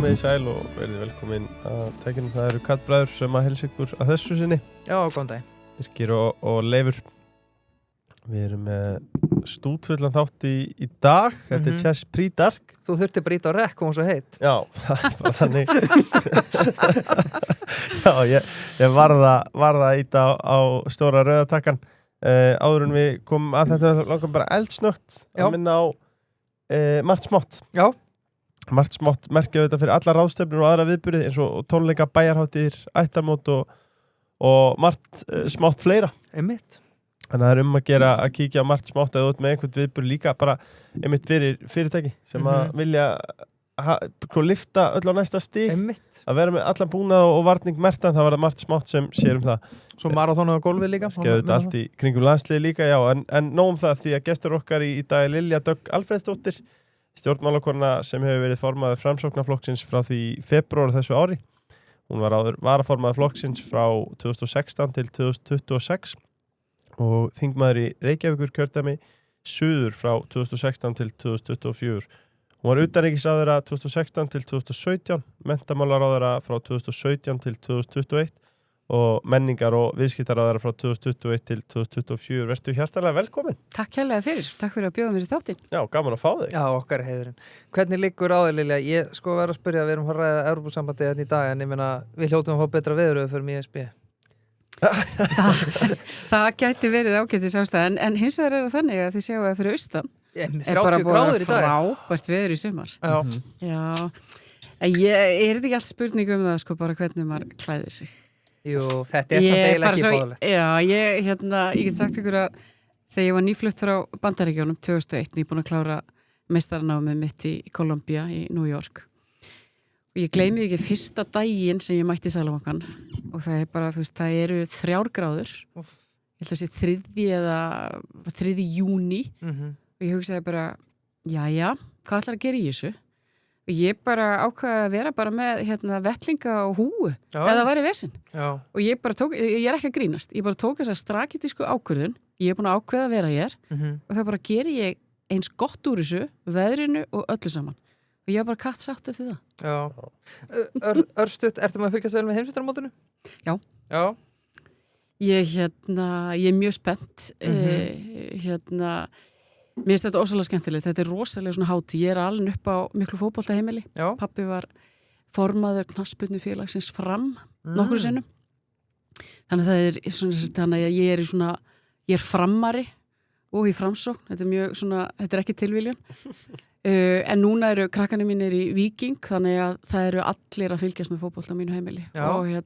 Komið í sæl og verið velkomin að tækjunum. Það eru Kallbræður sem að helsa ykkur að þessu sinni. Já, góðan dag. Birkir og Leifur. Við erum með stútfullan þátt í dag. Þetta Chess Pre-Dark. Þú þurfti bara ít á rekk og hún svo heitt. Já, það bara þannig. Já, ég varða að íta á stóra rauðatakkan. Áður en við komum að þetta langar bara eldsnögt að minna á margt smátt. Já. Margt smátt merkja þetta fyrir alla ráðstefnur og aðra viðburði eins og tónleika, bæjarhátíðir, ættarmót og margt smátt fleira. Einmitt. Þannig að það að gera að kíkja á margt smátt eða út með einhvern viðburð líka bara einmitt fyrir fyrirtæki sem að vilja lyfta öll á næsta stig. Einmitt. Að vera með allan búnað og varning mertan, það var það margt smátt sem sér það. Svo marathónu á gólfið líka. Skeðu þetta allt í kringum landsliði líka, já, en nóg það því að gestur okkar í dag er Lilja Dögg Alfreðsdóttir, stjórnmálakona sem hefur verið formaður Framsóknarflokksins frá því febrúar þessu ári. Hún var áður varaformaður flokksins frá 2016 til 2026 og þingmaður í Reykjavíkur kjördæmi suður frá 2016 til 2024. Hún var utanríkisráðherra 2016 til 2017, menntamálaráðherra frá 2017 til 2021 og menningar- og viðskiptaráðherra frá 2021 til 2024. Vertu hjartanlega velkomin. Takk hérlega fyrir. Takk fyrir að bjóða mér í þáttinn. Já, gaman að fá þig. Já, okkar heiðurinn. Hvernig liggur á þig, Lilja? Ég verð að spyrja, við erum að ræða Evrópusambandið hérna í dag, en ég meina, við hljótum að fá betra veðuröð fyrir mig ESB. Það gæti verið ágætis ástæð, en hins vegar er það þannig að þið séu að fyrir austan 30 gráður í dag. Frábært veður í sumar. Já. Er þetta ekki allt spurning um það, sko, bara hvernig maður klæðir sig? Jú, þetta samt eiginlega ekki bóðalegt. Já, ég get sagt ykkur að þegar ég var nýflutt frá Bandaríkjunum 2001, nýbúin að klára meistaranámið mitt í Columbia í New York. Og ég gleymi ekki fyrsta daginn sem ég mætti í Sælabankan og það er bara, þú veist, það eru 3 gráður. Ég held að sé 3. júní og ég hugsaði bara, jæja, hvað ætlar að gera í þessu? Og ég bara ákvaði að vera bara með vettlinga og húu eða það væri vesinn. Og ég bara tók, ég er ekki að grínast, ég bara tók þessa strakitísku ákvörðun, ég er búin að ákveða að vera hér og það bara geri ég eins gott úr þessu, veðrinu og öllu saman. Og ég er bara katt sátt eftir það. Já. Örstutt, ertu maður að fylgjast vel með heimsmeistarmótinu? Já. Já. Ég er mjög spennt. Mér finnst þetta ósæðlega skemmtilegt. Þetta er rosalega svona hátíð. Ég er alveg upp á miklu fótboltaheimili. Já. Pabbi var formaður knattspyrnufélagsins Fram nokkru sinnum. Þannig að ég er frammari og í Framsókn. Þetta er ekki tilviljun. En núna eru krakkarnir mínir í Víking, þannig að það eru allir að fylgjast með fótbolta á mínu heimili. Já. Og mér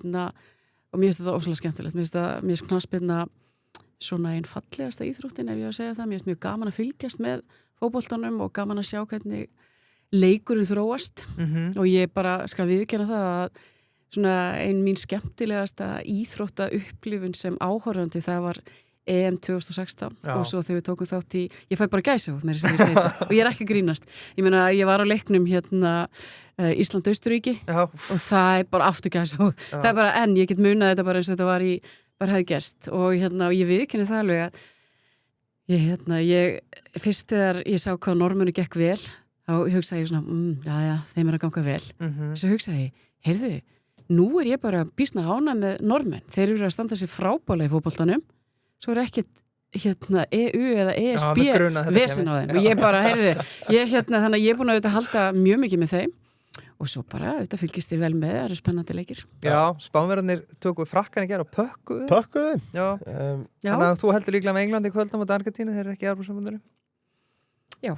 finnst þetta ósæðlega skemmtilegt. Mér finnst knattspyrna svona einn fallegasta íþróttin ef ég að segja það. Mér finnst mjög gaman að fylgjast með fótboltanum og gaman að sjá hvernig leikurinn þróast og ég bara skal viðurkenna það að svona ein mín skemmtilegasta íþrótta upplifun sem áhorfandi það var EM 2016 og svo þegar við tókum þátt í, ég fæ bara gæsahúð með þess að ég segi þetta og ég er ekki að grínast. Ég meina, ég var á leiknum Ísland-Austuríki og það er bara aftur gæsahúð. Það er bara ég get munað þetta bara eins og þetta var bara hefði gerst og ég viðurkenni það alveg að ég fyrst þegar ég sá hvað Norðmönnum gekk vel þá hugsaði ég svona, þeim er að ganga vel svo hugsaði ég, heyrðu nú er ég bara býsna ána með Norðmenn þeir eru að standa sér frábælega í fótboltanum svo er ekkert EU eða ESB vesen á þeim og ég bara, heyrðu þannig að ég er búin að halda mjög mikið með þeim og svo bara, þetta fylgist ég vel með, það eru spennandi leikir. Já, Spánverðarnir tóku frakkan í gær og pökkuðu. Pökkuðu? Já. Þannig að þú heldur líklega með England í kvöldum og Argentínu, þeir eru ekki í Evrópusambandinu? Já,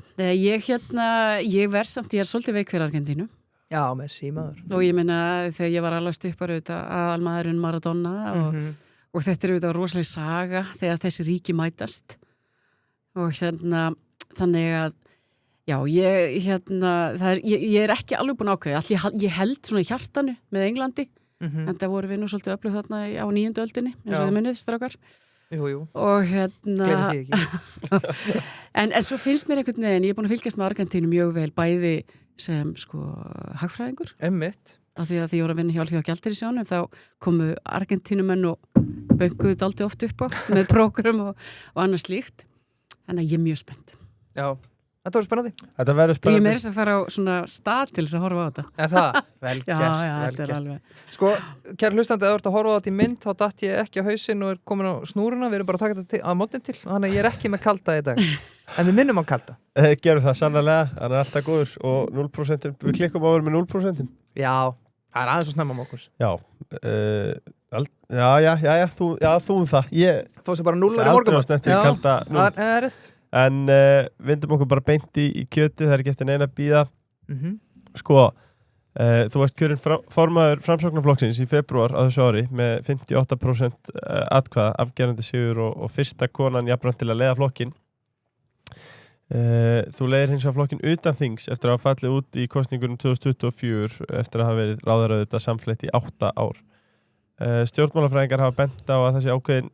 ég verð samt, ég er svolítið veik fyrir Argentínu. Já, með símaður. Og ég meina, þegar ég var alvast upp bara auðvitað aðalmaðurinn Maradona og þetta er auðvitað rosalega saga þegar þessi ríki mætast og þannig að já, ég er ekki alveg búin ákveða. Ég held svona í hjartanu með Englandi, en það voru við nú svolítið öflug þarna á 9. öldinni, eins og þið minnið, strákar. Jú. Og gleymið því ekki. en svo finnst mér einhvern veginn, ég er búin að fylgjast með Argentínu mjög vel, bæði sem hagfræðingur. Einmitt. Af því að ég voru að vinna hjá Alþjóðagjaldeyrissjóðnum, þá komu Argentínumenn og bönguðu dálítið oft upp á með prógram og annað slíkt. Þannig að ég er mjög spennt. Já. Þetta verður spennandi. Þetta verður Ég spennandi. meira að fara á svona stað til þess að horfa á þetta. En það, vel Já, gert, já, vel þetta er gert. alveg. Sko, kæra hlustandi, ef þú ert að horfa á þetta í mynd, þá datt ég ekki á hausinn og er komin á snúruna, við erum bara að taka þetta að mótni til, og þannig að ég er ekki með kalda í dag. En við minnum á kalda. Gerum það sannlega, hann er alltaf góður og 0%, við klikkum á að vera með 0%. Já, það er aðeins að snemma mókus. Já, þú það. Ég Þó sem bara núlar í aldrei morgun. var snett við kalda nú. Það er rétt. En vindum okkur bara beint í kjötu, það er ekki eftir neina að bíða. Sko, þú varst kjörinn formaður Framsóknarflokksins í febrúar á þessu ári með 58% atkvæða, afgerandi sigur og fyrsta konan jafnframt til að leiða flokkin. Þú leiðir hins vegar flokkin utan þings eftir að hafa fallið út í kosningunum 2024 eftir að hafa verið ráðherra þetta samfleytt í 8 ár. Stjórnmálafræðingar hafa bent á að þessi ákveðin,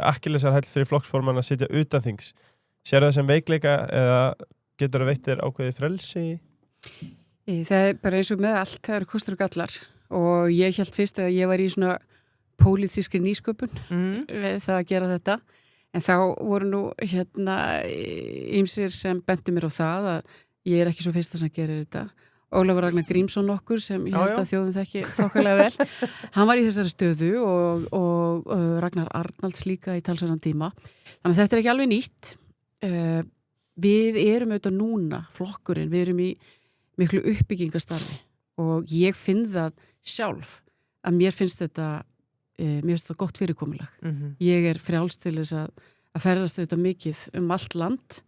akkillesarhæll fyrir flokksformann að sitja utan þings. Sér það sem veikleika eða getur það veitt þér ákveðið frelsi? Það er bara eins og með allt, það eru kostur og gallar og ég held fyrst að ég var í svona pólitískri nýsköpun við það að gera þetta. En þá voru nú ýmsir sem bentu mér á það að ég er ekki svo fyrsta sem gerir þetta. Ólafur Ragnar Grímsson okkur sem ég held að þjóðum þekki þokkalega vel. Hann var í þessari stöðu og Ragnar Arnalds líka í talsverðan tíma. Þannig að þetta er ekki alveg nýtt. Við erum auðvitað núna, flokkurinn, við erum í miklu uppbyggingastarfi og ég finn það sjálf að mér finnst þetta gott fyrirkomulag. Ég er frjáls til þess að ferðast auðvitað mikið allt land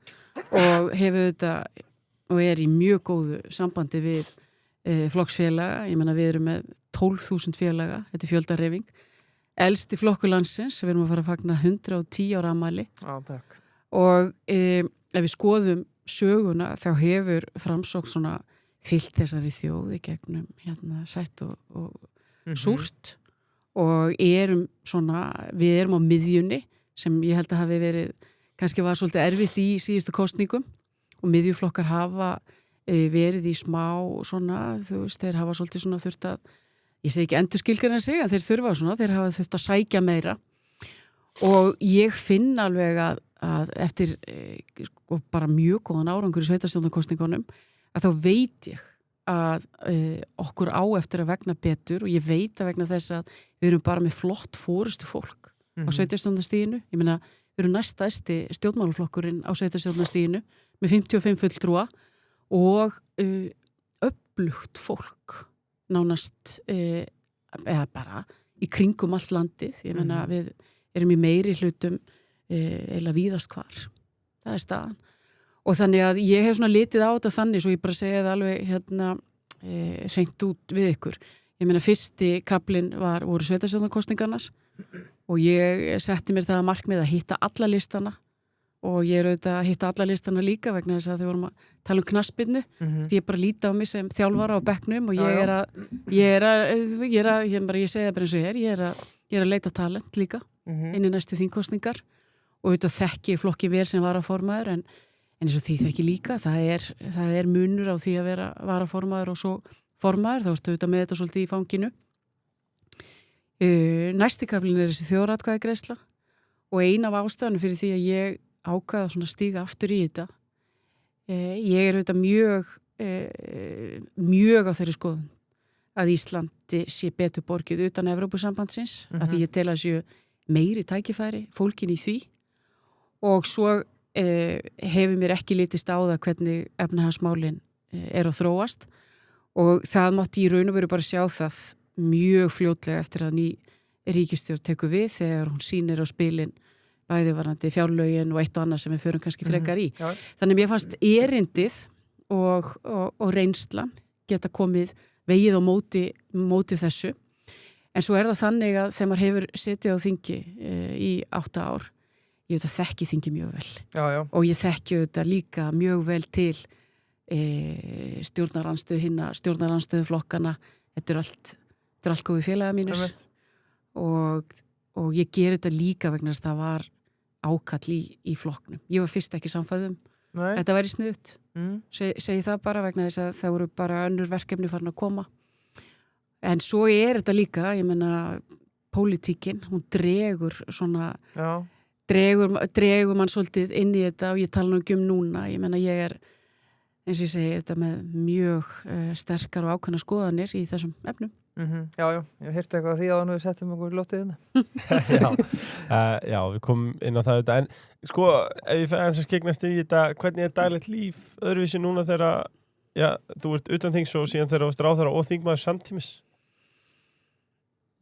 og hefur auðvitað og er í mjög góðu sambandi við flokksfélaga. Ég meina við erum með 12.000 félaga, þetta er fjöldahreyfing. Elsti flokkur landsins, við erum að fara að fagna 110 ára afmæli. Takk. Og ef við skoðum söguna þá hefur Framsókn svona fyllt þessari þjóði gegnum sætt og súrt og við erum á miðjunni sem ég held að hafi verið, kannski var svolítið erfitt í síðustu kosningum og miðjuflokkar hafa verið í smá svona, þú veist, þeir hafa svolítið svona þurft að, ég segi ekki endurskilgreina sig, en þeir þurfa svona, þeir hafa þurft að sækja meira og ég finn alveg að eftir bara mjög góðan árangur í sveitarstjórnarkosningunum að þá veit ég að okkur á eftir að vegna betur og ég veit að vegna þess að við erum bara með flott forystu fólk á sveitarstjórnarstiginu. Ég meina, við erum næstæsti stjórnmálaflokkurinn á sveitarstjórnarstiginu með 55 fulltrúa og öflugt fólk nánast eða bara í kringum allt landið. Ég meina, við erum í meiri hlutum eða víðast hvar. Það er staðan. Og þannig að ég hef svona litið á þetta þannig svo ég bara segja það alveg hreint út við ykkur. Ég meina fyrsti kaplinn voru sveitarstjórnarkosningarnar og ég setti mér það að markmið að hitta alla listana og ég er auðvitað að hitta alla listana líka vegna þess að þau vorum að tala knattspyrnu. Ég bara líti á mig sem þjálfara á bekknum og ég segi það bara eins og ég er að leita talent líka inn í næstu þingkosningar og auðvitað þekki flokki vel sem varaformaður en eins og því þekki líka það er munur á því að vera varaformaður og svo formaður, þá ertu auðvitað með þetta svolítið í fanginu. Næsti kaflinn er þessi þjóðaratkvæðagreiðsla og ein af ástæðunum fyrir því að ég ákvaða svona stíga aftur í þetta. Ég er auðvitað mjög á þeirri skoðun að Íslandi sé betur borgið utan Evrópusambandsins að því ég tel að séu meiri tækifæri fólkin í því og svo hefur mér ekki litist á það hvernig efnahagsmálin er að þróast og það mátti í raun og veru bara sjá það mjög fljótlega eftir að ný ríkisstjórn tekur við þegar hún sýnir á spilin bæði varandi fjárlögin og eitt og annað sem við förum kannski frekar í. Þannig mér fannst erindið og reynslan geta komið vegið á móti þessu. En svo er það þannig að þegar maður hefur setið á þingi í 8 ár, ég veit að þekki þingi mjög vel. Og ég þekki þetta líka mjög vel til stjórnarandstöðu flokkana. Þetta er allt góði félaga mínir og ég ger þetta líka vegna þess að það var ákall í flokknum. Ég var fyrst ekki samfæðum. Þetta væri sniðugt. Segi það bara vegna þess að það voru bara önnur verkefni farin að koma. En svo er þetta líka, ég meina, pólitíkin, hún dregur svona dregur mann svolítið inn í þetta og ég tala nú ekki núna, ég meina ég eins og ég segi þetta með mjög sterkar og ákveðna skoðanir í þessum efnum. Já, ég hef heyrt eitthvað því að við settum okkur loftið hérna. Já, við komum inn á það þetta, en sko, ef ég fæði að skegnast í þetta, hvernig daglegt líf öðruvísi núna þegar, þú ert utan þings og síðan þegar þú varst ráðherra og þingmaður samtímis?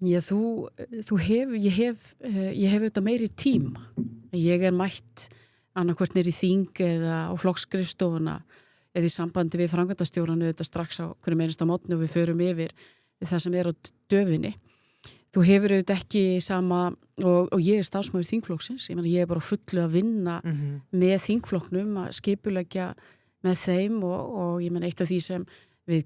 Já, ég hef auðvitað meiri tíma. Ég mætt annarkvort niður í þing eða á flokksskrifstofuna eða í sambandi við framkvæmdastjóran auðvitað strax á hverjum einasta mótni og við förum yfir það sem á döfinni. Þú hefur auðvitað ekki sama, og ég starfsmaður þingflokksins, ég meina ég bara fullu að vinna með þingflokknum, að skipuleggja með þeim og ég meina eitt af því sem við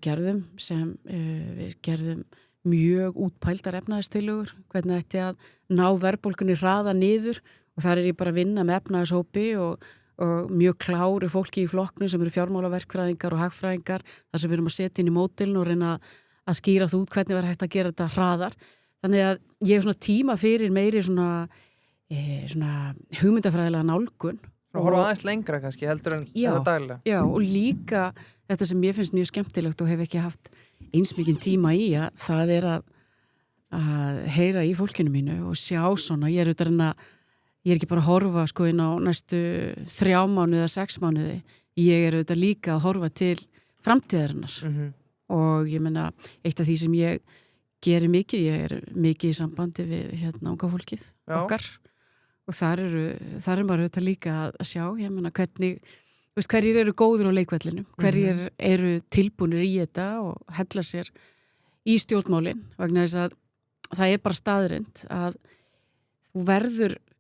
gerðum mjög útpældar efnaðistillögur, hvernig ætti að ná verðbólgunni hraða niður og þar ég bara að vinna með efnaðishópi og mjög klári fólki í flokknu sem eru fjármálaverkfræðingar og hagfræðingar, þar sem við erum að setja inn í mótilin og reyna að skýra þú hvernig var hægt að gera þetta hraðar. Þannig að ég hef svona tíma fyrir meiri svona hugmyndafræðilega nálgun. Og horfa aðeins lengra kannski heldur en þetta daglega. Já, og líka þetta sem ég finnst mjög skemmtilegt og hef ekki haft eins mikinn tíma í að það að heyra í fólkinu mínu og sjá svona, ég er ekki bara að horfa sko inn á næstu 3 mánuði eða 6 mánuði, ég auðvitað líka að horfa til framtíðarinnar og ég meina eitt af því sem ég geri mikið, ég mikið í sambandi við unga fólkið okkar og þar er maður auðvitað líka að sjá, ég meina hverjir eru góður á leikvellinum, hverjir eru tilbúnir í þetta og hella sér í stjórnmálin vegna þess að það er bara staðreynd að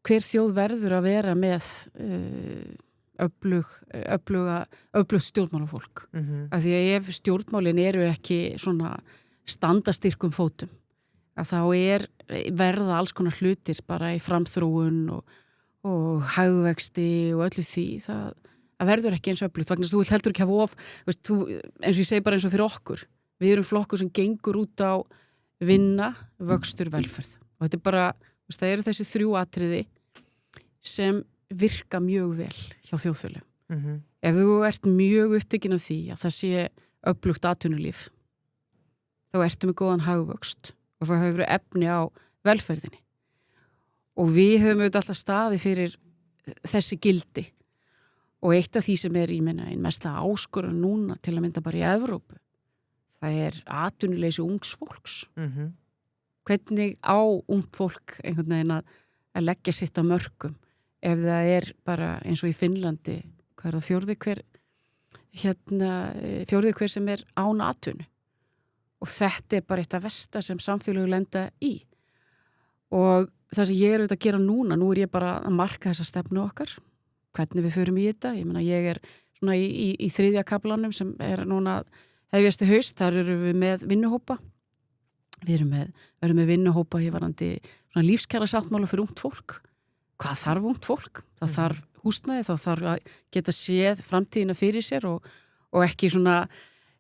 hver þjóð verður að vera með öflug stjórnmálafólk. Af því að ef stjórnmálin eru ekki svona standastyrkum fótum, að þá verða alls konar hlutir bara í framþróun og hagvexti og öllu því, það verður ekki eins öflugt, vegna þú vilt heldur ekki hafa eins og ég segi bara eins og fyrir okkur, við erum flokkur sem gengur út á vinna, vöxtur, velferð og þetta bara, það eru þessi 3 atriði sem virka mjög vel hjá þjóðfélögum. Ef þú ert mjög upptekinn af því að það sé öflugt atvinnulíf, þá ertu með góðan hagvöxt og þá hefur efni á velferðinni. Og við höfum auðvitað alltaf staði fyrir þessi gildi og eitt af því sem einn mesta áskorun núna til að mynda bara í Evrópu, það atvinnuleysi ungs fólks. Hvernig á ungt fólk einhvern veginn að leggja sitt að mörkum ef það bara eins og í Finnlandi, hvað það fjórði hver sem án atvinnu og þetta bara eitt af versta sem samfélög lenda í og það sem ég auðvitað að gera núna, nú ég bara að marka þessa stefnu okkar, hvernig við förum í þetta, ég meina ég svona í 3. kaflanum sem núna hefjast í haust, þar erum við með vinnuhópa. Við erum með vinnuhópa í varandi svona lífskjara sáttmála fyrir ungt fólk. Hvað þarf ungt fólk? Það þarf húsnæði, það þarf að geta séð framtíðina fyrir sér og ekki svona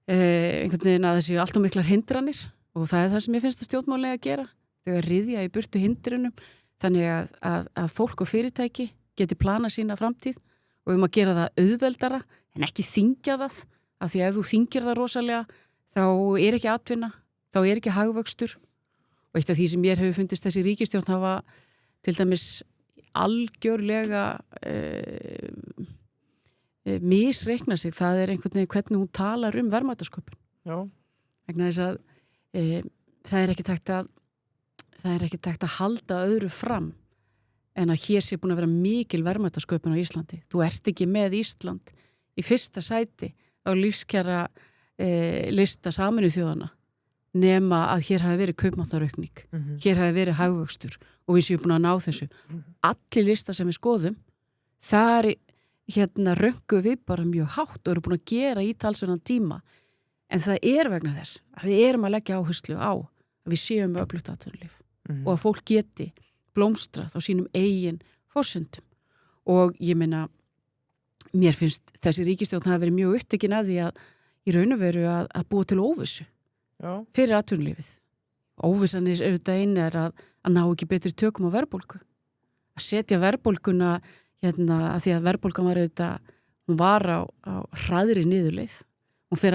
einhvern veginn að það séu allt of miklar hindranir og það það sem ég finnst að stjórnmálega að gera. Þau ryðja í burtu hindrunum þannig að fólk og fyrirtæki geti plana sína framtíð og að gera það auðveldara en ekki þyngja það, af því að ef þú þyngir það rosalega þá ekki atvinna, þá ekki hagvöxtur og eitt af því sem mér hefur fundist þessi ríkisstjórn hafa til dæmis algjörlega misreikna sig, það einhvern veginn hvernig hún talar verðmætasköpun. Vegna þess að það ekki tækt að halda öðru fram en að hér sé búin að vera mikil verðmætasköpun á Íslandi. Þú ert ekki með Ísland í fyrsta sæti á lífskjara lista Sameinuðu þjóðanna nema að hér hafi verið kaupmáttaraukning, hér hafi verið hagvöxtur og við séum búin að ná þessu. Allir lista sem við skoðum, þar röngum við bara mjög hátt og eru búin að gera í talsverðan tíma. En það vegna þess að við erum að leggja áherslu á að við séum með öflugt atvinnulíf og að fólk geti blómstrað á sínum eigin forsendum. Og ég meina, mér finnst þessi ríkisstjórn hafi verið mjög upptekin að því að í raun og veru að búa til óvissu fyrir atvinnulífið. Óvissan auðvitað einn að ná ekki betri tökum á verðbólgu. setja verðbólguna að því að verðbólgan var auðvitað, hún var á hraðri niðurleið. Hún fer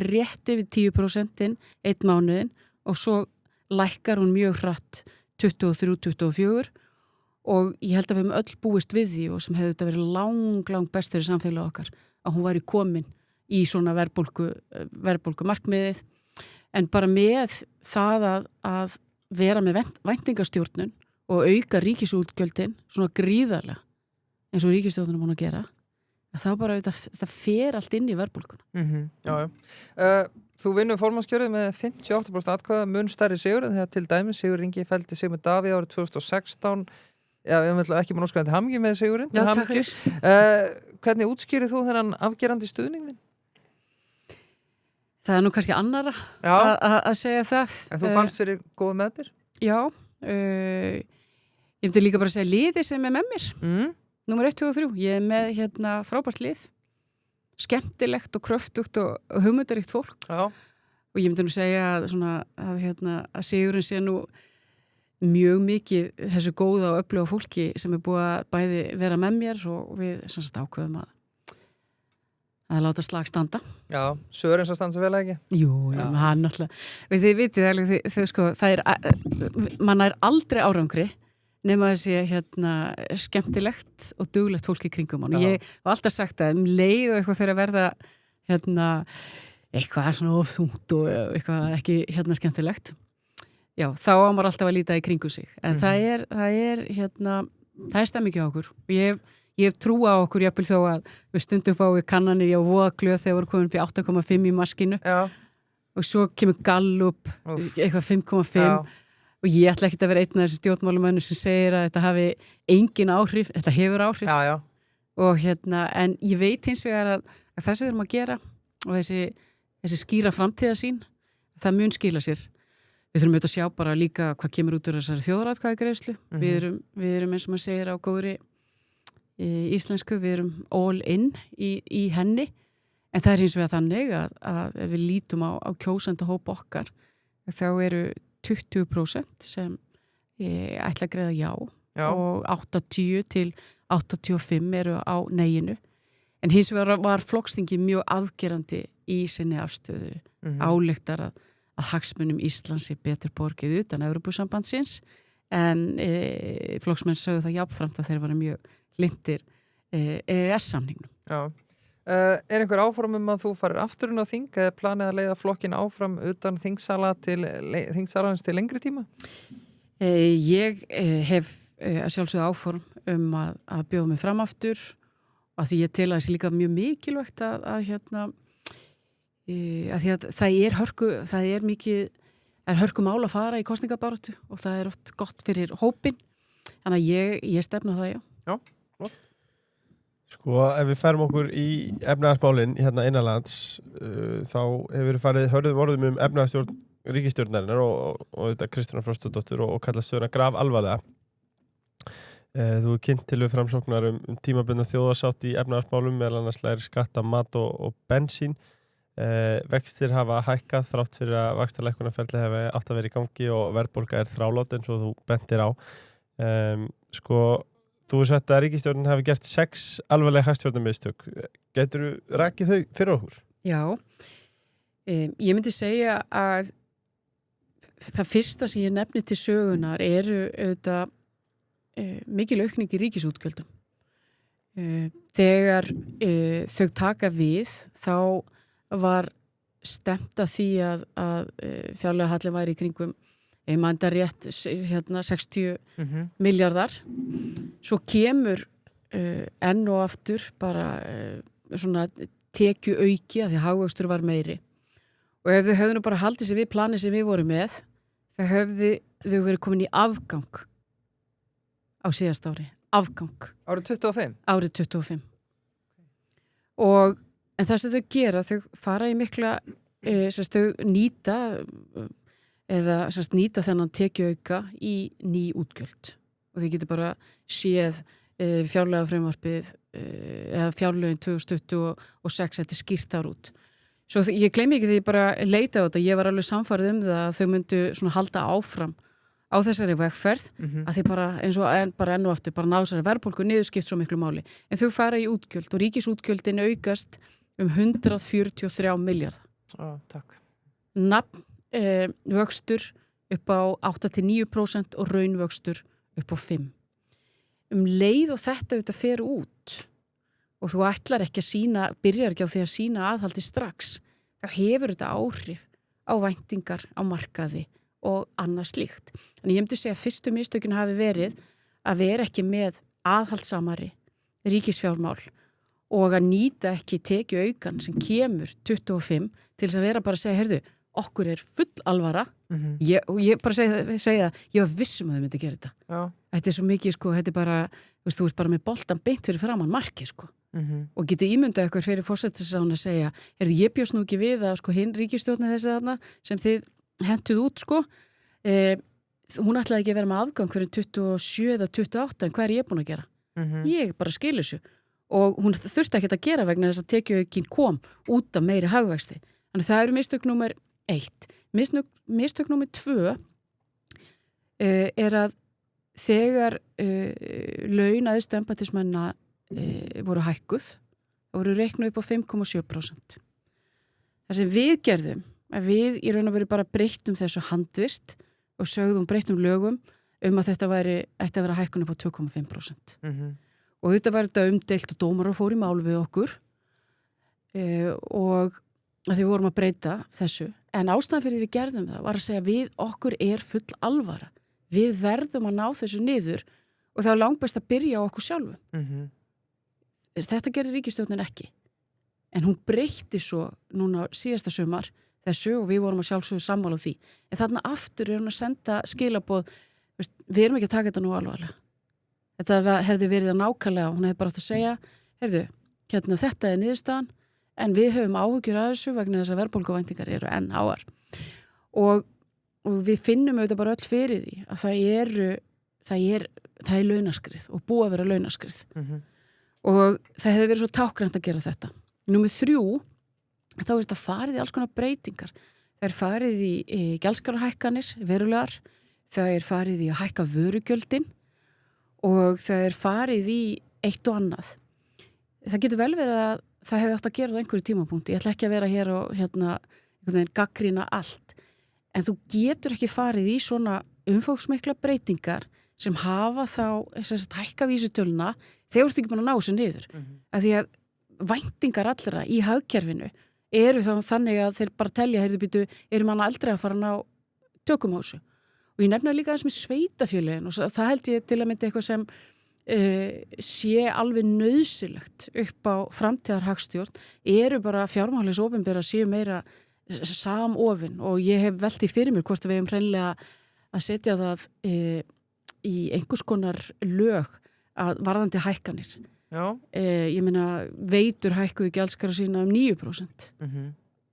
rétt yfir 10% einn mánuðin og svo lækkar hún mjög hratt 23-24 og ég held að við höfum öll búist við því og sem hefði þetta verið lang best fyrir samfélag okkar að hún væri komin í svona verðbólgu markmiðið en bara með það að vera með væntingastjórnun og auka ríkisútgjöldin svona gríðarlega eins og ríkisstjórnin er búin að gera að þá bara það fer allt inn í verðbólguna. Já. Þú vinnur formannskjörið með 58% atkvæða mun stærri sigur en þegar til dæmis Sigurður Ingi felldi Sigmund Davíð árið 2016. Já, ég vil ekki búin að skræða til hamingju með sigurinn. Já, takk fyrir. Hvernig útskýrið þú þennan afgerandi stuðningin? Það nú kannski annara að segja það. En þú fannst fyrir góða meðbyr? Já. Ég myndi líka bara að segja liði sem með mér. Númer 1, 2 og 3. Ég með frábært lið. Skemmtilegt og kröftugt og hugmyndaríkt fólk. Já. Og ég myndi nú segja að sigurinn sé nú mjög mikið þessu góða og öfluga fólki sem er búið að bæði vera með mér og við ákveðum að láta slag standa. Já, Sören svo standa vel ekki? Jú, hann náttúrulega. Þið vitið alveg, mann er aldrei árangri nema þessi skemmtilegt og duglegt fólk í kringum hann. Og ég var alltaf sagt að leið og eitthvað fyrir að verða eitthvað svona ofþungt og eitthvað ekki skemmtilegt. Já, þá á maður alltaf að líta í kringu sig. En það er stemming hjá okkur. Og ég hef trú á okkur jafnvel þó að við stundum fáum kannanir á voðaglöð þegar voru komin upp í 8,5 í maskinu. Já. Og svo kemur Gallup, eitthvað 5,5. Og ég ætla ekki að vera einn af þessi stjórnmálumönnum sem segir að þetta hafi engin áhrif. Þetta hefur áhrif. Já. Og en ég veit hins vegar að þessu við erum að gera og þessi skýra framtíðarsýn, það mun skila sér. Við þurfum auðvitað að sjá bara líka hvað kemur út úr þessari þjóðaratkvæðagreiðslu. Við erum eins og maður segir á góðri íslensku, við erum all in í henni. En það er hins vegar þannig að ef við lítum á kjósendahóp okkar, þá eru 20% sem ætla að greiða já. Og 80 til 85 eru á neyinu. En hins vegar var flokksþingi mjög afgerandi í sinni afstöðu, ályktar að hagsmunum Íslands er betur borgið utan Evrópusambandsins en flokksmenn sögðu það jafnframt að þeir voru mjög hlindir EES-samningnum. Já. Er einhver áform að þú farir afturinn á þing eða planið að leiða flokkin áfram utan þingsalarins til lengri tíma? Ég hef að sjálfsögðu áform að bjóða mig fram aftur og því ég tel að þessi líka mjög mikilvægt að því að það er mikið hörku mál að fara í kosningabaráttu og það er oft gott fyrir hópin þannig að ég stefna það, já. Já. Sko, ef við færum okkur í efnahagsmálin innanlands þá hefur farið hörðum orðum efnahagsstjórn ríkisstjórnarinnar og þetta Kristrúnar Frostadóttur og kallast stöðuna graf alvarlega. Þú er kynnt til við framsóknar tímabundna þjóðarsátt í efnahagsmálum meðal annars lægri skatta, mat og bensín. Vextir hafa hækkað þrátt fyrir að vaxtalækkunarferli hefði átt að vera í gangi og verðbólga er þrálát eins og þú bentir á. Sko, þú er sagt að ríkisstjórnin hafi gert 6 alvarlega hagstjórnarmistök. Gætirðu rakið þau fyrir okkur? Já. Ég myndi segja að það fyrsta sem ég nefni til sögunar eru auðvitað mikil aukning í ríkisútgjöldum. Þegar þau taka við þá var stemt að því að fjárlagahallinn væri í kringum manda rétt 60 miljardar. Svo kemur enn og aftur bara svona tekju auki að því hagvöxtur var meiri. Og ef þau höfðu nú bara haldið sér við planið sem við vorum með, þá höfðu þau verið komin í afgang á síðast ári. Afgang. Árið 25? Árið 25. En það sem þau gera, þau fara í mikla, þau nýta þennan tekjuauka í ný útgjöld. Og þau getur bara séð fjárlagafrumvarpið eða fjárlögin 2026, þetta er skýrt þar út. Svo ég gleymi ekki því ég bara leita á þetta, ég var alveg samfærið það að þau myndu svona halda áfram á þessari vegferð að því bara eins og bara enn og aftur bara ná þessari verðbólgu niður skipt svo miklu máli en þau fara í útgjöld og ríkisútgjöldin aukast 143 milljarða. Takk. Nafn vöxtur upp á 8-9% og raunvöxtur upp á 5. Leið og þetta fer út og þú ætlar ekki að byrjar ekki á því að sýna aðhaldi strax, þá hefur þetta áhrif á væntingar á markaði og annað slíkt. Þannig ég myndi segja að fyrstu mistökin hafi verið að vera ekki með aðhaldsamari ríkisfjármál og að nýta ekki tekjuaukan sem kemur 25 til þess að vera bara að segja, heyrðu, okkur full alvara ég bara segja ég var vissum að þau myndi gera þetta. Já. Þetta svo mikið, sko, þetta bara þú ert bara með boltan beint fyrir framan markið, sko. Og getið ímyndað ykkur fyrir forsætisráðherra að segja, heyrðu, ég bjóst nú ekki við að sko hinn ríkisstjórnin þessi þarna sem þið hentuð út, sko hún ætlaði ekki að vera með afgang fyrir 27 eða 28 en hvað ég búin að gera? Ég bara skil þessu og hún þurfti ekki að gera vegna þess að tekjuaukinn kom út af meiri hagvexti. Þannig það mistök númer 1. Mistök númer 2 að þegar laun æðstu embættismanna voru hækkuð, það voru reiknuð upp á 5,7%. Það sem við gerðum, að við í raun og veru bara breyttum þessu handvist og breyttum lögum að þetta ætti að vera hækkun upp á 2,5%. Og þetta var þetta umdeilt og dómarar fór í mál við okkur og að því vorum að breyta þessu. En ástæðan fyrir við gerðum það var að segja okkur full alvara. Við verðum að ná þessu niður og það langbest að byrja á okkur sjálfu. Þetta gerir ríkisstjórnin ekki. En hún breytti svo núna síðasta sumar þessu og við vorum að sjálfsögðu sammála því. En þarna aftur hún að senda skilaboð, við erum ekki að taka þetta nú alvarlega. Þetta hefði verið að nákvæmlega, hún hefði bara átt að segja, heyrðu, þetta niðurstaðan, en við höfum áhyggjur að þessu vegna þess að verðbólguvæntingar eru enn háar. Og við finnum auðvitað bara öll fyrir því að það er launaskrið og búið að vera launaskrið. Og það hefði verið svo tákgrænt að gera þetta. Númer 3, þá þetta farið í alls konar breytingar. Það farið í gjaldskrárhækkanir verulegar, það farið í að hækka vörugjöldin og það farið í eitt og annað. Það getur vel verið að það hefði átt að gera það á einhverju tímapunkti. Ég ætla ekki að vera hér og gagnrýna allt. En þú getur ekki farið í svona umfangsmikla breytingar sem hafa þá hækka vísitöluna þegar þú ert ekki búin að ná þessu niður. Af því að væntingar allra í hagkerfinu eru þá þannig að þeir bara telja, erum manna aldrei að fara að ná tökum á þessu. Og ég nefna líka þess með sveitafélögin og það held ég til að mynda eitthvað sem sé alveg nauðsynlegt upp á framtíðarhagstjórn eru bara fjármális opinbera séu meira samofin og ég hef velt í fyrir mér hvort við hefum hreinlega að setja það í einhvers konar lög að varðandi hækkanir. Ég meina veitur hækkuðu gjaldskara sína 9%.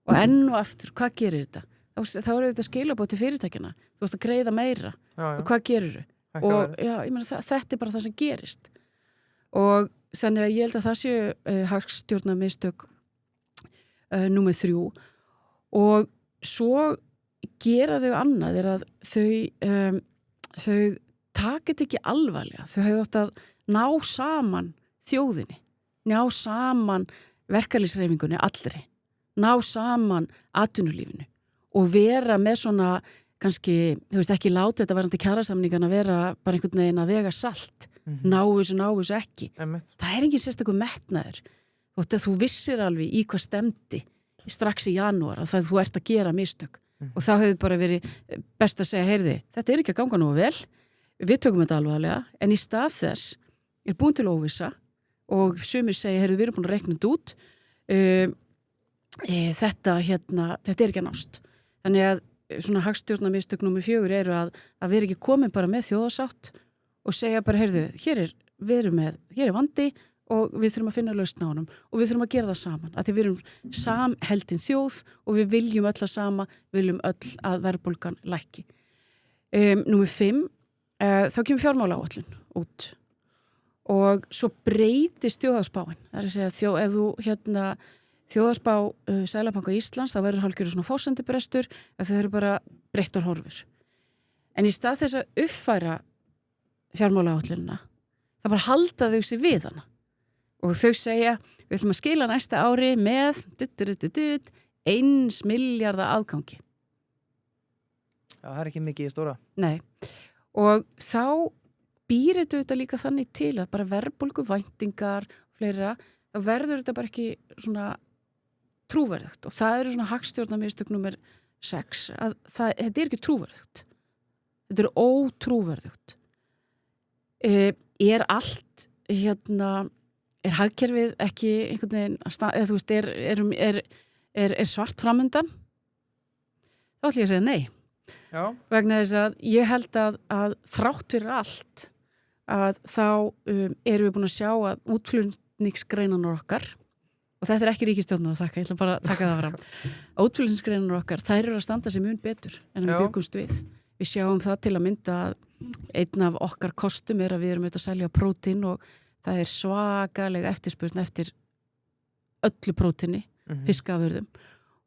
Og enn og aftur, hvað gerir þetta? Þá þetta skilabóð til fyrirtækina. Þú veist að greiða meira. Og hvað gerir þau? Og ég meina þetta bara það sem gerist. Og þannig að ég held að það séu hagstjórnarmistök númer 3 og svo gera þau annað að þau taka þetta ekki alvarlega. Þau hefur átt að ná saman þjóðinni, ná saman verkalýðshreyfingunni allri, ná saman atvinnulífinu og vera með svona kannski, þú veist ekki láta þetta varandi kjarasamningan að vera bara einhvern veginn að vega salt, ná þessu ekki. Það engin sérstakur metnaður. Þú vissir alveg í hvað stemdi strax í janúar að þú ert að gera mistök og þá hefur bara verið best að segja, heyrði, þetta ekki að ganga nú vel, við tökum þetta alvarlega, en í stað þess búin til óvissa og sumir segja, heyrðu, við erum búin að reikna þetta út, þetta ekki að nást. Þannig að svona hagstjórnarmistök númer 4 eru að við erum ekki komin bara með þjóðarsátt og segja bara, heyrðu, hér vandi og við þurfum að finna lausn á honum og við þurfum að gera það saman, að því við erum samheldin þjóð og við viljum öll að sama, viljum öll að verðbólgan lækki. Númer 5, þá kemur fjármálaáætlun út og svo breytist þjóðhagsspáin. Það að segja, ef þú þjóðhagsspá Seðlabanka Íslands, þá verður hálfgerður svona forsendubrestur að þau eru bara breyttar horfur. En í stað þess að uppfæra fjármálaáætlunina, það bara halda þau sig við hana. Og þau segja, við ætlum að skila næsta ári með 1 milljarða afgangi. Já, það ekki mikið í stóra. Nei. Og þá býr þetta líka þannig til að bara verðbólgu væntingar fleira, þá verður þetta bara ekki svona trúverðugt. Og það eru svona hagstjórnarmistök númer 6, að þetta ekki trúverðugt. Þetta ótrúverðugt. Allt er hagkerfið ekki einhvern veginn eða þú veist, svart framundan? Þá ætlum ég að segja nei. Já. Vegna þess að ég held að þrátt fyrir allt að þá erum við búin að sjá að útflutningsgreinar okkar, og þetta ekki ríkisstjórnar að þakka, ég ætla bara að taka það fram, útflutningsgreinar okkar, þær eru að standa sig mun betur en við byggumst við. Við sjáum það til að mynda að einn af okkar kostum að við erum auðvitað að selja prótín og það svakalega eftirspurn eftir öllu prótíni, fiskafurðum,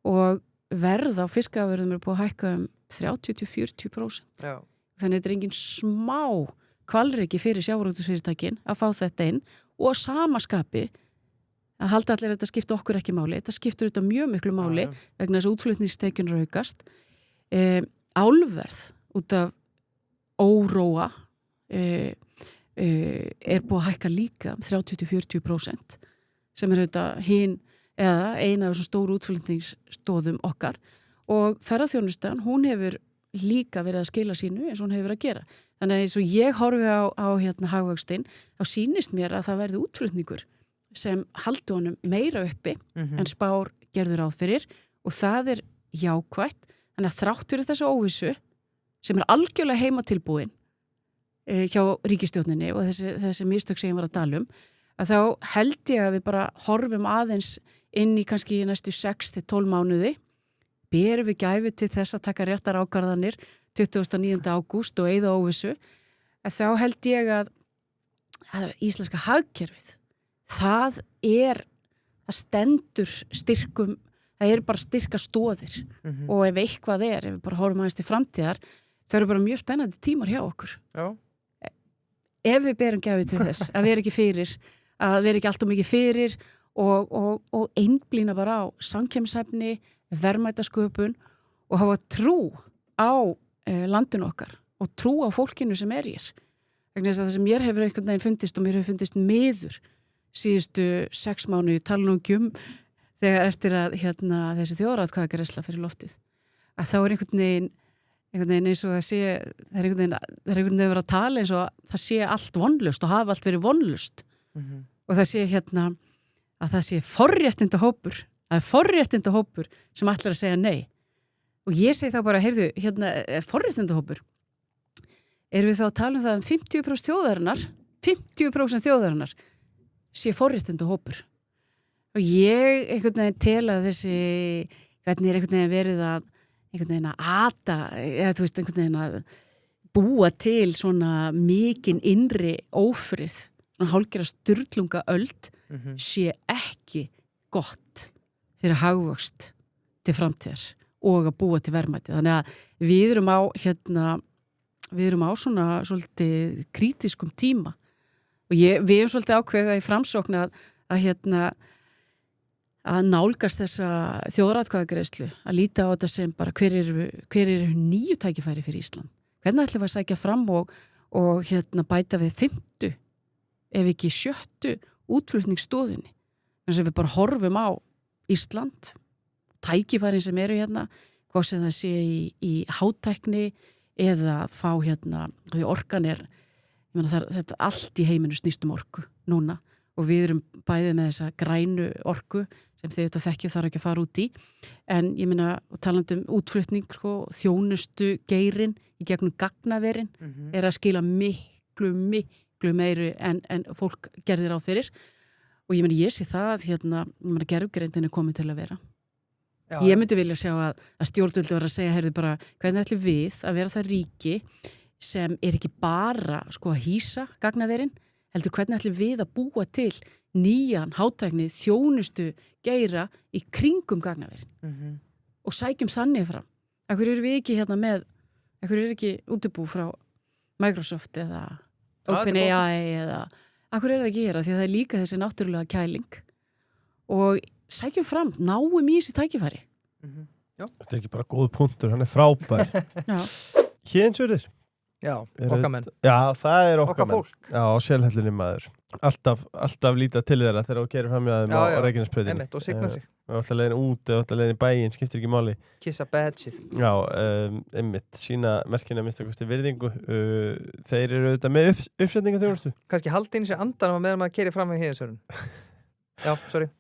og verð á fiskafurðum búið að hækka 30-40%. Já. Þannig þetta engin smá kvalriki fyrir sjávarútvegsfyrirtækin að fá þetta inn, og sama skapi að halda allir þetta skipta okkur ekki máli. Þetta skiptur þetta mjög miklu máli vegna þess að útflutningstekjunir aukast. Álverð út af óróa búið að hækka líka 30-40%, sem auðvitað eða eina af þessum stóru útflutningsstóðum okkar, og ferðaþjónustan, hún hefur líka verið að skila sínu eins og hún hefur verið að gera. Þannig að eins og ég horfi á hagvöxtinn, þá sýnist mér að það verði útflutningur sem haldi honum meira uppi en spár gerður ráð fyrir, og það er jákvætt. Þannig að þrátt fyrir þessu óvissu sem algjörlega heimatilbúin hjá ríkisstjórninni og þessi mistök sem ég var að tala að þá held ég að við bara horfum aðeins inn í kannski næstu 6-12 mánuði, berum við gæfi til þess að taka réttar ákvarðanir 29. ágúst og eyða óvissu, að þá held ég að íslenska hagkerfið, það stendur styrkum, það bara styrka stóðir og ef eitthvað ef við bara horfum aðeins til framtíðar, það eru bara mjög spennandi tímar hjá okkur. Já. Ef við berum gæfi til þess að vera ekki fyrir, að vera ekki allt of mikið fyrir og einblína bara á samkeppnishæfni, verðmætasköpun og hafa trú á landinu okkar og trú á fólkinu sem hér. Vegna þess að það sem mér hefur einhvern veginn fundist og mér hefur fundist miður síðustu 6 mánuði, tala nú ekki þegar eftir að þessi þjóðaratkvæðagreiðsla fyrir loftið, að þá einhvern veginn eins og það sé, það er einhvern veginn verið að tala eins og það sé allt vonlaust og hafa allt verið vonlaust og það sé að það sé forréttindahópur, það er forréttindahópur sem ætlar að segja nei, og ég segi þá bara, heyrðu, forréttindahópur, erum við þá að tala það 50% þjóðarinnar sé forréttindahópur, og ég einhvern veginn tel að þessi, hvernig einhvern veginn verið að einhvern veginn að ata, eða þú veist, einhvern veginn að búa til svona mikinn innri ófrið, svona hálfgerða sturlunga öld, sé ekki gott fyrir hagvöxt til framtíðar og að búa til verðmæti. Þannig að við erum á svona svolítið krítiskum tíma og við erum svolítið ákveðið í Framsókn að nálgast þessa þjóðaratkvæðagreiðslu, að líta á þetta sem bara hver eru nýju tækifæri fyrir Ísland. Hvernig ætlum við að sækja fram og bæta við 5. ef ekki 7. útflutningsstóðinni. Þannig að við bara horfum á Ísland, tækifærin sem eru hvað sem það sé í hátækni eða að fá því orkan þetta allt í heiminu snýst orku núna og við erum bæðið með þessa grænu orku sem þið þekkju þarf ekki að fara út í, en ég meina talandi útflutning, þjónustu geirin í gegnum gagnaverin að skila miklu meiri en fólk gerði ráð fyrir, og ég meina ég sé það að gervgreindin er komin til að vera. Já. Ég myndi vilja sjá að stjórnvöld var að segja, heyrðu bara, hvernig ætlum við að vera það ríki sem ekki bara að hýsa gagnaverin, heldur hvernig ætlum við að búa til nýjan hátækni þjónustu geira í kringum gagnaverin og sækjum þannig fram. Af hverju erum við ekki með Ekkur ekki útibú frá Microsoft eða OpenAI eða ekkur það ekki gera því að það líka þessi náttúrulega kæling og sækjum fram, náum í þessi tækifæri. Þetta ekki bara góð punktur, hann frábær. Héðinsverðir. Já, okkar menn. Já, það okkar menn. Fólk. Já, sjálfhellinni maður. Alltaf líta til þeirra þegar þú gerir fram í aðeim á Reykjanesbrautinni. Og signa sig. Alltaf leiðin út, alltaf leiðin í bæinn, skiptir ekki máli. Kissa badgeið. Já, sína merkina minnstakosti virðingu. Þeir eru auðvitað með uppsetninga þjónustu. Kannski haldi einu sér andan meðan maður kerir fram í Héðinsvörðun. Já, sorry.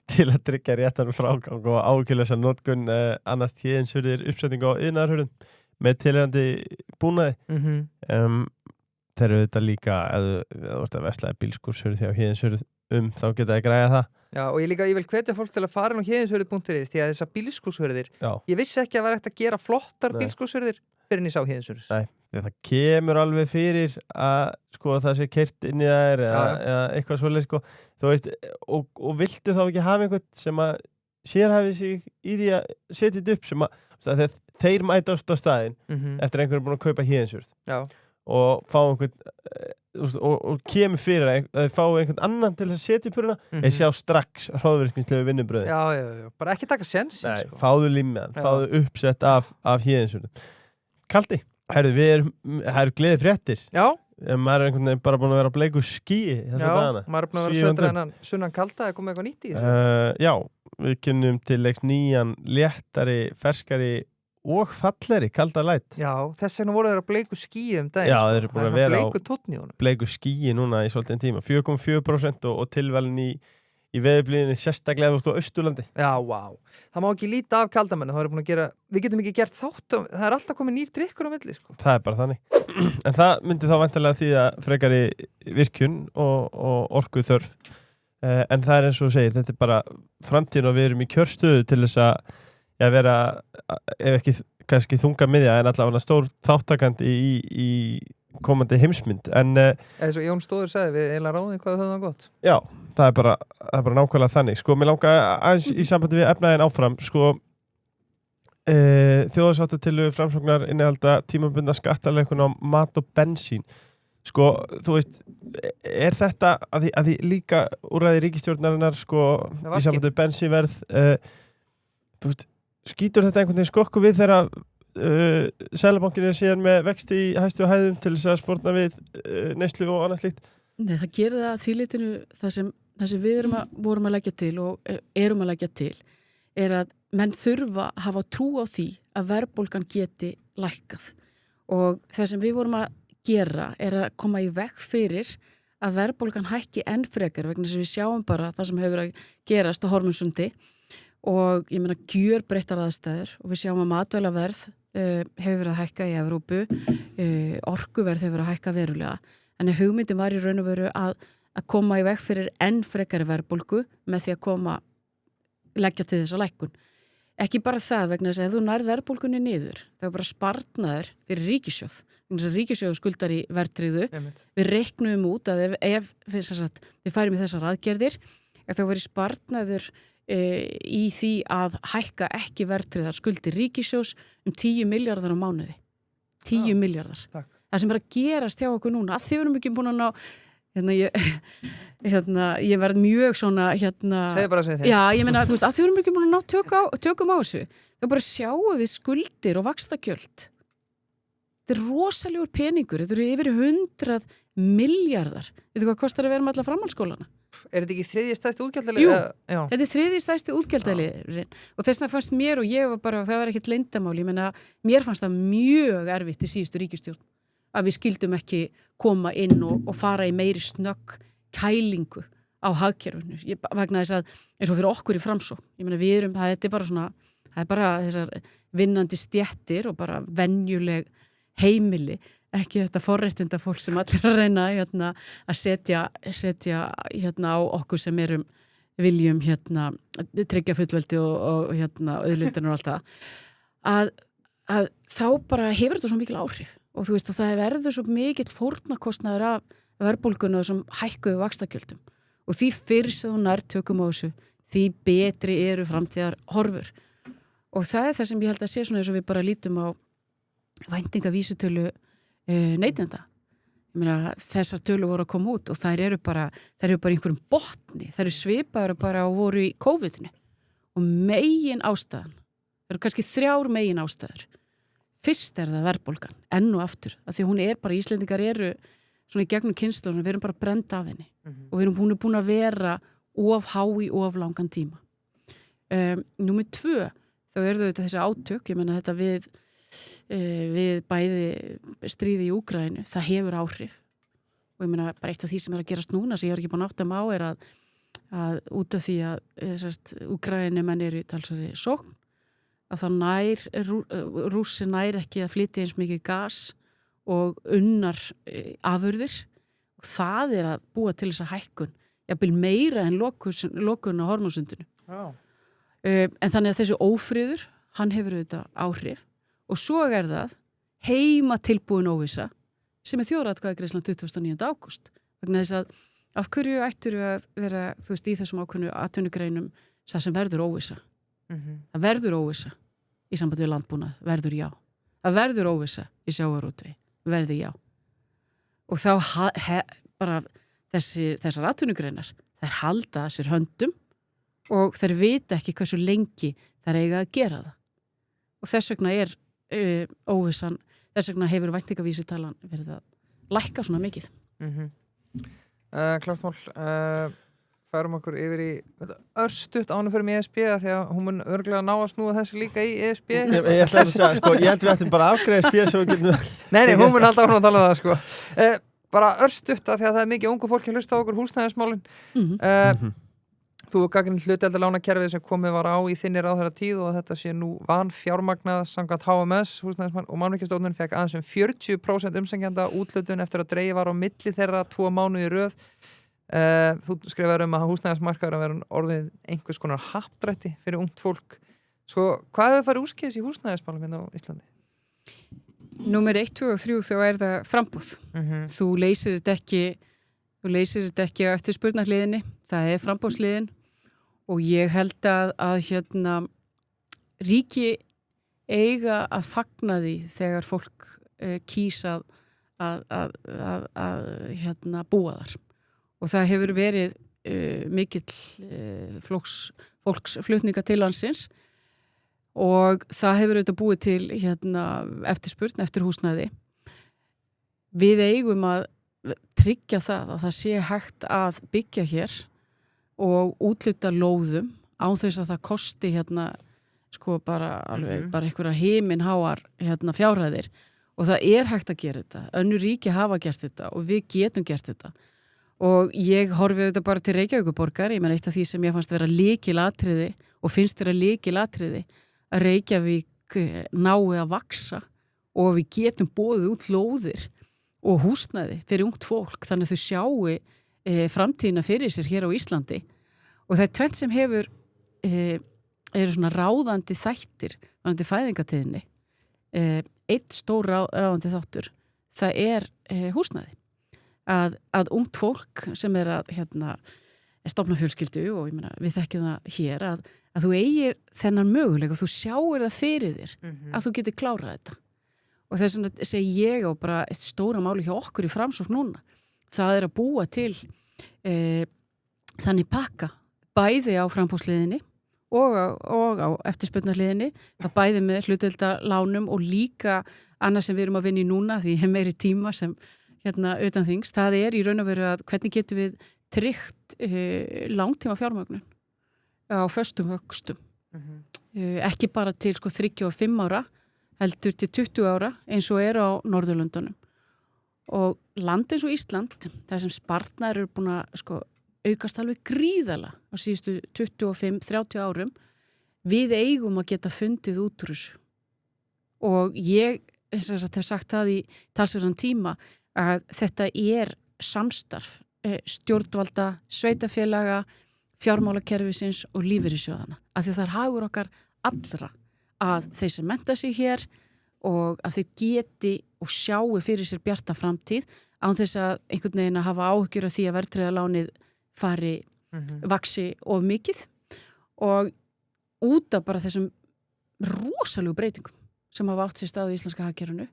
Til að tryggja réttan frágang og ákjörlösa notkun annars Héðinsvörðir uppsetninga á iðnaðarhörðum með tilhægandi búnaði. Þeir eru auðvitað líka ef þú ert að veslaði bílskúrshörð hjá Héðinsvörð þá geta það græða það. Já, og ég vil hvetja fólk til að fara inn á héðinsvörður.is því að þessar bílskúrshörðir, ég vissi ekki að það var hægt að gera flottar bílskúrshörðir fyrir en ég sá Héðinsvörður. Nei, því það kemur alveg fyrir að sko það sé keyrt inn í þær eða eitthvað svoleið sko, þú veist, og viltu þá ekki hafa einhvern sem að sérhæfi sig í því að setja þetta upp sem að þeir mætast á staðinn eftir einhverjum búin að kaupa Héðinsvörð og fá einhvern og kemur fyrir að þeir fá einhvern annan til að setja upp huruna þeir sjá strax hróðvirkningslegu vinnubröði. Já, bara ekki taka sensin. Nei, sko. Fáðu limmiðan, fáðu uppsett af Héðinsvörðum. Kaldi, það eru gleði fréttir. Já. Maður einhvern veginn bara búin að vera á bleiku skýi þessa dagana. Já, maður búin að vera söndra en sunnan kalda, komið eitthvað nýtt í þessu. Já, við kynnum til leiks nýjan, léttari, ferskari og falleri, kalda læt. Já, þess vegna voru þeir á bleiku skýi daginn. Já, þeir eru búin að vera á bleiku skýi núna í svolítinn tíma. 4,4% og tilvalin í veðurblíðinni sérstaklega út á Austurlandi. Já, vá. Það má ekki líta af kaldamennu. Það er búin að gera, við getum ekki gert þátt. Það er alltaf komið nýr drykkur á milli, sko. Það er bara þannig. En það myndi þá væntanlega því að frekari virkjun og orkuð þörf. En það er eins og þú segir, þetta er bara framtíðin og við erum í kjörstöðu til þess að vera, ef ekki kannski þunga miðja, en allavega stór þáttakandi í komandi heimsmynd. En eins og Jón Stóður sagði, við eiginlega ráðum hvað þau höfum gott. Já, það er bara nákvæmlega þannig. Sko, mér langar aðeins í sambandi við efnaðin áfram, sko, þjóðarsáttatillu framsóknar innihalda tímabundna skattaleikun á mat og bensín. Sko, þú veist, er þetta að því líka úrræði ríkisstjórnarinnar, sko, í sambandi við bensínverð, þú veist, skýtur þetta einhvern veginn skokku við þegar Seðlabankinn er síðan með vexti í hæstu hæðum til þess að sporna við neyslu og annað slíkt? Nei, það gerir það þvílitinu það sem við vorum að leggja til og erum að leggja til er að menn þurfa að hafa trú á því að verðbólgan geti lækkað og það sem við vorum að gera er að koma í veg fyrir að verðbólgan hækki enn frekar vegna sem við sjáum bara það sem hefur að gerast á Hormunsundi og ég meina gjörbreyttar aðstæður og við sjáum að matvælaverð hefur verið að hækka í Evrópu, orkuverð hefur verið að hækka verulega. En hugmyndin var í raun og veru að koma í veg fyrir enn frekari verðbólgu með því að leggja til þessa lækkun. Ekki bara það vegna þess að ef þú nærð verðbólgunni niður, það er bara sparnaður fyrir ríkissjóð. Þess að ríkissjóð skuldar í verðtryggðu. Við reiknum út að ef við færum í þessar aðgerðir, þá verið sparnaður í því að hækka ekki verðtryggðar skuldir ríkissjóðs 10 milljarðar á mánuði. 10 milljarðar. Takk. Það sem er að gerast hjá okkur núna, að þið erum ekki búin að ná ég verð mjög svona Segðu bara segðu þess. Já, ég meina, þú veist, að þið erum ekki búin að ná tökum á þessu. Þá bara sjáum við skuldir og vaxtagjöld. Þetta er rosalegur peningur. Þetta eru yfir 100 milljarðar. Veitu hvað kostar að vera með alla framhaldsskólana? Er þetta ekki þriðji stærsti útgjaldalið? Jú, þetta er þriðji stærsti útgjaldaliðurinn og þess vegna fannst mér og ég var bara, það var ekkert leyndamál, ég meina, mér fannst það mjög erfitt í síðustu ríkisstjórn að við skildum ekki koma inn og fara í meiri snögg kælingu á hagkerfinu, vegna þess að eins og fyrir okkur í Framsókn, ég meina við þetta er bara svona, það er bara þessar vinnandi stéttir og bara venjuleg heimili ekki þetta forréttinda fólk sem allir að reyna að setja á okkur sem viljum tryggja fullveldi og auðlindirnar og allt það að þá bara hefur þetta svo mikil áhrif og þú veist og það verður svo mikill fórnarkostnaður af verðbólgunni og þessum hækkuðu vaxtagjöldum og því fyrr sem þú nær tökum á þessu því betri eru framtíðar horfur og það er það sem ég held að sé svona eins og við bara lítum á væntingavísitölu neytenda. Ég meina, þessar tölu voru að koma út og þær eru bara einhverjum botni, þær eru svipaður bara og voru í COVID-inu og megin ástæðan, það eru kannski 3 megin ástæður. Fyrst það verðbólgan, enn og aftur, af því hún bara, Íslendingar eru svona í gegnum kynslunum, við erum bara brend af henni og hún búin að vera of há í of langan tíma. Númer 2, þá eru þetta þessi átök, ég meina þetta við bæði stríði í Úkraínu, það hefur áhrif og ég meina bara eitt af því sem að gerast núna sem ég ekki búin að átta mig á að út af því að Úkraínu menn eru í talsverðri sókn að þá Rússi nær ekki að flytja eins mikið gas og unnar afurðir og það að búa til þessa hækkun jafnvel meira en lokun á Hormónsundinu. En þannig að þessi ófriður, hann hefur auðvitað áhrif og svo það heima tilbúin óvissa sem þjóðaratkvæðagreiðslan 29. ágúst vegna þess að af hverju ættur að vera í þessum ákveðnu atvinnugreinum það sem verður óvissa. Það verður óvissa í sambandi við landbúnað, verður já. Það verður óvissa í sjávarútvegi, verður já. Og þá bara þessar atvinnugreinar, þær halda að sér höndum og þær vita ekki hversu lengi þær eiga að gera það. Og þess vegna óvissan, þess vegna hefur væntingavísitalan verið að lækka svona mikið. Klárt mál, færum okkur yfir í örstutt ánum fyrir ESB því að hún mun örglega ná að snúa þessu líka í ESB. Ég ætla að segja, sko, ég held við ættum bara að afgreiða ESB svo við getum... Nei, hún mun alltaf að tala um það, sko. Bara örstutt því að það mikið ungu fólki hlusta á okkur húsnæðismálin. Þú gagnrýnir hlutdeildarlánakerfið sem komið var á í þinni ráðherra tíð og þetta sé nú vanfjármagnað samkvæmt HMS húsnæðismál og Mannvirkjastofnun fekk aðeins 40% umsækjenda úthlutun eftir að dregið var á milli þeirra 2 mánuði í röð. Þú skrifaður að húsnæðismarkaður að vera orðið einhvers konar happdrætti fyrir ungt fólk. Svo hvað hefur farið úrskeiðis í húsnæðismálum hérna á Íslandi? Númer 1, 2 og 3 þá það frambúð. Þú leysir þetta ekki á eftirspurnarhliðinni, það frambúðsliðin og ég held að ríki eiga að fagna því þegar fólk kýs að búa þar. Og það hefur verið mikill fólksflutninga til landsins og það hefur auðvitað búið til eftirspurn eftir húsnæði. Við eigum að tryggja það að það sé hægt að byggja hér og útluta lóðum án þess að það kosti bara einhverja himinháar fjárhæðir og það hægt að gera þetta. Önnur ríki hafa gert þetta og við getum gert þetta. Og ég horfi auðvitað bara til Reykjavíkurborgar, ég meina eitt af því sem ég fannst vera lykilatriði og finnst vera lykilatriði að Reykjavík nái að vaksa og við getum boðið út lóðir og húsnæði fyrir ungt fólk þannig að þau sjáu framtíðina fyrir sér hér á Íslandi og það tvennt sem hefur eru svona ráðandi þættir varðandi fæðingatíðni. Eitt stór ráðandi þáttur, það húsnæði. Að ungt fólk sem að stofna fjölskyldu og ég meina, við þekkjum það hér að þú eigir þennan möguleika og þú sjáir það fyrir þér að þú getur klárað þetta. Og þess vegna segi ég og bara eitt stóra máli hjá okkur í Framsókn núna, það að búa til þannig pakka bæði á framboðsliðinni og á eftirspurnarliðinni, það bæði með hlutdeildarlánum og líka annað sem við erum að vinna í núna því ég hef meiri tíma sem utan þings, það í raun og veru að hvernig getum við tryggt langtíma fjármögnun á föstum vöxtum. Ekki bara til 3 og 5 ára, heldur til 20 ára eins og á Norðurlöndunum. Og land eins og Ísland, þar sem spartnaðir eru búin að aukast alveg gríðarlega á síðustu 25-30 árum, við eigum að geta fundið út úr þessu. Og ég hef sagt það í talsverðan tíma að þetta samstarf stjórnvalda, sveitafélaga, fjármálakerfisins og lífeyrissjóðana. Af því það hagur okkar allra að þeir sem mennta sig hér og að þeir geti og sjáu fyrir sér bjarta framtíð án þess að einhvern veginn að hafa áhyggjur af því að verðtryggðarlánið fari vaxi of mikið og út af bara þessum rosalegu breytingum sem hafa átt sér stað í íslenska hagkerfinu,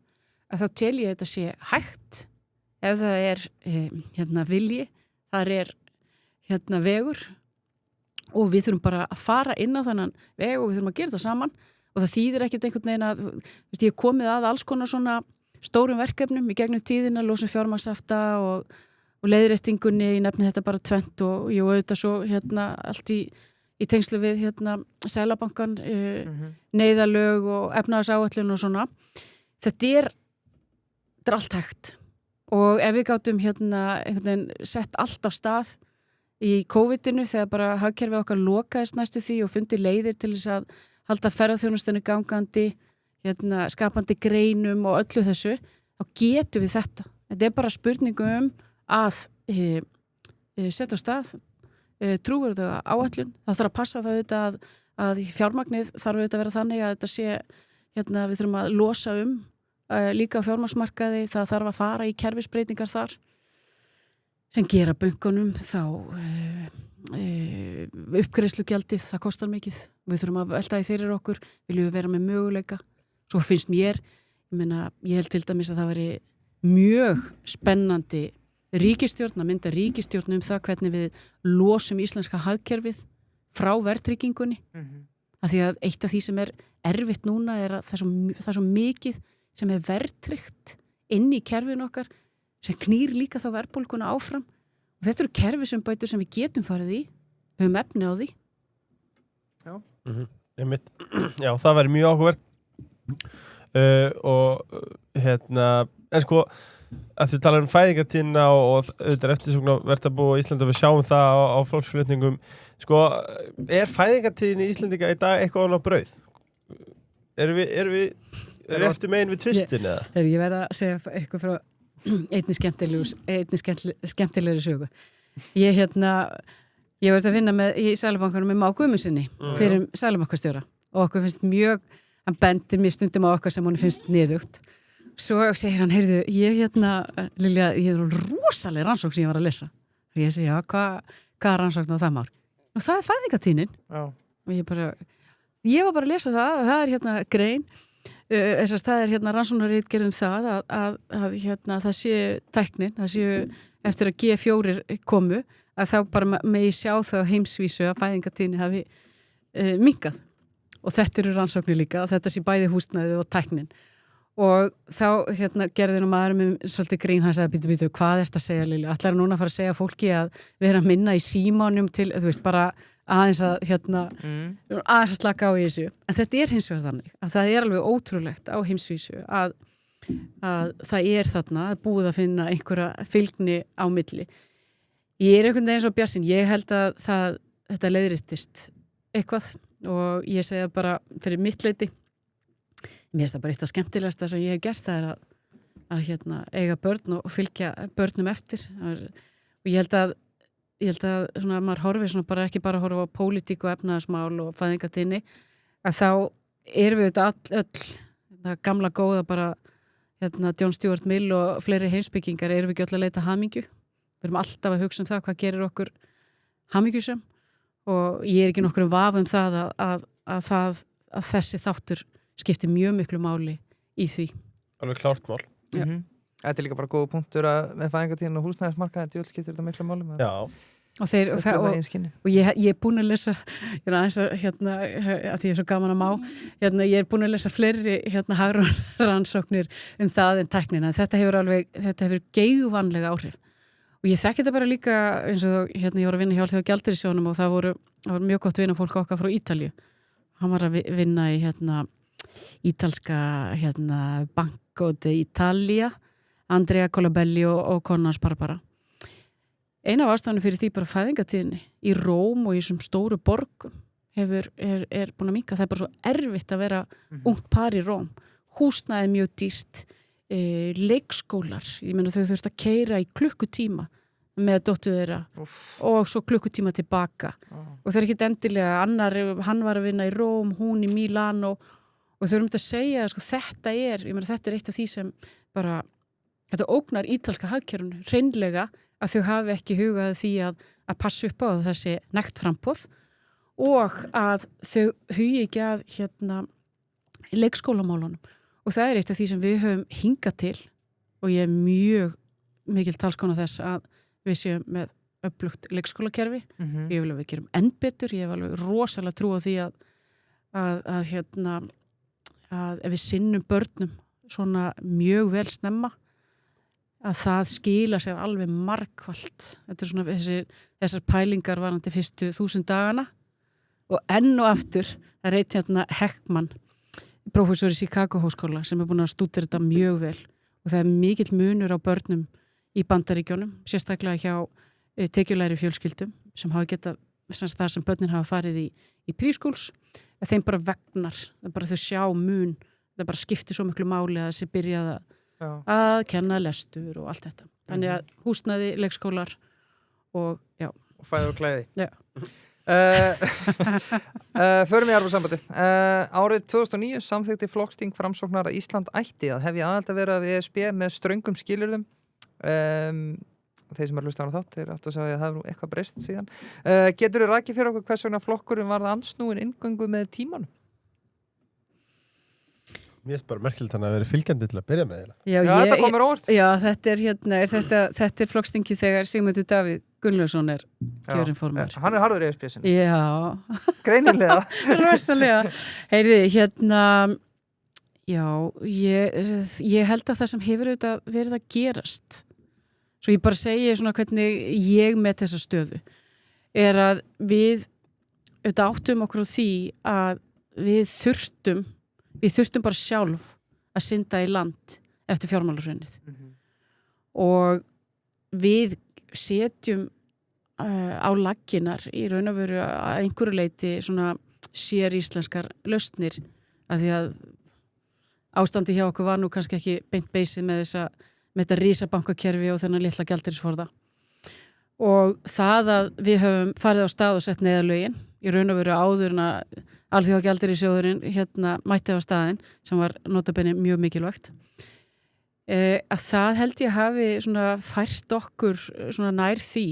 að þá tel ég þetta sé hægt ef það vilji, þar vegur og við þurfum bara að fara inn á þannan veg og við þurfum að gera þetta saman og það þýðir ekkert einhvern veginn að ég er komið að alls konar svona stórum verkefnum í gegnum tíðina, losum fjármagnshafta og leiðréttingunni, ég nefni þetta bara tvennt og ég auðvitað svo allt í tengslu við Seðlabankan, neyðarlög og efnahagsáætlun og svona. Þetta er allt hægt og ef við gátum einhvern veginn sett allt á stað í COVID-inu þegar bara hagkerfið okkar lokaðist næstu því og fundi leiðir til þess að halda ferðaþjónustunni gangandi, skapandi greinum og öllu þessu, þá getum við þetta. Þetta er bara spurningum að setja á stað trúverðu áætlun. Það þarf að passa það auðvitað að fjármagnið þarf auðvitað að vera þannig að þetta sé, við þurfum að losa líka á fjármagnsmarkaði, það þarf að fara í kerfisbreytingar þar sem gera bönkunum þá uppgreiðslugjaldið, það kostar mikið. Við þurfum að velta því fyrir okkur, viljum við vera með möguleika. Svo finnst mér, ég held til dæmis að það veri mjög spennandi ríkisstjórn, að mynda ríkisstjórn það hvernig við losum íslenska hagkerfið frá verðtryggingunni. Af því að eitt af því sem er erfitt núna er að það er svo mikið sem er verðtryggt inn í kerfinu okkar sem knýr líka þá verðbólguna áfram og þetta eru kerfisumbætur sem við getum farið í, við höfum efni á því. Já, það væri mjög áhugavert og en sko að þú talar fæðingartíðina og þetta er eftirsóknarvert að búa í Íslandi og við sjáum það á fólksflutningum, sko, er fæðingartíðin í Íslandinga í dag eitthvað annað brauð? Erum við eftir megin við tvistin eða? Ég verð að segja eitthvað frá einni skemmtilegri sögu. Ég verði að vinna í Seðlabankanum með Má Guðmundsssyni fyrir Seðlabankastjóra og okkur finnst mjög, hann bendir mér stundum á okkar sem hún finnst niðugt. Svo segir hann, heyrðu, Lilja, ég er rosalega rannsókn sem ég var að lesa. Og ég segi, já, hvað rannsókn á það mál? Og það er fæðingartíðnin. Og ég var bara að lesa það er grein. Það er rannsóknarritgerð það að það sé tæknin, það sé eftir að G4 komu, að þá bara megi sjá það á heimsvísu að fæðingartíðni hafi minnkað. Og þetta eru rannsóknir líka, og þetta sé bæði húsnæðið og tæknin. Og þá gerði maður með svolítið grín, hann sagði, býtu, hvað er þetta að segja, Lilja? Ætlar núna að fara að segja fólki að vera að minna í símanum til, þú veist, bara aðeins að slaka á í þessu. En þetta er hins vegar þannig, að það er alveg ótrúlegt á heimsvísu að það er þarna búið að finna einhverja fylgni á milli. Ég er einhvern veginn svo bjartsýn, ég held að þetta leiðristist eitthvað og ég segja bara fyrir mitt leyti, mér finnst það bara eitt af skemmtilegasta sem ég hef gert, það er að eiga börn og fylgja börnum eftir og ég held að svona, maður horfi svona bara ekki bara horfa á pólitík og efnahagsmál og fæðingartíðni, að þá erum við þetta öll gamla góða bara John Stuart Mill og fleiri heimspekingar, erum við ekki öll að leita hamingju, við erum alltaf að hugsa það hvað gerir okkur hamingjusum og ég er ekki nokkur vafa það að þessi þáttur skiptir mjög miklu máli í því. Alveg klárt mál. Þetta er líka bara góða punktur að með fæðingartíðin og húsnæðismarkaðin djöld skiptir þetta miklu máli. Já. Og ég er búin að lesa, að því ég er svo gaman að má, ég er búin að lesa fleiri hagrannsóknir það en tæknina. Þetta hefur geigvænlega áhrif. Og ég þekki þetta bara líka eins og ég var að vinna hjá Alþjóðagjaldeyrissjóðnum og það voru mjög gott vinafólk okkar frá Ítalíu. Hann var að vinna í ítalska Banco d'Italia, Andrea Colabelli og Conans Barbara. Eina af ástæðunum fyrir því bara fæðingartíðinni í Róm og í þessum stóru borgum er búin að minnka. Það er bara svo erfitt að vera ungt par í Róm. Húsnæði mjög dýrt, leikskólar, ég meina þau þurft að keyra í klukkutíma með dóttur þeirra og svo klukkutíma tilbaka og þau eru ekki endilega hann var að vinna í Róm, hún í Milano og þau eru að segja sko, þetta er eitt af því sem bara þetta ógnar ítalska hagkerfinu hreinlega að þau hafi ekki hugað því að passa upp á þessi nægt framboð og að þau hugi ekki að leikskólamálunum og það eitt af því sem við höfum hingað til og ég mjög mikil talskona þess að við séum með öflugt leikskólakerfi ég vil að við gerum enn betur ég hef alveg rosalega trú á því að ef við sinnum börnum svona mjög vel snemma að það skila sér alveg margfalt þetta svona þessar pælingar varandi fyrstu 1000 dagana og enn og aftur það eitt Heckman prófessor í Chicago háskóla sem búin að stúdera þetta mjög vel og það mikill munur á börnum í Bandaríkjunum, sérstaklega hjá tekjulægri fjölskyldum sem hafa getað, þar sem börnin hafa farið í preschools, að þeim bara vegnar, það bara þau sjá mun, það bara skiptir svo miklu máli að þessi byrjaða að kenna lestur og allt þetta. Þannig að húsnæði, leikskólar og já. Og fæði og klæði. Já. Förum í Evrópusambandið. Árið 2009 samþykkti flokksþing Framsóknar að Ísland ætti að hefja aðild að vera við ESB með ströngum skilyrðum. Þeir sem hlusta á þátt, þeir áttu að segja að það hefur nú eitthvað breyst síðan. Geturðu rakið fyrir okkur hvers vegna flokkurinn varð andsnúin inngöngu með tímanum? Mér finnst bara merkilegt hann að vera fylgjandi til að byrja með þetta. Já, þetta komur óvart. Já, þetta er flokksþingi þegar Sigmundur Davíð Gunnlaugsson er kjörinn formaður. Hann er harður í ESB-sinu. Já. Greinilega. Rosalega. Heyrði, já, ég held að það sem hefur auðvitað verið að gerast, svo ég bara segi svona hvernig ég með þessa stöðu, er að við auðvitað áttum okkur á því að við þurftum bara sjálf að synda í land eftir fjármálahrunið og við setjum á laggirnar í raun og veru að einhverju leyti svona sér íslenskar lausnir af því að ástandi hjá okkur var nú kannski ekki beint beysið með þetta risabankakerfi og þennan litla gjaldeyrisforða og það að við höfum farið á stað og sett neyðarlögin í raun og veru áður en að Alþjóðagjaldeyrissjóðurinn mætti á staðinn sem var notabenni mjög mikilvægt að það held ég hafi svona fært okkur svona nær því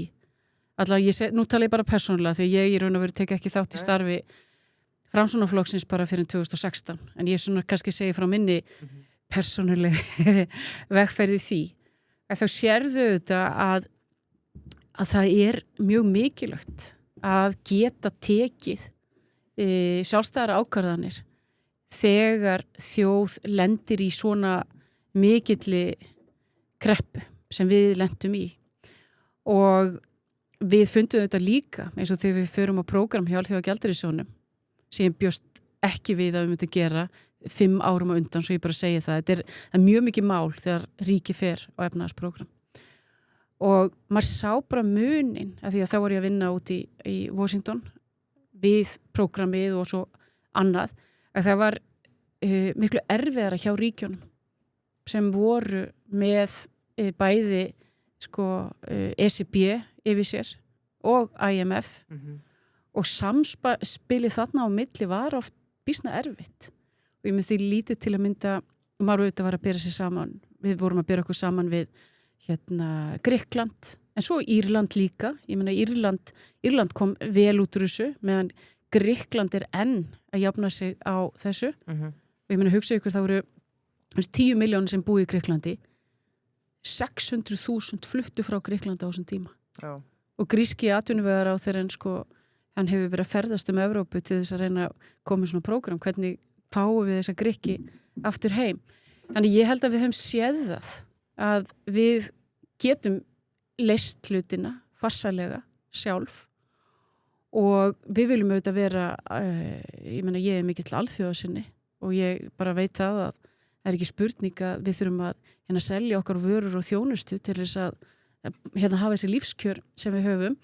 allavega nú tala ég bara persónulega því ég í raun og veru tek ekki þátt í starfi Framsóknarflokksins bara fyrir 2016 en ég svona kannski segi frá minni persónulega vegferði því að þá sérðu þetta að það er mjög mikilvægt að geta tekið sjálfstæðar ákvarðanir þegar þjóð lendir í svona mikilli kreppu sem við lentum í og við fundum þetta líka eins og þegar við förum á prógram hjá Alþjóðagjaldeyrissjóðnum sem bjóst ekki við að við myndum gera 5 árum á undan, svo ég bara segi það þetta er mjög mikið mál þegar ríki fer á efnahagsprógram og maður sá bara munin af því að þá var ég að vinna út í Washington við prógramið og svo annað að það var miklu erfiðara hjá ríkjunum sem voru með bæði ECB yfir sér og IMF og samspilið þarna á milli var oft býsna erfitt og ég með því lítið til að mynda maður auðvitað var að bera sér saman við vorum að bera okkur saman við Grikkland en svo Írland líka, ég meina Írland kom vel út úr þessu meðan Grikkland er enn að jafna sig á þessu og ég meina hugsa ykkur það voru 10 milljónir sem búi í Grikklandi 600.000 fluttu frá Grikklandi á þessum tíma og gríski atvinnuvegar á þeirra hann hefur verið að ferðast Evrópu til þess að reyna að koma í svona prógram hvernig fáum við þessa Grikki aftur heim þannig ég held að við höfum séð það að við getum leyst hlutina farsalega sjálf og við viljum auðvitað vera ég meina ég er mikill alþjóðasinni og ég bara veit það að það er ekki spurning að við þurfum að selja okkar vörur og þjónustu til þess að hafa þessi lífskjör sem við höfum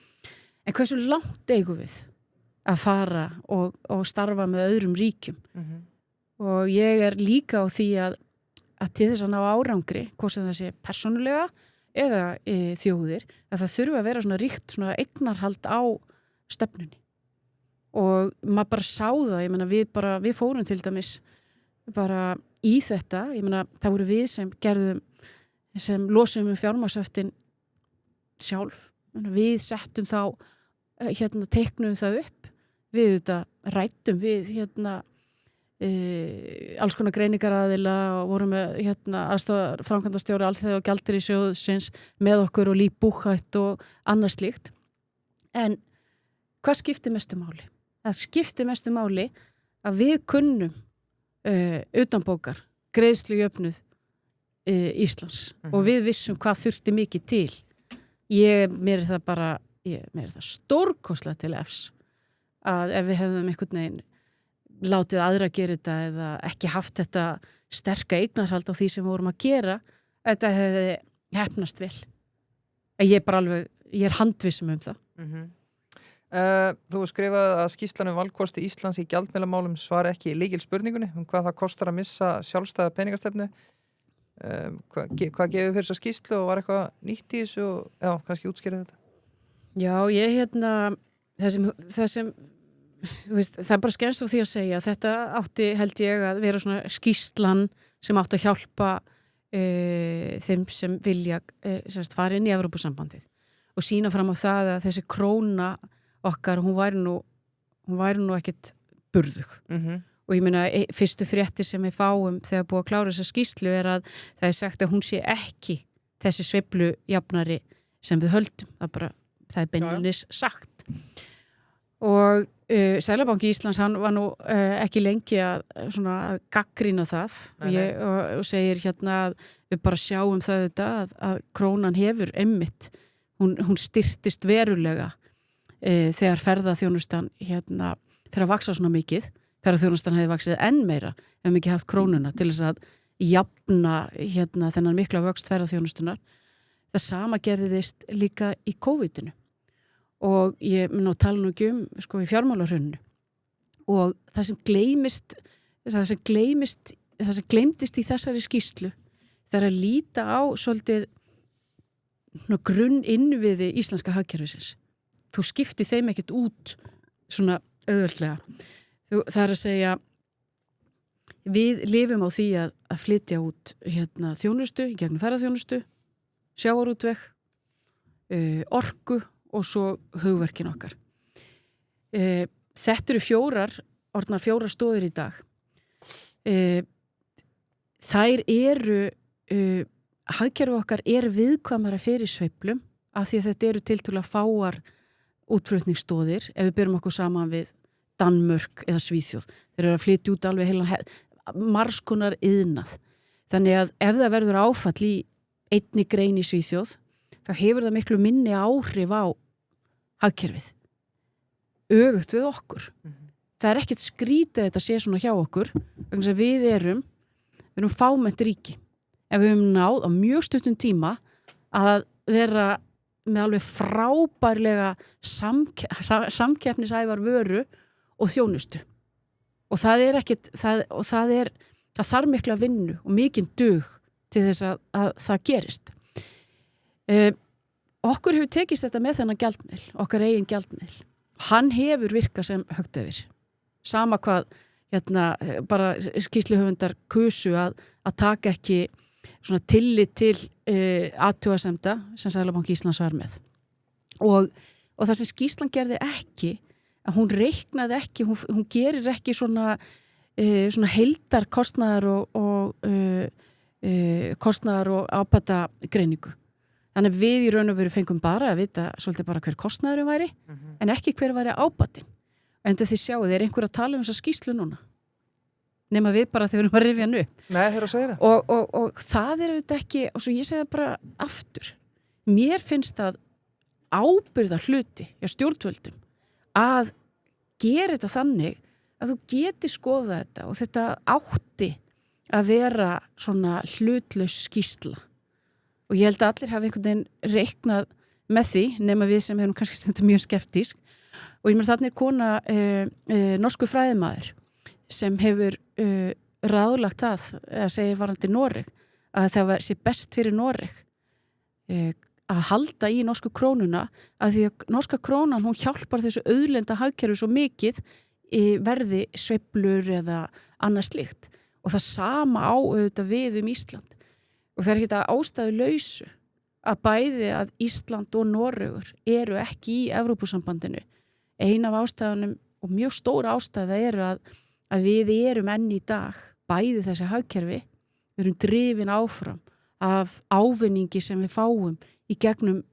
en hversu langt eigum við að fara og starfa með öðrum ríkjum og ég er líka á því að til þess að ná árangri hvort sem það sé persónulega eða þjóðir að það þurfa að vera svona ríkt svona eignarhald á stefnunni og maður bara sá það ég meina við fórum til dæmis bara í þetta ég meina það voru við sem losum fjármagnshöftin sjálf við settum þá teiknum það upp við þetta rættum við alls konar greiningaraðila og vorum með aðstofar framkvæmdastjóri Alþjóða og Gjaldeyrissjóðsins með okkur og Líf Búchætt og annað slíkt. En hvað skiptir mestu máli? Það skiptir mestu máli að við kunnum utanbókar greiðslujöfnuð Íslands og við vissum hvað þurfti mikið til. Mér er það stórkostlega til efs að ef við hefðum einhvern veginn látið aðra gera þetta eða ekki haft þetta sterka eignarhald á því sem við vorum að gera, þetta hefði heppnast vel. Ég er handvissum það. Þú skrifaði að skýrslan valkosti Íslands í gjaldmiðlamálum svari ekki lykil spurningunni hvað það kostar að missa sjálfstæða peningastefnu. Hvað gefur fyrir þessa skýrslu og var eitthvað nýtt í þessu og já, kannski útskýrið þetta? Já, það sem það bara skemmst á því að segja að þetta átti held ég að vera svona skýrslan sem átti að hjálpa þeim sem vilja fara inn í Evrópusambandið og sýna fram á það að þessi króna okkar, hún væri nú ekkert burðug. Og ég meina, fyrstu fréttir sem við fáum þegar búið að klára þessa skýrslu er að það er sagt að hún sé ekki þessi sveiflujafnari sem við höldum. Það er beinlínis sagt. Og Seðlabanki Íslands, hann var nú ekki lengi að gagnrýna það og segir að við bara sjáum það að krónan hefur einmitt, hún styrtist verulega þegar ferðaþjónustan fyrir að vaksa svona mikið. Ferðaþjónustan hefði vaksið enn meira ef ekki haft krónuna til þess að jafna þennan mikla vöxt ferðaþjónustunar. Það sama gerðist líka í COVID-inu og ég mun að tala nú ekki í fjármálahruninu og það sem gleymdist í þessari skýrslu það er að líta á svolítið grunninnviði íslenska hagkerfisins. Þú skipti þeim ekkert út svona auðveldlega. Það er að segja við lifum á því að flytja út þjónustu, í gegnum ferðaþjónustu, sjávarútveg, orku og svo hugverkin okkar. Þetta eru orðnar fjórar stoðir í dag. Þær eru, hagkerfi okkar viðkvæmara fyrir sveiflum af því að þetta eru tiltölulega fáar útflutningsstoðir ef við byrjum okkur saman við Danmörk eða Svíþjóð. Þeir eru að flytja út alveg margskonar iðnað. Þannig að ef það verður áfall í einni grein í Svíþjóð, þá hefur það miklu minni áhrif á hagkerfið. Öfugt við okkur. Það er ekkert skrítið að þetta sé svona hjá okkur, vegna þess að við erum fámennt ríki. Ef við höfum náð á mjög stuttum tíma að vera með alveg frábærlega samkeppnisæfar vöru og þjónustu. Og það þarf mikla vinnu og mikinn dug til þess að það gerist. Okkur hefur tekist þetta með þennan gjaldmiðil, okkar eigin gjaldmiðil. Hann hefur virkað sem högtefir. Sama hvað bara skýrsluhöfundar kusu að taka ekki svona tillit til athugasemda sem Seðlabanki Íslands var með. Og það sem skýrslan gerði ekki, að hún reiknaði ekki, hún gerir ekki svona heildarkostnaðar og ábata greiningu. Þannig að við í raun og veru fengum bara að vita svolítið bara hver kostnaðurinn væri, en ekki hver væri ábatinn. En þið sjáu, þeir einhver að tala þessa skýrslu núna. Nema við bara þegar við erum að rifja hann upp. Nei, þeir að segja það. Og það er auðvitað ekki, og svo ég segi það bara aftur. Mér finnst það ábyrgðar hluti hjá stjórnvöldum að gera þetta þannig að þú geti skoða þetta og þetta átti að vera svona hlutlaus skýrsla. Og ég held að allir hafi einhvern veginn reiknað með því, nema við sem erum kannski stundum mjög skeptísk. Og ég meina þarna kona norsku fræðimaður sem hefur ráðlagt eða segir varandi Noreg, að það sé best fyrir Noreg að halda í norsku krónuna, að því að norska krónan, hún hjálpar þessu auðlenda hagkerfi svo mikið í verði sveiflur eða annað slíkt. Og það sama á auðvitað við Ísland. Og það er ekki það ástæðu lausu að bæði að Ísland og Noregur eru ekki í Evrópusambandinu. Ein af ástæðunum og mjög stóra ástæða eru að að við erum enn í dag bæði þessi hagkerfi, við erum drifin áfram af ávinningi sem við fáum í gegnum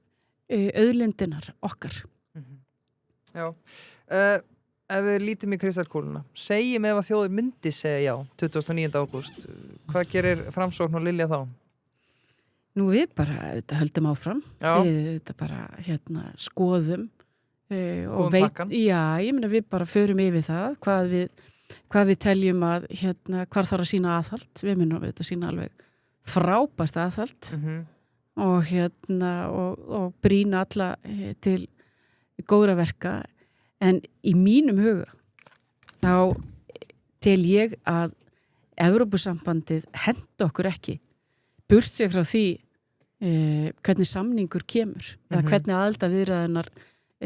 auðlindinar okkar. Já, ef við lítum í kristalkúluna, segjum ef að þjóðir myndi segja já 29. ágúst, hvað gerir Framsókn og Lilja þá? Nú við bara höldum áfram, við bara skoðum og ég meina við bara förum yfir það, hvað við teljum að hvar þarf að sýna aðhald, við munum að sýna alveg frábært aðhald og brýna alla til góðra verka, en í mínum huga þá tel ég að Evrópusambandið henda okkur ekki, burt sér frá því hvernig samningur kemur eða hvernig aðildarviðræðurnar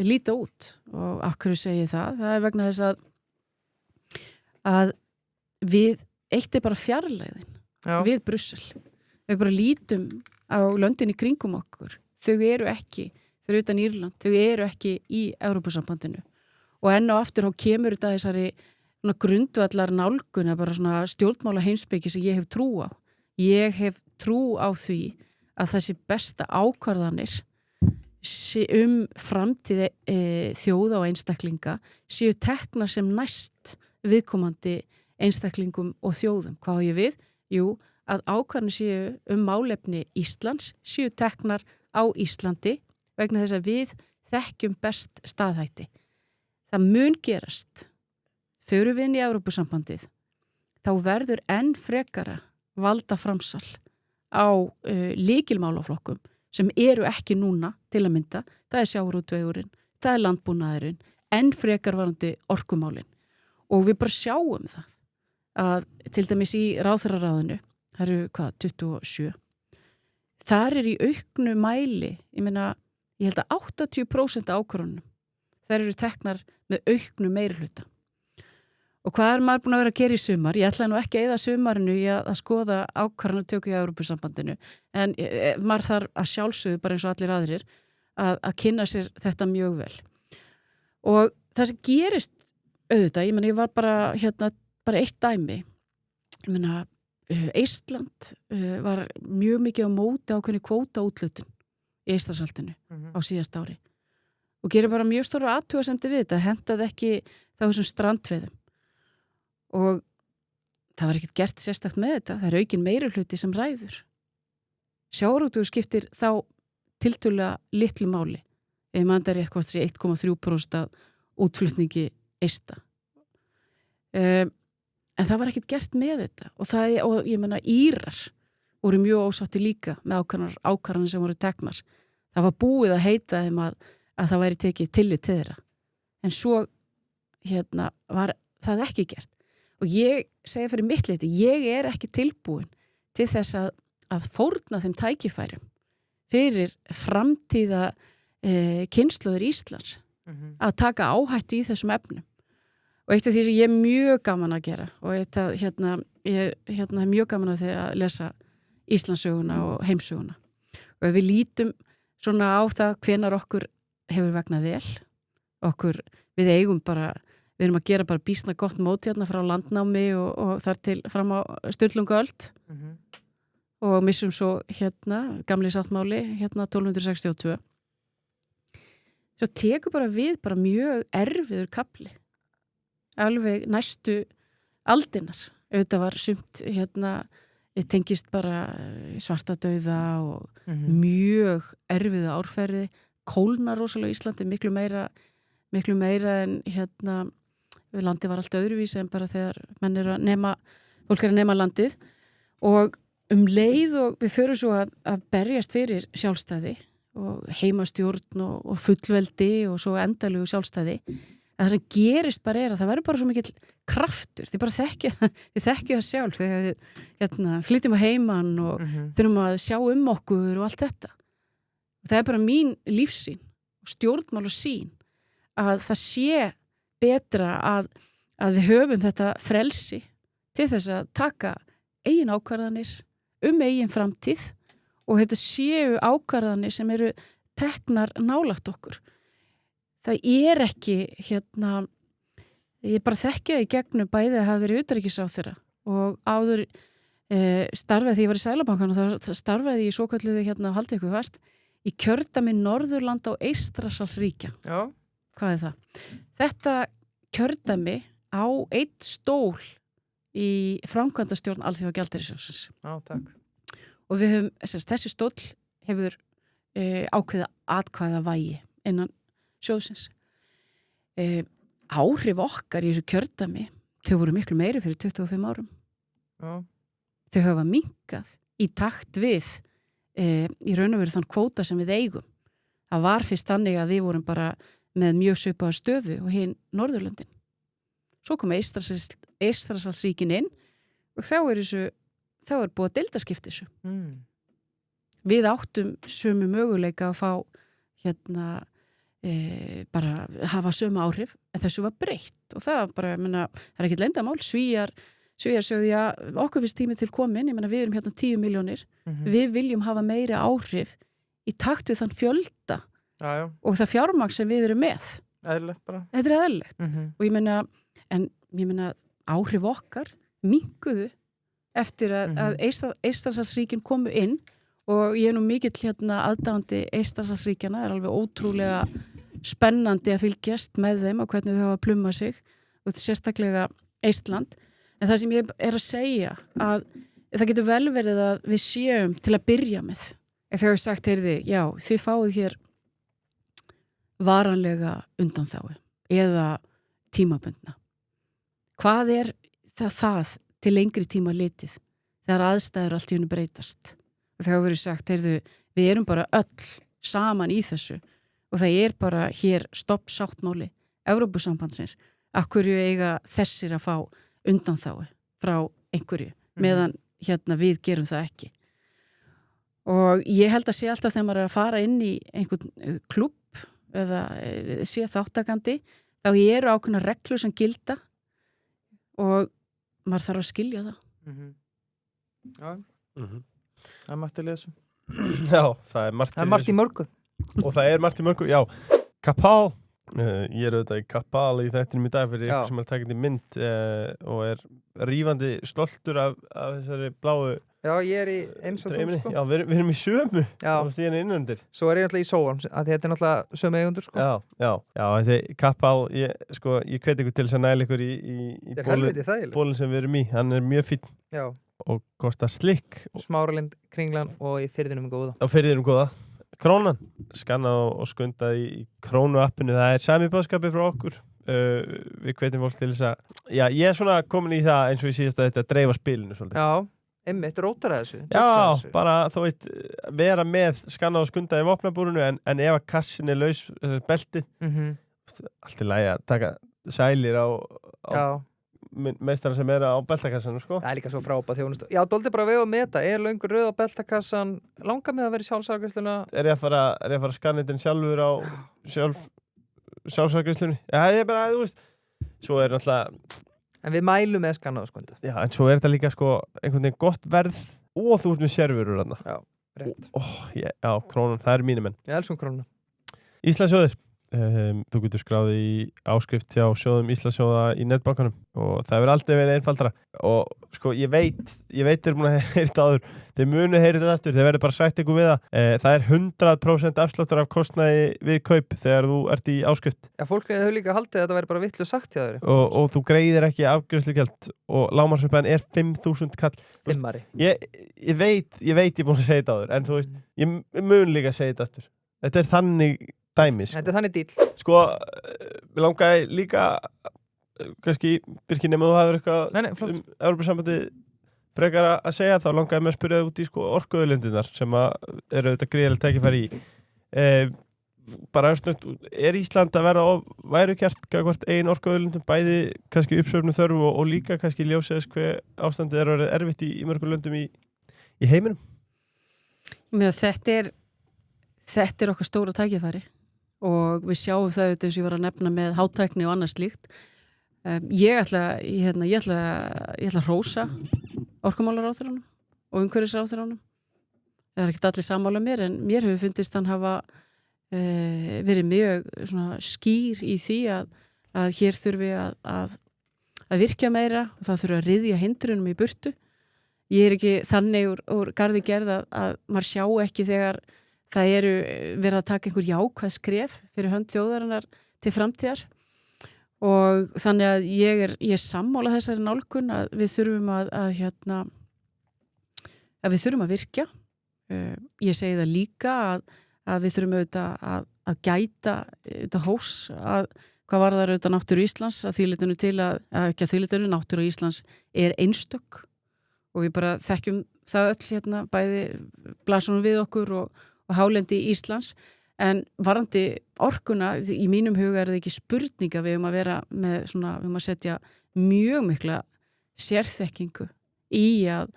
líta út. Og af hverju segi ég það? Það er vegna þess að við eitt er bara fjarlægðin við Brussel. Við bara lítum á löndin í kringum okkur. Þau eru ekki fyrir utan Írland, þau eru ekki í Evrópusambandinu. Og enn og aftur þá kemur þetta þessari grundvallar nálgun, bara svona stjórnmála heimspeki sem ég hef trú á. Ég hef trú á því að þessi besta ákvarðanir framtíð þjóða og einstaklinga séu teknar sem næst viðkomandi einstaklingum og þjóðum. Hvað á ég við? Jú, að ákvarðanir séu málefni Íslands séu teknar á Íslandi vegna þess að við þekkjum best staðhætti. Það mun gerast, förum við inn í Evrópusambandið, þá verður enn frekara valda framsal á lykilmálaflokkum sem eru ekki núna til að mynda, það er sjávarútvegurinn, það er landbúnaðurinn, enn frekar varandi orkumálin. Og við bara sjáum það að til dæmis í ráðherraráðinu, það eru 27, þar er í auknu mæli, ég held að 80% ákvörðunum, þær eru teknar með auknu meirihluta. Og hvað er maður búin að vera að gera í sumar? Ég ætla nú ekki að eyða sumarinu í að skoða ákvarðanatöku í Evrópusambandinu, en maður þarf að sjálfsögðu bara eins og allir aðrir að kynna sér þetta mjög vel. Og það sem gerist auðvitað, ég var bara eitt dæmi. Eistland var mjög mikið á móti ákveðni kvótaúthlutun í Eystrasaltinu á síðasta ári. Og gerir bara mjög stóra athugasemdir við þetta, hendaði ekki þá þessum strandveiðum. Og það var ekkert gert sérstakt með þetta, það er aukin meirihluti sem ræður. Sjávarútvegur skiptir þá tiltölulega litlu máli. Ef maður er eitthvað þessi 1,3% af útflutningi eista. En það var ekkert gert með þetta. Og ég meina Írar voru mjög ósátti líka með ákvarðanir sem voru teknar. Það var búið að heita þeim að það væri tekið tillit til þeirra. En svo var það ekki gert. Og ég segi fyrir mitt leyti, ég er ekki tilbúin til þess að fórna þeim tækifærum fyrir framtíða kynslóðir Íslands að taka áhættu í þessum efnum. Og eitt af því sem ég er mjög gaman að gera og ég er mjög gaman að lesa Íslandssöguna og heimssöguna. Og ef við lítum svona á það hvenær okkur hefur vegnað vel, við erum að gera bara býsna gott mót frá landnámi og þar til fram á Sturlungaöld og missum svo gamli sáttmáli 1262. Svo tekur bara við mjög erfiður kafli, alveg næstu aldinar. Auðvitað var sumt tengist bara svartadauða og mjög erfiðu árferði, kólnar rosalega í Íslandi miklu meira en landið var allt öðruvísi en bara þegar fólk er að nema landið. Og leið og við förum svo að berjast fyrir sjálfstæði og heimastjórn og fullveldi og svo endalegu sjálfstæði. En það sem gerist bara er að það verður bara svo mikill kraftur. Þið þekkja það sjálf þegar við flytjum á heiman og þurfum að sjá okkur og allt þetta. Og það er bara mín lífssýn og stjórnmál og sýn að það sé betra að við höfum þetta frelsi til þess að taka eigin ákvarðanir eigin framtíð og þetta séu ákvarðanir sem eru teknar nálægt okkur. Það er ekki ég bara þekkja í gegnum bæði að hafa verið utanríkisráðherra og áður starfaði því ég var í Sælabankann og þá starfaði ég í svokölluðu hérna haldið ykkur fast í kjördæmi Norðurlanda og Eystrasaltsríkja. Já. Hvað það? Þetta kjördæmi á eitt stól í framkvæmdastjórn Alþjóðagjaldeyrissjóðsins. Já, takk. Og við höfum, þessi stóll hefur ákveða atkvæða vægi innan sjóðsins. Áhrif okkar í þessu kjördæmi, þau voru miklu meiri fyrir 25 árum. Já. Þau hafa minnkað í takt við í raun og veru þann kvóta sem við eigum. Það var fyrst þannig að við vorum bara með mjög svipaða stöðu og hinn Norðurlöndin. Svo kom Eystrasaltsríkin inn og þá er búið að deildaskipta þessu. Við áttum sömu möguleika að fá hérna bara hafa sömu áhrif en þessu var breytt og það var bara, það er ekkert leyndarmál, Svíar sögðu okkur fyrst tími til komin, við erum hérna 10 milljónir, við viljum hafa meiri áhrif í takt við þann fjölda og það fjármagn sem við erum með. Eðlilegt bara. Þetta er eðlilegt og ég meina áhrif okkar minnkuðu eftir að Eystrasaltsríkin komu inn og ég er nú mikill hérna aðdáandi Eystrasaltsríkjana, er alveg ótrúlega spennandi að fylgjast með þeim og hvernig þau hafa plummað sig og sérstaklega Eistland. En það sem ég er að segja að það getur vel verið að við séum til að byrja með. Þegar við sagt, já, þið fáið hér varanlega undanþágu eða tímabundna. Hvað er það til lengri tíma litið þegar aðstæður allt í hennu breytast? Og þegar verið sagt, við erum bara öll saman í þessu og það er bara hér stoppsáttmáli Evrópusambandsins. Akkurju eiga þessir að fá undanþágu frá einhverju meðan hérna við gerum það ekki. Og ég held að sé alltaf þegar maður er að fara inn í einhvern klúbb eða sé þáttakandi þá eru ákveðnar reglur sem gilda og maður þarf að skilja það. Já. Það er margt í lesum. Já, það er margt í lesum. Það er margt í mörgu. Og það er margt í mörgu, já. Kapal, ég er auðvitað í Kapal í þættinum í dag fyrir ykkur sem er takandi mynd og er rífandi stoltur af þessari bláu. Já, ég er í eins og þú sko. Já, við erum í sömu. Já. Og stíðan innundir. Svo er ég náttúrulega í Sóan, að þetta er náttúrulega sömu eigundur sko. Já, þessi Kapal, ég hveti ykkur til þess að næla ykkur í bólinn sem við erum í. Hann er mjög fínn. Já. Og kostar slikk. Smáralind, Kringlan og í Firðinum góða. Á Firðinum góða. Krónan, skannað og skundað í Krónu-appinu. Það er sami boðskapi frá okkur. Við hvetjum fólk til þess að, já, ég er svona komin í það eins og ég síðast að þetta dreifa spilinu svolítið. Já. Einmitt, rótar þessu. Já, bara, þú veist, vera með skannað og skundað í vopnabúrinu en ef að kassin er laus, þessar belti, allt í lagi að taka sælir á meistara sem er á beltakassanum, sko. Það er líka svo frábæð þjónustu. Já, dóldi bara vega með þetta. Er löngur rauð á beltakassan, langar með að vera í sjálfsafgreiðsluna? Er ég að fara skannitinn sjálfur á sjálfsafgreiðslunni? Já, ég er bara, þú veist, svo er náttúrulega. En við mælum með skannað og skunda. Já, en svo er þetta líka sko einhvern veginn gott verð og þú ert með sérvörur þarna. Já, rétt. Já, Krónan, það er mínir menn. Ég elskum Krónuna. Íslandssjóðir. Þú getur skráði í áskrift hjá sjóðum Íslandssjóða í netbankanum og það verður aldrei verið einfaldara. Og sko, ég veit þeir búin að heyra þetta áður. Þeir munu heyra þetta aftur, þeir verður bara sagt ykkur við það. Það er 100% afsláttur af kostnaði við kaup þegar þú ert í áskrift. Já, fólk hefur líka haldið að þetta verður bara vitlu sagt hjá þér. Og þú greiðir ekki afgreiðslugjald og lágmarksupphæðin er 5.000 kall. Fimmari. Ég veit ég er búin að segja þetta áður, en þú veist, ég mun líka að segja þetta aftur. Þetta er þannig dæmi, sko. Þetta er þannig dýl. Sko, við langaði líka, kannski, Birkir, nema þú hafður eitthvað Evrópusambandi frekar að segja, þá langaði með að spyrja það út í sko orkuauðlindirnar sem eru auðvitað gríðilegt tækifæri í. Bara östnögt, er Ísland að verða værukjart hvert ein orkuauðlindum, bæði kannski uppsöfnu þörfu og líka kannski ljósiðis hver ástandið er orðið erfitt í mörgum löndum í heiminum? Ég meina, þetta er okkar stóra tækifæri og við sjáum það auðvitað eins og ég var að nefna með hátækni og annað slíkt. Ég ætla að hrósa orkumálaráðherranum og umhverfisráðherranum. Það er ekkert allir sammála mér en mér hefur fundist hann hafa verið mjög svona skýr í því að að hér þurfi að virkja meira og það þurfi að ryðja hindrunum í burtu. Ég ekki þannig úr garði gerð að maður sjá ekki þegar það eru verið að taka einhver jákvæð skref fyrir hönd þjóðarinnar til framtíðar og þannig að ég sammála þessari nálgun að við þurfum að við þurfum að virkja. Ég segi það líka að við þurfum auðvitað að gæta hós að hvað var það auðvitað náttúru Íslands að þvílitinu til ekki að þvílitinu náttúru Íslands stök og við bara þekkjum það öll bæði blasunum við okkur og hálendi Íslands en varandi orkuna í mínum huga það ekki spurning að við að vera með svona, við að setja mjög mikla sérþekkingu í að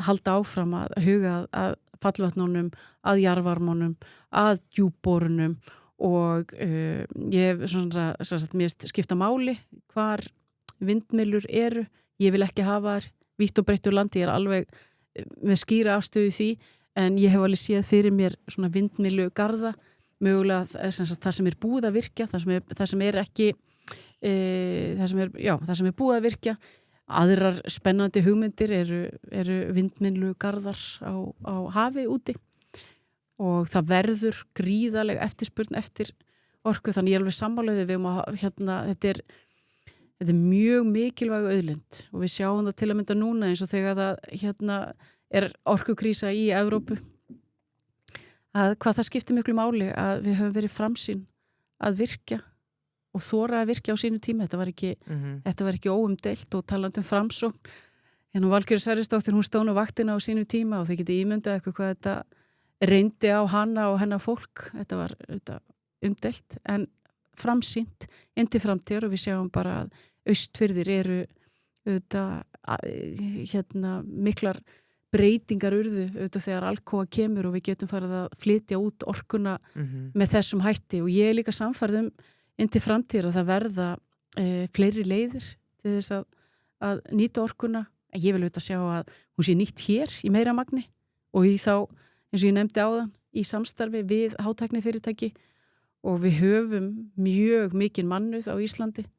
halda áfram að huga að fallvatnunum, að jarðvarmanum, að djúpborunum og ég hef mér skipta máli hvar vindmyllur eru. Ég vil ekki hafa þær vítt og breytt úr landi, ég alveg með skýra afstöðu því en ég hef alveg séð fyrir mér svona vindmyllu garða, mögulega það sem búið að virkja, það sem ekki það sem búið að virkja. Aðrar spennandi hugmyndir eru vindmyllu garðar á hafi úti og það verður gríðaleg eftirspurn eftir orku þannig ég alveg sammálaði við þetta er mjög mikilvæg auðlind og við sjáum það til að mynda núna eins og þegar það er orkukrísa í Evrópu að hvað það skiptir miklu máli að við höfum verið framsýn að virkja og þora að virkja á sínu tíma. Þetta var ekki óumdeilt og talandi framsókn. Valgerður Sverrisdóttir, hún stóð á vaktina á sínu tíma og þau geti ímyndað eitthvað hvað þetta reyndi á hana og hennar fólk. Þetta var umdeilt en framsýnt inn til framtíðar og við sjáum bara að Austfirðir eru miklar breytingar urðu þegar Alcoa kemur og við getum farið að flytja út orkuna með þessum hætti og ég líka samfærð inn til framtíðar að það verða fleiri leiðir til þess að nýta orkuna. Ég vil sjá að hún sé nýtt hér í meira magni og í þá, eins og ég nefndi áðan, í samstarfi við hátæknifyrirtæki og við höfum mjög mikinn mannauð á Íslandi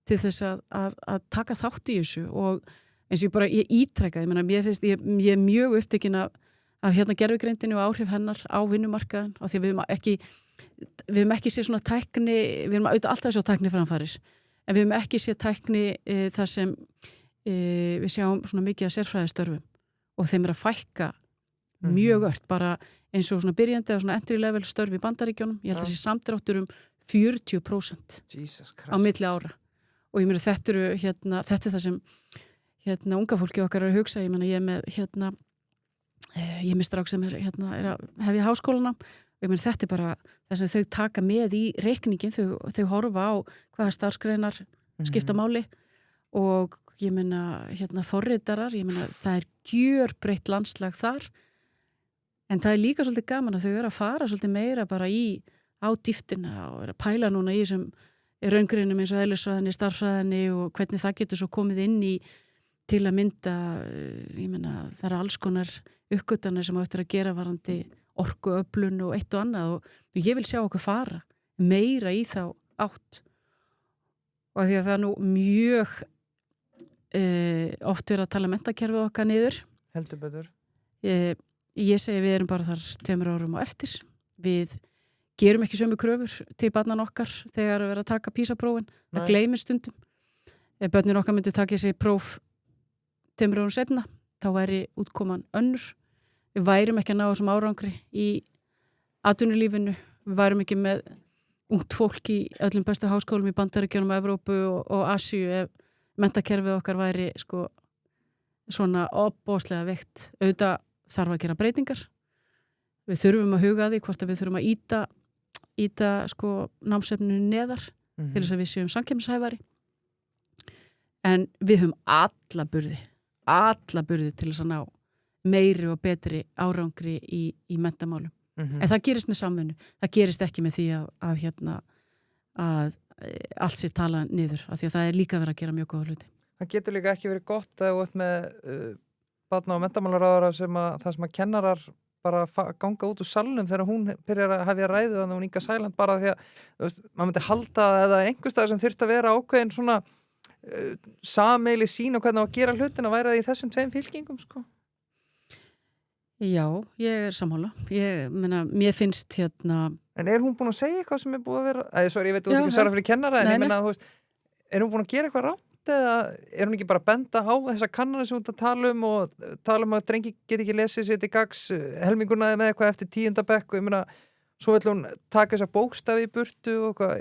til þess að taka þátt í þessu og eins og ég ítreka, ég er mjög upptekin af gervigreindinni og áhrif hennar á vinnumarkaðin og því við höfum ekki séð svona tækni, við höfum auðvitað alltaf séð tækni framfarir, en við höfum ekki séð tækni þar sem við sjáum svona mikið að sérfræðistörfum og þeim að fækka mjög ört, bara eins og svona byrjandi eða svona entry level störf í Bandaríkjunum, ég held að þessi samdráttur 40% á milli ára og ég meina þetta er það sem unga fólki okkar er að hugsa, ég meina ég er með strák sem er að hefja háskólana og ég meina þetta er bara það sem þau taka með í reikningin, þau horfa á hvaða starfsgreinar skipta máli og ég meina forritarar, ég meina það er gjörbreytt landslag þar en það er líka svolítið gaman að þau eru að fara svolítið meira bara á dýftina og eru að pæla núna í þessum raungreinum eins og eðlisfræðinni, starffræðinni og hvernig það getur svo komið inn í til að mynda, ég meina það eru alls konar uppgötanir sem á eftir að gera varandi orkuöflun og eitt og annað og ég vil sjá okkur fara meira í þá átt og því að það er nú mjög oft verið að tala menntakerfið okkar niður. Heldur betur. Ég segi við erum bara þar 2 árum á eftir. Við gerum ekki sömu kröfur til barnan okkar þegar við erum að taka PISA-prófin. Það gleymir stundum. Ef börnin okkar myndu taka þessi próf 2 árum seinna, þá væri útkoman önnur. Við værum ekki að ná þessum árangri í atvinnulífinu. Við værum ekki með ungt fólk í öllum bestu háskólum í Bandaríkjunum, Evrópu og Asíu ef menntakerfið okkar væri svona opbóðslega veikt. Auðvitað þarf að gera breytingar. Við þurfum að huga því hvort að við þurfum að íta námsefninu neðar til þess að við séum samkeppnishæfari. En við höfum alla burði til þess að ná meiri og betri árangri í menntamálum. En það gerist með samvinnu. Það gerist ekki með því að allt sér tala niður, af því að það er líka verið að gera mjög góða hluti. Það getur líka ekki verið gott að þú ert með barna- og menntamálaráðherra það sem að kennarar bara ganga út úr salnum þegar hún byrjar að hefja ræðu þannig að hún Inga Sæland bara því að maður myndi halda að það einhvers staðar sem þyrfti að vera ákveðin svona sameiginleg sýn og hvernig á að gera hlutina væri það í þessum 2 fylkingum sko. Já, ég sammála. Ég meina, mér finnst En hún búin að segja eitthvað sem búið að vera sorry, ég veit ekki að svara fyrir kennara en ég meina, þú veist, hún búin að gera eitthvað rátt eða hún ekki bara að benda á þessa kannanir sem hún tala og tala að drengi get ekki lesið sér til gags helminguna með eitthvað eftir 10. bekk og ég meina, svo vill hún taka þessa bókstafi í burtu og eitthvað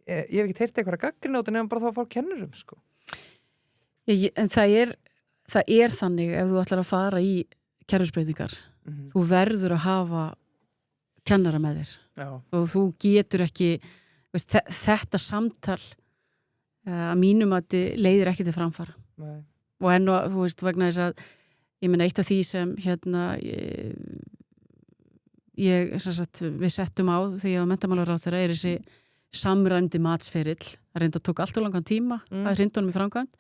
ég hef ekki heyrt eitthvað gagnrýni á þetta nefnum bara þá að fá kennurum sko. En það er þannig ef þú ætlar að fara í kerfisbreytingar þú verður að hafa kennara með þér og þú getur ekki veist, þetta samtal að mínum að þið leiðir ekki til framfara. Nei. Og enn og þú veist vegna þess að ég meina eitt af því sem við settum á þegar ég var menntamálaráðherra er þessi samræmdi matsferill það reynda tók allt og langan tíma að hrinda honum í framkvæmd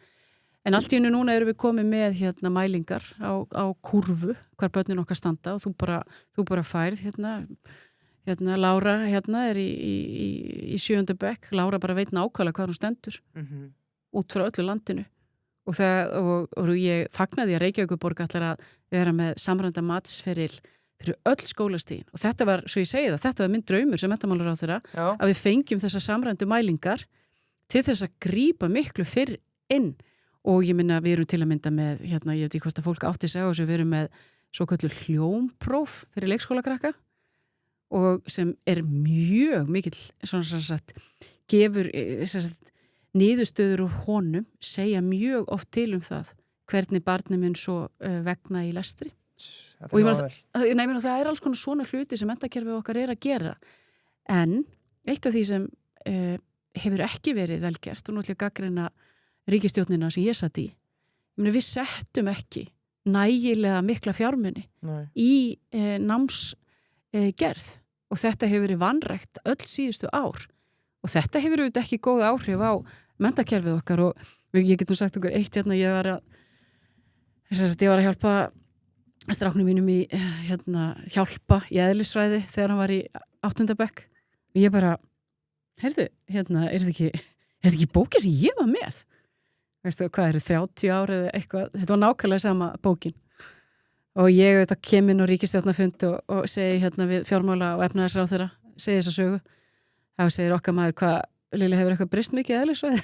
en allt í einu núna erum við komið með mælingar á kurvu hvar börnin okkar standa og þú bara færð Lára er í 7. bekk Lára bara veit nákvæmlega hvað hún stendur út frá öllu landinu og ég fagnaði að Reykjavíkurborg ætlar að vera með samræmda matsferill fyrir öll skólastigin og þetta var, svo ég segi það, þetta var minn draumur sem menntamálaráðherra að við fengjum þessa samrændu mælingar til þess að grípa miklu fyrr inn og ég minna við erum til að mynda með, ég veit ekki hvort að fólk átti sig á þessu, við erum með svo kallur hljómpróf fyrir leikskólakrakka og sem er mjög mikill, svona sagt, gefur niðurstöður úr honum, segja mjög oft til það hvernig barnið mun svo vegna í lestri. Og ég meina það er alls konar svona hluti sem menntakerfið okkar er að gera en eitt af því sem hefur ekki verið velgerst og náttúrulega gagnrýna ríkisstjórnina sem ég satt í við settum ekki nægilega mikla fjármuni í námsgerð og þetta hefur verið vanrækt öll síðustu ár og þetta hefur auðvitað ekki góð áhrif á menntakerfið okkar og ég getum sagt okkur eitt ég var að hjálpa stráknum mínum í hjálpa í eðlisfræði þegar hann var í 8. bekk og ég bara heyrðu, er þetta ekki bókin sem ég var með veistu hvað 30 ár eða eitthvað, þetta var nákvæmlega sama bókin og ég auðvitað kem inn á ríkisstjórnarfund og segi við fjármála og efnahagsráðherra segi þessa sögu þá segir okkar maður hvað Lilja hefur eitthvað breyst mikið eðlisfræði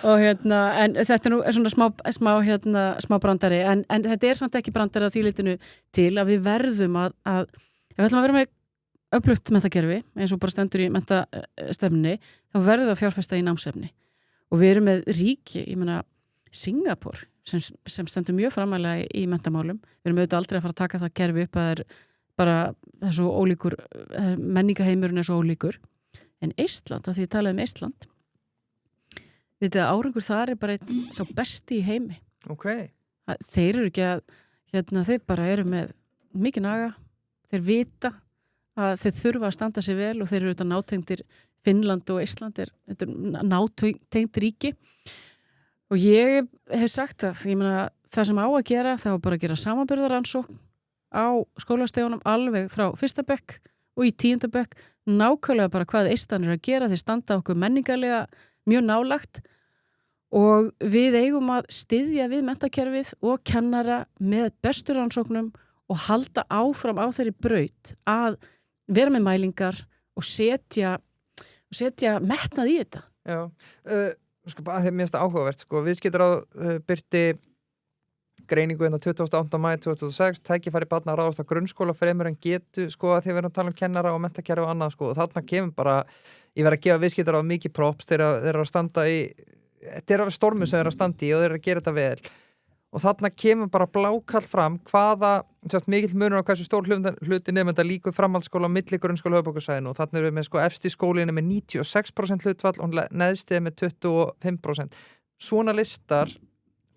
og en þetta er nú svona smá brandari en þetta er samt ekki brandari að því litinu til að við verðum að ef við ætlum að vera með öflugt menntakerfi eins og bara stendur í menntastefnunni þá verðum við að fjárfesta í námsefni og við erum með ríki, ég meina Singapúr sem stendur mjög framalega í menntamálum, við erum auðvitað aldrei að fara að taka það kerfi upp að það er bara þessu ólíkur, menningaheimurinn er svo ólíkur en Eistland, að því ég talaði um Eistland við þetta árangur þar er bara einn sá besti í heimi þeir eru ekki að þeir bara eru með mikið naga þeir vita að þeir þurfa að standa sig vel og þeir eru auðvitað nátengdir Finnland og Eistland þetta er nátengt ríki og ég hef sagt að ég meina það sem á að gera þá bara að gera samanburðaransókn á skólastegunum alveg frá 1. bekk og í 10. bekk nákvæmlega bara hvað Eistland er að gera þeir standa okkur menningarlega mjög nálagt og við eigum að styðja við menntakerfið og kennara með bestu rannsóknum og halda áfram á þeirri braut að vera með mælingar og setja metnað í þetta. Já, að þeim minnst áhugavert, viðskiptaráð birti greiningu 28. maí 2006, tækifæri barna að ráðast á grunnskóla fremur en getu, að þeir verðum að tala um kennara og menntakerfi og annað, og þarna kemur bara, ég verð að gefa viðskiptaráð mikið props þeir eru að standa í, þetta er alveg stormu sem þeir eru að standa í og þeir eru að gera þetta vel. Og þarna kemur bara blákall fram hvaða, mikill munur á hversu stór hluti nefnda líkur framhaldsskóla á milli grunnskóla höfuðborgarsvæðinu og þarna erum við með efsti skólinu með 96% hlutfall og neðstið með 25%. Svona listar,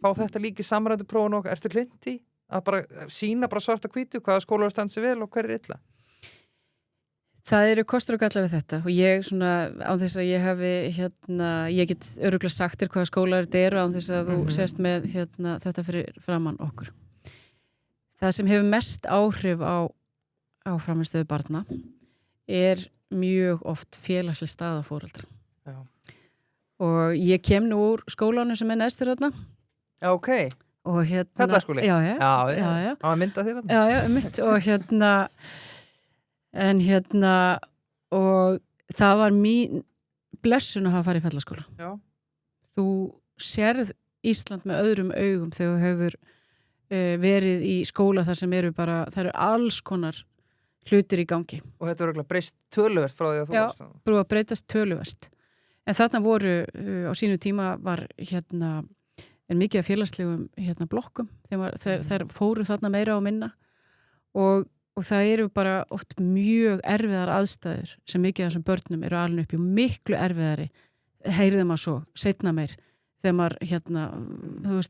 fá þetta líki samræðu prófun og ertu hlint í að bara sína bara svart og hvítu hvaða skólar standa sig vel og hver er illa? Það eru kostur og gallar við þetta og ég á þess að ég hefi ég get örugglega sagt þér hvaða skólar þetta eru á þess að þú sést með þetta fyrir framann okkur. það sem hefur mest áhrif á frammistöðu barna mjög oft félagsleg staða foreldra. Já. Og ég kem nú úr skólanum sem neðstur þarna. Já, ok. Og Fellaskóli? Já. Það var myndað þér þarna? Já, mitt og og það var mín blessun að hafa farið í fellaskóla. Já. Þú sérð Ísland með öðrum augum þegar þú hefur verið í skóla þar sem það eru alls konar hlutir í gangi. Og þetta voru breyst töluvert frá því að þú varst það? Já, búið að breytast töluvert. En þarna voru, á sínu tíma var mikið af félagslegum blokkum. Þeir fóru þarna meira og minna og það eru bara oft mjög erfiðar aðstæður sem mikið af þessum börnum eru alveg upp í miklu erfiðari. Heyrðum að svo, seinna meir, þegar maður,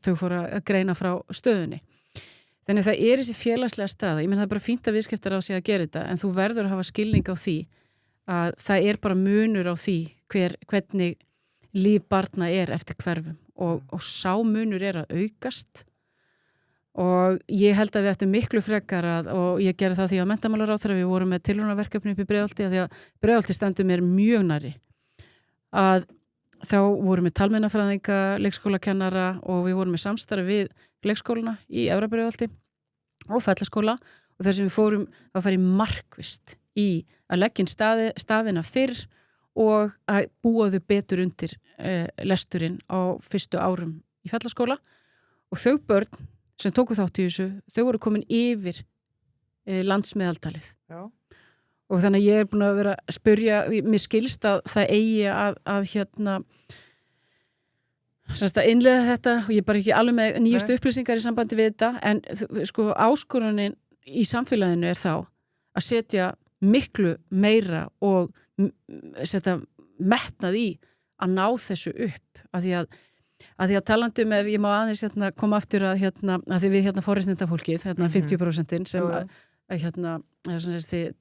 þau fóru að greina frá stöðunni. Þannig að það þessi félagslega staða. Ég menn það bara fínt að viðskiptar á sig að gera þetta, en þú verður að hafa skilning á því að það bara munur á því hvernig líf barna eftir hverfum og sá munur að aukast og ég held að við ættum miklu frekar og ég gerði það því að menntamálaráðherra við vorum með tilraunaverkefni upp í Breiðholti því að Breiðholti stendur mér mjög nærri að þá vorum við talmeinafræðinga, leikskólakennara og við vorum með samstarfi við leikskólana í Efra-Breiðholti og fellaskóla og þar sem við fórum að fara í markvist í að leggja stafina fyrr og að búa þau betur undir lesturinn á fyrstu árum í fellaskóla og þau börn sem tóku þátt í þessu, þau voru komin yfir landsmeðaltalið. Já. Og þannig að ég búin að vera að spyrja, mér skilst að það eigi að innleiða þetta og ég bara ekki alveg með nýjustu upplýsingar í sambandi við þetta en sko áskorunin í samfélaginu þá að setja miklu meira og setja metnað í að ná þessu upp af því að talandi ef ég má aðeins koma aftur að því við forréttindafólkið 50% sem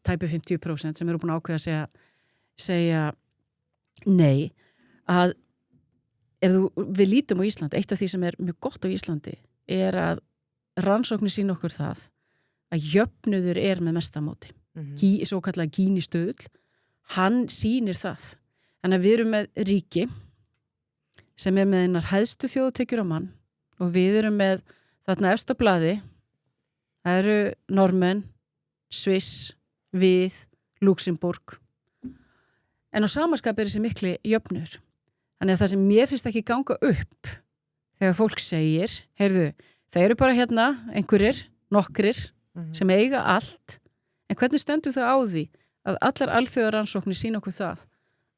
tæpi 50% sem eru búin að ákveða að segja nei að ef við lítum á Ísland, eitt af því sem mjög gott á Íslandi að rannsóknir sýna okkur það að jöfnuður með mestamóti. Svo kallega Gini-stuðull, hann sýnir það. Þannig að við erum með ríki sem með einar hæðstu þjóðtekjur á mann og við erum með þarna efsta blaði, það eru Normenn, Sviss, við, Luxemburg. En á samaskap þessi mikli jöfnuður. Þannig að það sem mér finnst ekki ganga upp þegar fólk segir, heyrðu, það eru bara einhverjir, nokkrir sem eiga allt, en hvernig stendur það á því að allar alþjóðarannsóknir sýna okkur það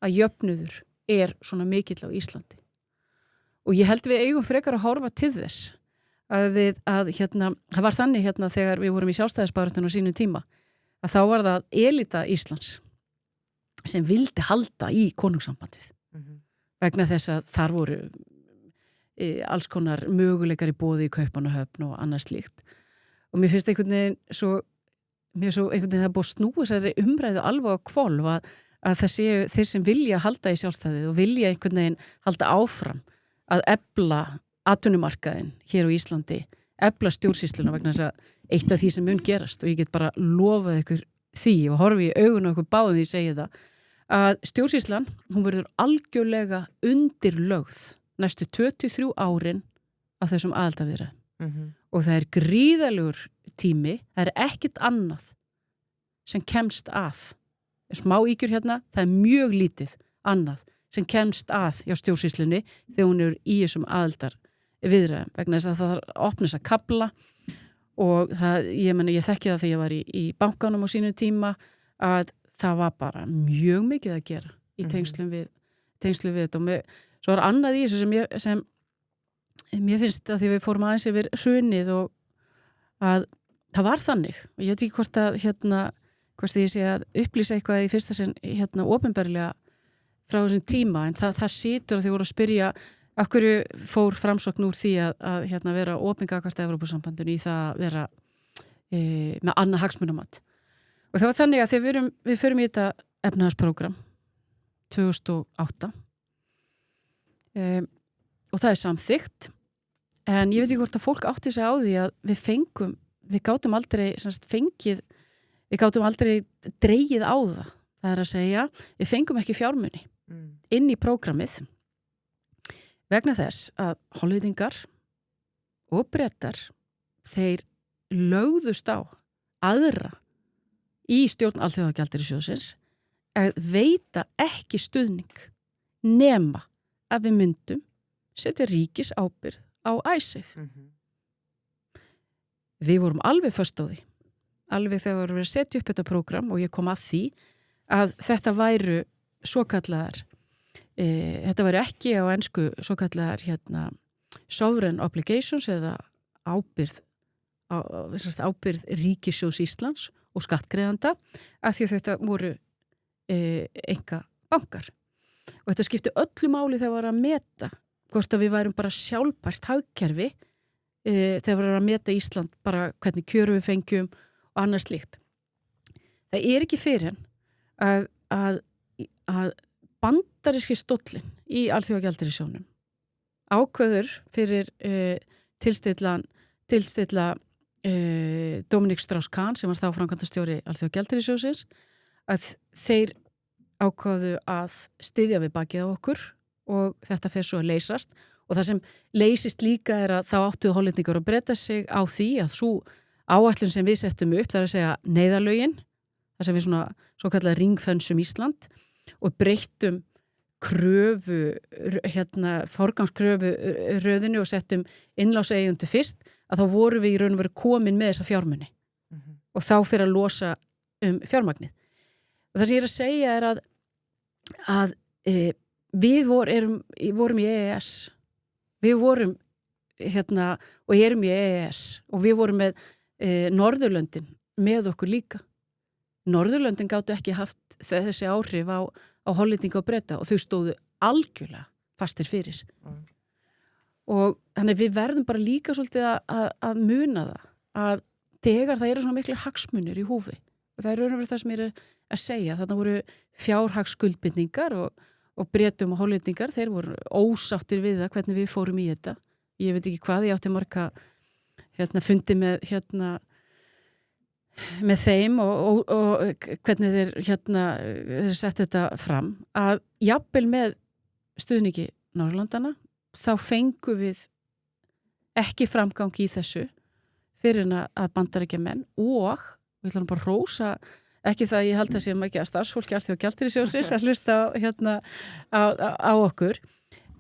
að jöfnuður svona mikill á Íslandi. Og ég held við eigum frekar að horfa til þess það var þannig þegar við vorum í sjálfstæðisbaráttunni á sínum tíma að þá var það elita Íslands sem vildi halda í konungssambandið. Vegna þess að þar voru alls konar möguleikar í boði í Kaupmannahöfn og annað slíkt. Og mér finnst einhvern veginn það búið snúið þessari umræðu alveg á hvolf að þeir sem vilja halda í sjálfstæðið og vilja einhvern veginn halda áfram að efla atvinnumarkaðinn hér á Íslandi, efla stjórnsýsluna vegna þess að eitt af því sem mun gerast og ég get bara lofað ykkur því og horfi í augun á ykkur báðum því ég segi það að stjórnsýslan, hún verður algjörlega undirlögð næstu 23 árin af þessum aðildarviðræðum. Og það gríðalegur tími, það ekkert annað sem kemst að. Smá ígjur það mjög lítið annað sem kemst að hjá stjórnsýslunni þegar hún í þessum aðildarviðræðum vegna þess að það opna þess að kafla og ég þekki það þegar ég var í bankanum á sínu tíma að það var bara mjög mikið að gera í tengslum við þetta og svo var annað í þessu sem mér finnst að því við fórum aðeins yfir hrunið og að það var þannig og ég veit ekki hvort að hvort ég sé að upplýsa eitthvað í fyrsta sinn opinberlega frá þessum tíma en það situr að þið voru að spyrja af hverju fór framsókn úr því að vera opingakvart Evrópusambandinu í það að vera með annað hagsmunamat. Og það var þannig að þegar við förum í þetta efnahagsprógram 2008 og það samþykkt en ég veit ekki hvort að fólk átti sig á því að við fengum við gátum aldrei við gátum aldrei dregið á það. Það að segja, við fengum ekki fjármuni inn í prógramið vegna þess að hollendingar og Bretar þeir lögðust á aðra í stjórn Alþjóðagjaldeyrissjóðsins að veita ekki stuðning nema að við myndum setja ríkisábyrgð á ISAFE. Við vorum alveg föst á því. Alveg þegar við setja upp þetta prógram og ég kom að því að þetta væru svokallaðar þetta væri ekki á ensku svokallaðar sovereign obligations eða ábyrgð ríkissjóðs Íslands og skattgreiðanda af því að þetta voru enga bankar. Og þetta skipti öllu máli þegar var að meta hvort að við værum bara sjálfbært hagkerfi þegar var að meta Ísland bara hvernig kjörum við fengjum og annars slíkt. Það ekki fyrir að bandaríski stóllinn í Alþjóðagjaldeyrissjóðnum ákveður fyrir tilstilla Dominic Strauss-Kahn sem var þá framkvæmdastjóri Alþjóðagjaldeyrissjóðsins að þeir ákváðu að styðja við bakið á okkur og þetta fer svo að leysast og það sem leysist líka að þá áttu hollendingar að breyta sig á því að svo áætlun sem við settum upp það að segja neyðarlögin það sem við svo kallar ringfönsum Ísland og breyttum forgangskröfu röðinu og settum innláseigjendur fyrst að þá voru við í raun og veru komin með þessa fjármuni og þá fyrir að losa fjármagnið. Og það sem ég að segja að við vorum í EES. Við vorum og erum í EES og við vorum með Norðurlöndin með okkur líka. Norðurlöndin gátu ekki haft þessi áhrif á hollendinga og Breta og þau stóðu algjörlega fastir fyrir. Og þannig við verðum bara líka svolítið að muna það að þegar það eru svona miklir hagsmunir í húfi og það raun og veru það sem ég að segja. Þarna voru fjárhagsskuldbindningar og Bretum og hollendingar, þeir voru ósáttir við það hvernig við fórum í þetta. Ég veit ekki hvað, ég átti marga fundi með þeim og hvernig þeir sett þetta fram að jafnvel með stuðningi Norðurlandana þá fengum við ekki framgang í þessu fyrir að Bandaríkjamenn og við ætlum bara að rósa ekki það ég held að séum ekki að starfsfólki Alþjóðagjaldeyrissjóðsins að hlusta á okkur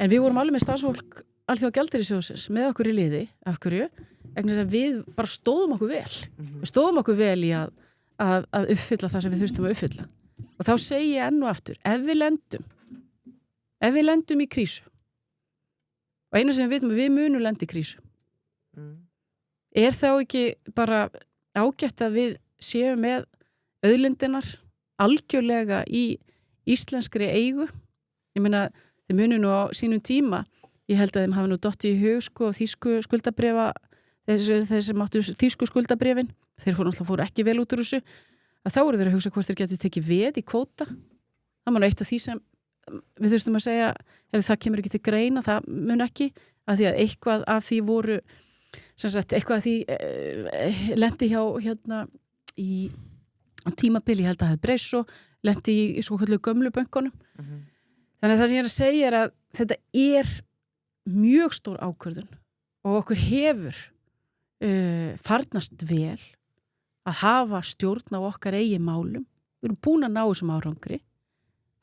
en við vorum alveg með starfsfólk Alþjóðagjaldeyrissjóðsins með okkur í liði af hverju við bara stóðum okkur vel. Við stóðum okkur vel í að uppfylla það sem við þurftum að uppfylla. Og þá segi ég enn og aftur, ef við lendum í krísu, og einu sem við vitum að við munum lendi í krísu, þá ekki bara ágætt að við séum með auðlindinar algjörlega í íslenskri eigu? Ég meina, þið munum nú á sínum tíma, ég held að þeim hafi nú dottið í hug þýsku skuldabréfa þeir sem áttu þýsku skuldabrefin þeir fóru ekki vel út úr þessu að þá eru þeir að hugsa hvort þeir getur tekið veð í kvóta það má eitt af því sem við þurftum að segja það kemur ekki til greina, það mun ekki að því að eitthvað af því voru eitthvað af því lendi hjá í tímabili, ég held að það breyst svo lendi í svo kallu gömlu bönkunum þannig að það sem ég að segja að þetta mjög stór ákvörðun og okkur hefur farnast vel að hafa stjórn á okkar eigin málum. Við erum búin að ná þessum árangri.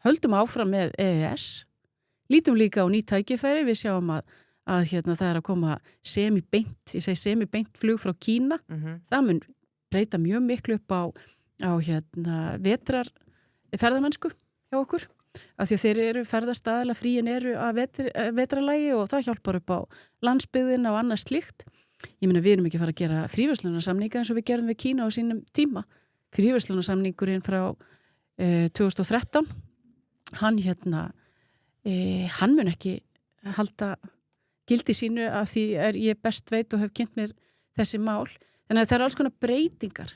Höldum áfram með EES. Lítum líka á ný tækifæri. Við sjáum að það að koma semi-beint flug frá Kína. Það mun breyta mjög miklu upp á vetrar ferðamennsku hjá okkur. Af því að þeir eru ferðastaðala fríin eru að vetralagi og það hjálpar upp á landsbyggðina og annað slíkt. Ég meina við erum ekki að fara að gera fríverslunarsamninga eins og við gerum við Kína á sínum tíma. Fríverslunarsamningurinn frá 2013 hann mun ekki halda gildi sínu af því ég best veit og hef kynnt mér þessi mál. Þannig að það eru alls konar breytingar.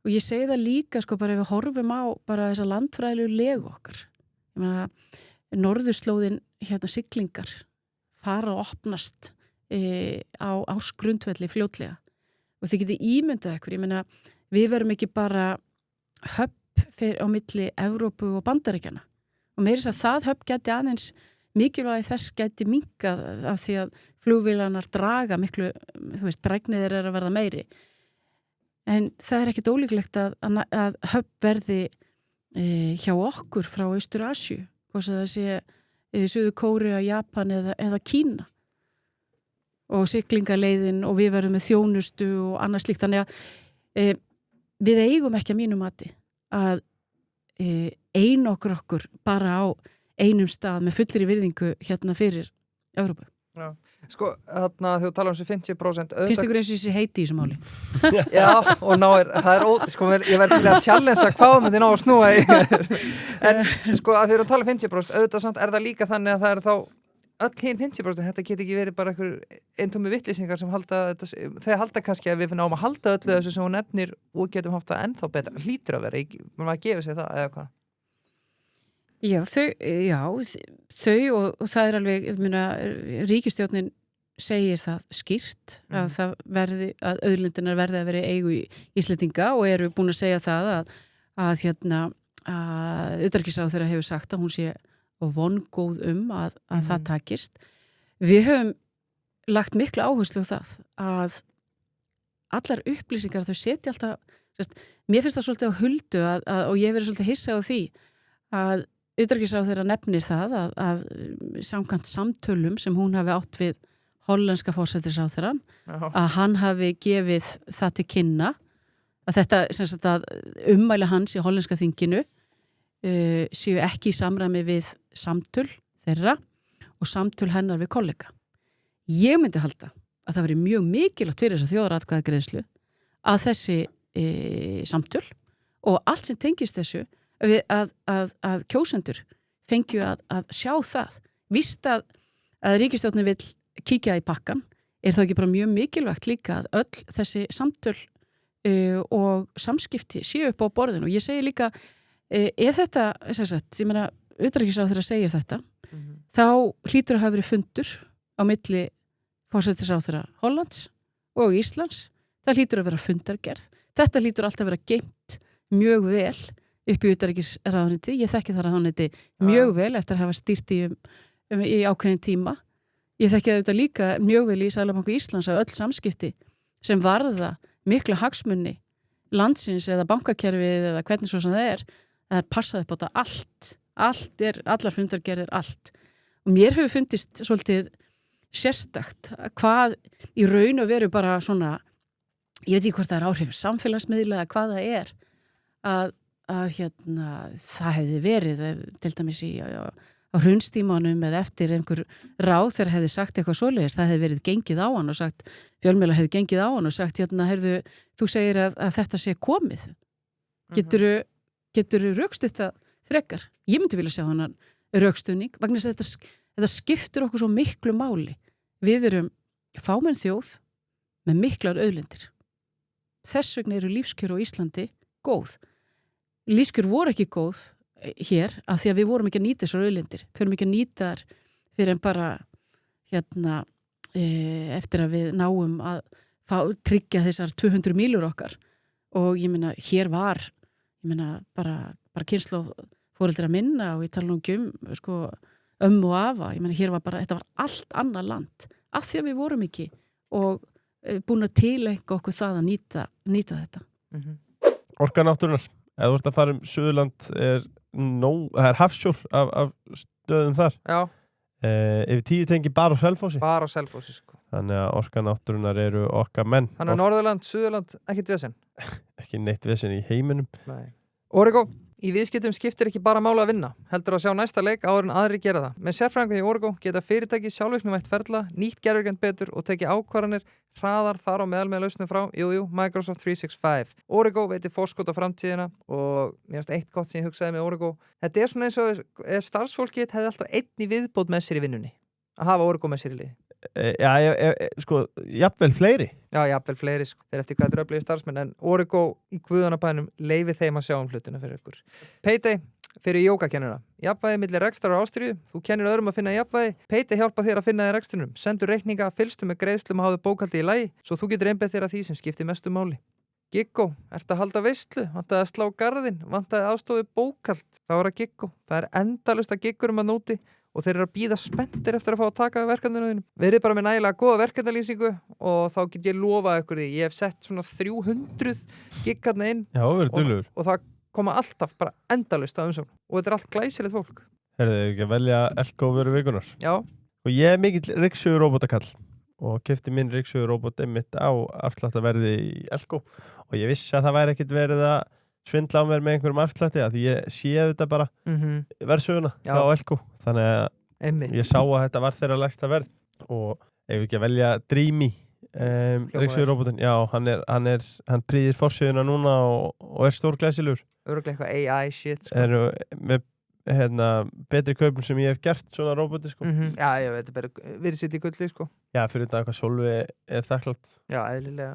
Og ég segi það líka bara ef við horfum á bara þessa landfræðilegu legu okkar. Ég meina norðurslóðin siglingar fara að opnast á ásgrundvelli fljótlega og þið getið ímyndað ykkur, ég meina við verum ekki bara höpp fyrir á milli Evrópu og Bandaríkjana og meira þess að það höpp geti aðeins mikilvægi þess geti minkað af því að flugvélanar draga miklu, þú veist, drægniðir að verða meiri en það ekkit ólíklegt að höpp verði hjá okkur frá Austur-Asíu, hvort það sé Suður Kórea, Japan eða Kína og siglingaleiðin og við verðum með þjónustu og annað slíkt, þannig að við eigum ekki að mínu mati að okkur bara á einum stað með fullri virðingu hérna fyrir Evrópu. Já. Sko, þarna þú tala þessi 50% Finnst ykkur eins og þessi heiti í þessu máli? Já, og sko, ég verði til að challengea hvað myndi ná að snúa í en sko, að þau eru að tala 50% auðvitað samt það líka þannig að það eru þá öll hinn 50%, þetta geti ekki verið bara einhver eintómi vittlýsingar sem þau halda kannski að við náum að halda öllu þessu sem hún nefnir og getum haft það ennþá betra, hlýtur að vera, maður gefur sér það eða hvað? Já, þau og það er alveg, ég meina, ríkisstjórnin segir það skýrt að það verði, að auðlindirnar verði að vera eigu í Íslendinga og eru búin að segja það að utanríkisráðherra hefur sagt að hún sé vongóð að það takist. Við höfum lagt mikla áherslu á það að allar upplýsingar þau setja alltaf, mér finnst það svolítið á huldu og ég verið svolítið hissa á því að utanríkisráðherra nefnir það að samkvæmt samtölum sem hún hafi átt við hollenska forsætisráðherrann að hann hafi gefið það til kynna að þetta sem sagt að ummæli hans í hollenska þinginu séu ekki í samræmi við samtöl þeirra og samtöl hennar við kollega. Ég myndi halda að það veri mjög mikilvægt fyrir þess að þjóðaratkvæðagreiðslu að þessi samtöl og allt sem tengist þessu að kjósendur fengju að sjá það. Víst að ríkisstjórnin vill kíkja í pakkan, þá ekki bara mjög mikilvægt líka að öll þessi samtöl og samskipti séu upp á borðinu og ég segi líka ef þetta, ég meina utanríkisráðherra segir þetta, þá hlýtur að hafa verið fundur á milli forsætisráðherra Hollands og Íslands, það hlýtur að vera fundargerð, þetta hlýtur alltaf að vera geymt mjög vel upp í utanríkisráðuneyti, ég þekki þar ráðuneyti mjög vel eftir að hafa stýrt í ákveðin tíma, ég þekki þetta líka mjög vel í Seðlabanka Íslands að öll samskipti sem varða mikla hagsmuni landsins eða bankakerfið eða hvernig svo sem það er passað upp á þetta allar fundargerðir, allt. Og mér hefur fundist svolítið sérstakt hvað í raun og veru bara svona, ég veit ekki hvort það er áhrif samfélagsmiðla eða hvað það er, að það hefði verið til dæmis á hrunstímanum eða eftir einhver ráð þegar hefði sagt eitthvað svoleiðis, það hefði verið gengið á hann og sagt, fjölmiðla hefði gengið á hann og sagt, heyrðu, þú segir að þetta sé komið. Geturðu rökstutt það frekar? Ég myndi vilja sjá hann rökstuðning, vegna þess að þetta skiptir okkur svo miklu máli. Við erum fámenn þjóð með miklar auðlindir. Þess vegna eru lífskjör á Íslandi góð. Lífskjör voru ekki góð hér af því að við vorum ekki að nýta þessar auðlindir, fyrir ekki að nýta þar fyrir en bara eftir að við náum að tryggja þessar 200 mílur okkar og ég meina hér var bara kynslóð foreldra minna og ég tala nú ekki sko, og afa, ég meina hér var bara, þetta var allt annað land af því að við vorum ekki og búin að tilenga okkur það að nýta þetta. Orka náttúrunar, ef þú ert að fara Suðurland það er hafsjór af stöðum þar. Já. Ef 10 tengi bara á Selfossi. Bara á Selfossi, sko. Þannig að orka náttúrunar eru okkar menn. Þannig að Norðurland, Suðurland, ekkert vesen. Ekki neitt vesen í heiminum. Nei. Origo, í viðskiptum skiptir ekki bara mála að vinna, heldur að sjá næsta leik áður en aðrir gera það. Með sérfræðingum í Origo geta fyrirtæki sjálfvirknivætt ferla, nýtt gervigrænt betur og tekið ákvarðanir hraðar þar á meðal með lausnum frá, Microsoft 365. Origo veitir forskot á framtíðina og mér finnst eitt gott sem ég hugsaði með Origo. Þetta er svona eins og ef starfsfólkið hefði alltaf einn í viðbót með sér í vinnunni, að hafa Origo með sér í liði. Sko, jafnvel fleiri. Já, jafnvel fleiri, sko. Þeir eftir hvað þetta er öflugir starfsmenn, en Origo í guðanabænum leyfi þeim að sjá hlutina fyrir ykkur. Payday, fyrir jógakennara. Jafnvægi milli rekstrar og ástríðu. Þú kennir öðrum að finna jafnvægi. Peiti hjálpa þér að finna þér rekstrinum. Sendu reikninga, fylgstu með greiðslum og háðu bókaldi í lagi, svo þú getur einbeitt þér að því sem skiptir mestu máli. Giggó, ertu að halda veislu? Vantaði að slá garðinn? Vantaði aðstofi bókald? Það var að Giggó. Það endalaust að giggurum að nóti og þeir eru að bíða spenntir eftir að fá að taka við verkefninu þínum. Verið bara með nægilega góða verkefnalýsingu og þá get ég lofað ykkur því. Ég hef sett svona 300 gigg hérna inn. Já, verður duglur. Og það koma alltaf bara endalaust að umsókn og þetta er allt glæsilegt fólk. Herðu ekki að velja Elko vöru vikunar? Já. Og ég er mikill ryksugur róbótakall og keypti minn ryksugur róbót einmitt á afsláttaverði í Elko og ég vissi að það væri ekkit verið að svindla á mér með einhverjum afslætti að því ég sé þetta bara verðsöguna á Elko. Þannig að ég sá að þetta var þeirra lægsta verð og ef ekki að velja Dreamy ryksugur róbótin. Já, hann prýðir forsöguna núna og er stórglæsilegur. Örugglega eitthvað AI shit sko. Eru með betri kaupum sem ég hef gert svona róbóti sko. Já, ég veit, þetta er bara verið sitt í gulli sko. Já, fyrir þetta hvað Sólvi er þakklátt. Já, eðlilega.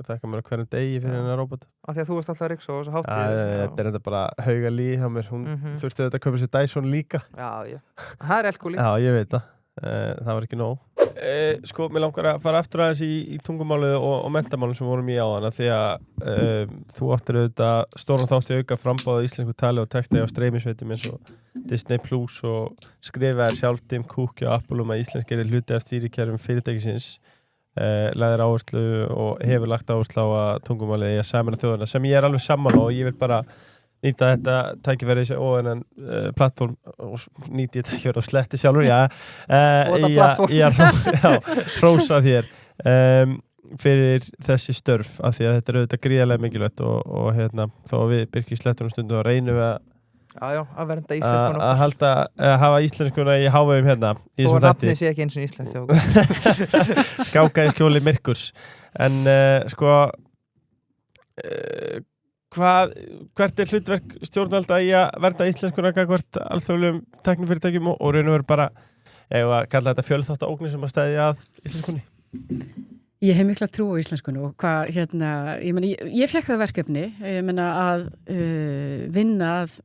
Þakka mér hverjum degi fyrir hennar róbóti. Af því að þú varst alltaf Rix og svo háttið. Þetta er þetta bara Hauga Lí hjá mér. Hún þurfti þetta að kaupa sér Dyson líka. Já. Það er Elko líka. Já, ég veit það. Það var ekki nóg. Sko, mér langar að fara aftur aðeins í tungumálið og mentamálið sem vorum í áðan því að þú áttir auðvitað stóran þátt í auka frambáða íslensku tali og texti á streymisveitum eins og Disney Plus og skrifaðir sjálf Tim Cook og Apple að íslensk hluti af stýrikerfum fyrirtækisins lagðir áherslu og hefur lagt áherslu á að tungumálið í að sameina þjóðina sem ég er alveg sammála og ég vil bara nýta þetta tækifæri þessi óennan plattform og nýti þetta ekki verið á sletti sjálfur í að hrósa þér fyrir þessi störf af því að þetta er auðvitað gríðarlega mikilvægt og þó að við Birkir Sletturum stundum og reynum við að vernda íslenskuna að hafa íslenskuna í hávegum hérna í og nafni sé ekki eins og íslensk skákaði skjóli myrkurs en sko hvert er hlutverk stjórnvalda í að verða íslenskuna gagnvart alþjóðlegum tæknifyrirtækjum og raun og veru bara að kalla þetta fjölþáttaógnir sem að stæðja að íslenskunni? Ég hef mikla trú á íslenskunni og hvað ég fekk það verkefni að vinna að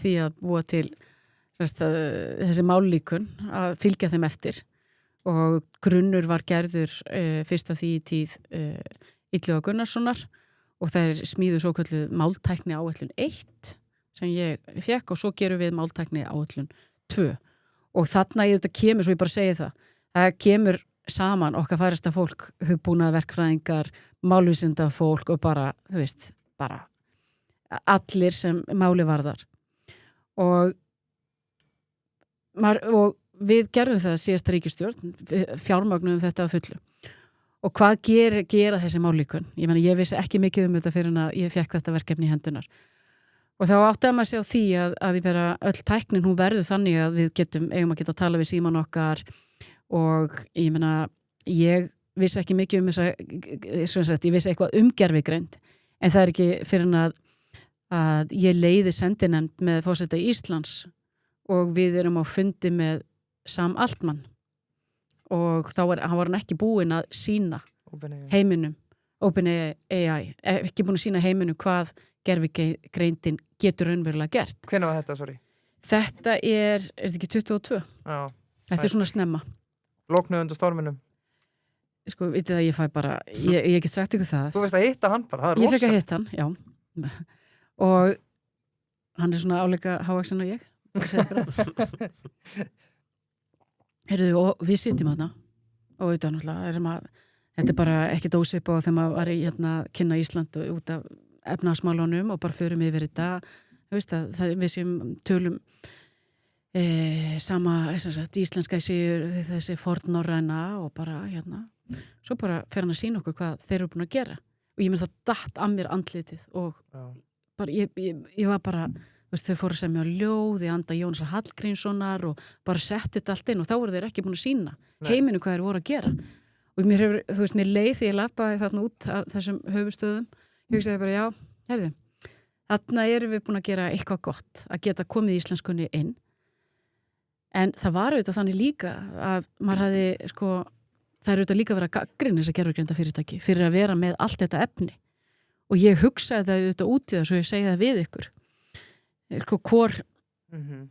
því að búa til þessi mállíkun að fylgja þeim eftir og grunnur var gerður fyrst af því í tíð Illuga Gunnarssonar og það er smíðu svo kölluð máltækni áætlun 1 sem ég fekk og svo gerum við máltækni áætlun 2 og þarna þetta kemur, svo ég bara segi það kemur saman okkar færasta fólk, hugbúna verkfræðingar, málvísinda fólk og bara, þú veist, bara allir sem máli varðar og við gerðum það síðasta ríkisstjórn, fjármögnum þetta að fullu. Og hvað gera þessi mállíkun? Ég vissi ekki mikið þetta fyrir að ég fekk þetta verkefni í hendunar. Og þá átti maður sig á því að ég bara öll tæknin hún verður þannig að við eigum að geta að tala við síman okkar og ég vissi ekki mikið ég vissi eitthvað gervigreind en það er ekki fyrir að ég leiði sendinefnd með forseta Íslands og við erum á fundi með Sam Altman og þá var hann ekki búinn að sýna heiminum OpenAI, ekki búinn að sýna heiminum hvað gervigreindin getur raunverulega gert. Hvenær var þetta, sorry? Þetta er þetta ekki 22? Já. Þetta er svona snemma. Loknuð undir storminum? Sko, vitið að ég fæ bara, ég get sagt ykkur það. Þú veist að hitta hann bara, það er rosa. Ég fekk að hitta hann, já. Og hann er svona áleika hávaxinn og ég. Heyrðu, og við sitjum þarna og auðvitað náttúrulega þetta er bara ekkert ósvip og þegar maður var í kynna Ísland út af efnahagsmálunum og bara förum yfir þetta við sem tölum sama íslenska sér þessi fornnorræna og bara svo bara fer hann að sýna okkur hvað þeir eru búin að gera og ég það datt að mér andlitið og bara, ég var bara þau fóru að semja ljóð í anda Jónasar Hallgrímssonar og bara setti þetta allt inn og þá voru þeir ekki búin að sýna heiminu hvað þeir voru að gera og mér hefur, mér leið því ég lappaði þarna út af þessum höfustöðum ég hugsaði bara, heyrðu þarna erum við búin að gera eitthvað gott að geta komið íslenskunni inn en það var auðvitað þannig líka að maður hafði, það er auðvitað líka að vera gagnrýnir þess að gervigreinda fyrirtæki fyrir að vera með allt þetta efni og ég hugsaði það auðvitað út í það svo ég segi það við ykkur hvor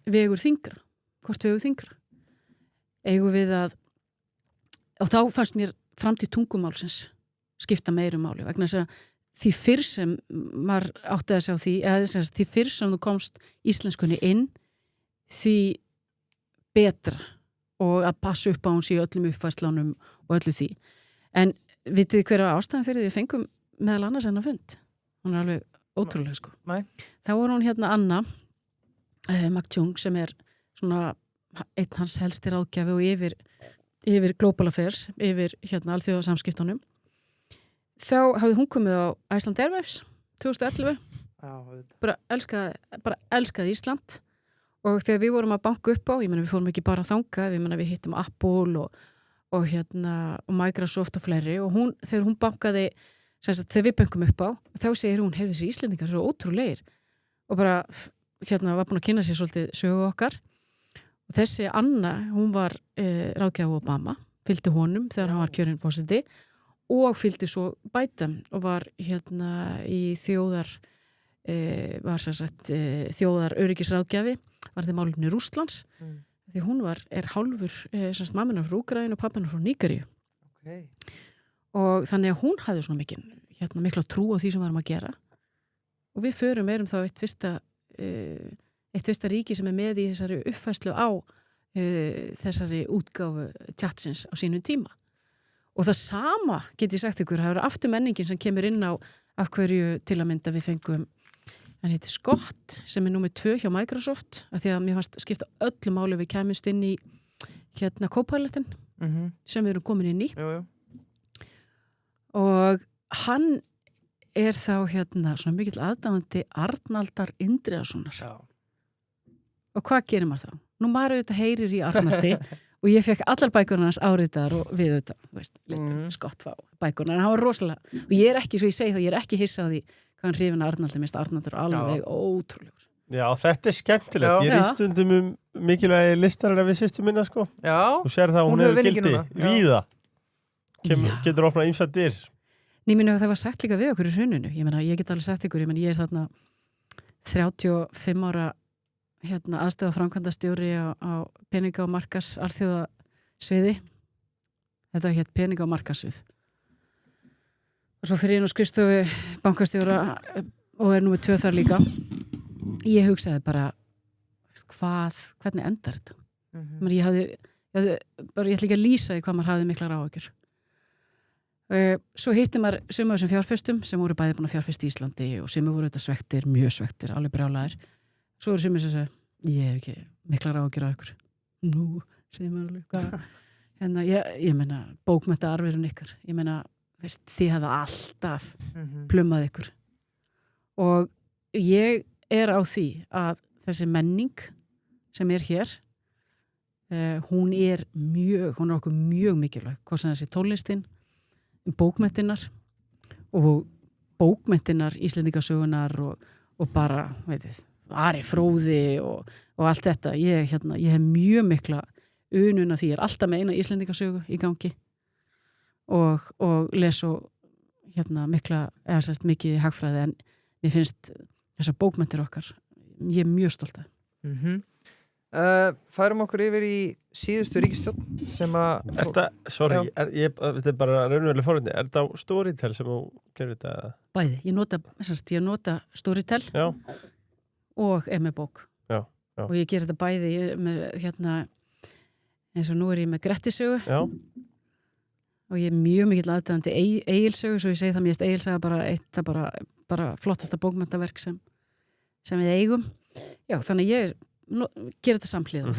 vegur þyngra, hvort vegur þyngra. Eigum við að, og þá fannst mér framtíð tungumálsins skipta meiru máli, vegna þess að því fyrr sem maður átti að sjá því, eða því fyrr sem þú komst íslenskunni inn, því betra og að passa upp á hún í öllum uppfæslunum og öllu því. En vitið hver var ástæðan fyrir því við fengum meðal annars hennar fund? Hún er alveg ótrúlega sko. Nei. Þá var hún hérna Anna McJung sem er svona einn hans helsti ráðgjafi og yfir Global Affairs, yfir hérna alþjóðasamskiptunum. Þá hafði hún komið á Iceland Airwaves 2011. Bara elskaði Ísland og þegar við vorum að banka upp á, ég meina við fórum ekki bara þangað, við hittum Apple og Microsoft og fleiri og þegar hún bankaði, þegar við bankum upp á, þá segir hún, heyrðu þessi Íslendingar eru ótrúlegir og bara var búin að kynna sér svolítið sögu okkar og þessi Anna, hún var ráðgjafi Obama, fylgdi honum þegar hann var kjörinn forseti og fylgdi svo Biden og var í þjóðar öryggisráðgjafi, var þeim málefni Rússlands því hún er hálfur mamma frá Úkraínu og pappina frá Nígeríu. Og þannig að hún hafði svona mikla trú á því sem varum að gera og við erum þá eitt fyrsta ríki sem er með í þessari uppfæslu á þessari útgáfu tjatsins á sínum tíma. Og það sama, get ég sagt ykkur, það eru aftur menningin sem kemur inn á af hverju til að mynda við fengum, hann heitir Scott, sem er númer 2 hjá Microsoft, af því að mér fannst skipta öllu máli við kæmust inn í Copilotin, sem við erum komin inn í. Jú. Og hann er þá svona mikill aðdáandi Arnaldar Indriðasonar. Já. Og hvað gerir maður þá? Nú maður auðvitað heyrir í Arnaldi og ég fekk allar bækurnar hans áriðar og við auðvitað, Skott fá bækurnar, en hann var rosalega, og ég er ekki, svo ég segi það, ég er ekki hissa á því hvað hann hrifin að Arnaldi, minnst Arnaldur alveg ótrúlegur. Já, þetta er skemmtilegt, ég er stundum mikilvægi listarar við systur minna sko. Já. Og sér það, hún hefur gildi víða, getur opnað ýmsar dyr. Nýminu það var sagt líka við okkur í hruninu, ég get alveg sagt ykkur, ég er þarna 35 ára aðstöða framkvæmdastjóri á peninga- og markas alþjóðasviði. Þetta hétt peninga- og markassvið. Og svo fyrir inn á skrifstofu bankastjóra og er númer 2 þar líka. Ég hugsaði bara, hvernig endar þetta? Ég ætla ekki að lýsa í hvað maður hafði miklar áhyggjur. Svo hitti maður sumar þessum fjárfestum sem voru bæði búin að fjárfesta í Íslandi og sumar voru þetta svektir, mjög svektir, alveg brjálæðir. Svo eru sumir sem segja, ég hef ekki miklar áhyggjur af ykkur. Nú, segir maður alveg, hvað? Ég meina, bókmenntaarfurinn ykkar. Ég meina, þið hefði alltaf plummað ykkur. Og ég er á því að þessi menning sem er hér, hún er okkur mjög mikilvæg. Hvað sem þessi tónlistin, bókmenntinar og bókmenntinar, Íslendingasögunar og bara, veitið, Ari Fróði og allt þetta. Ég hef mjög mikla unun af því, ég er alltaf með eina Íslendingasögu í gangi og les og mikið hagfræði, en mér finnst þessar bókmenntir okkar, ég er mjög stolt af. Færum okkur yfir í síðustu ríkisstjórn sem að þetta er bara raunveruleg forvitni, er þetta á Storytel sem þú gerir þetta? Bæði, ég nota Storytel og er með bók. Já. Og ég ger þetta bæði, ég er með eins og nú er ég með Grettisögu. Já. Og ég er mjög mikill aðdáandi Egilssögu, svo ég segi það, mér er Egilssaga bara flottasta bókmenntaverk sem við eigum. Já, þannig ég gera þetta samhliða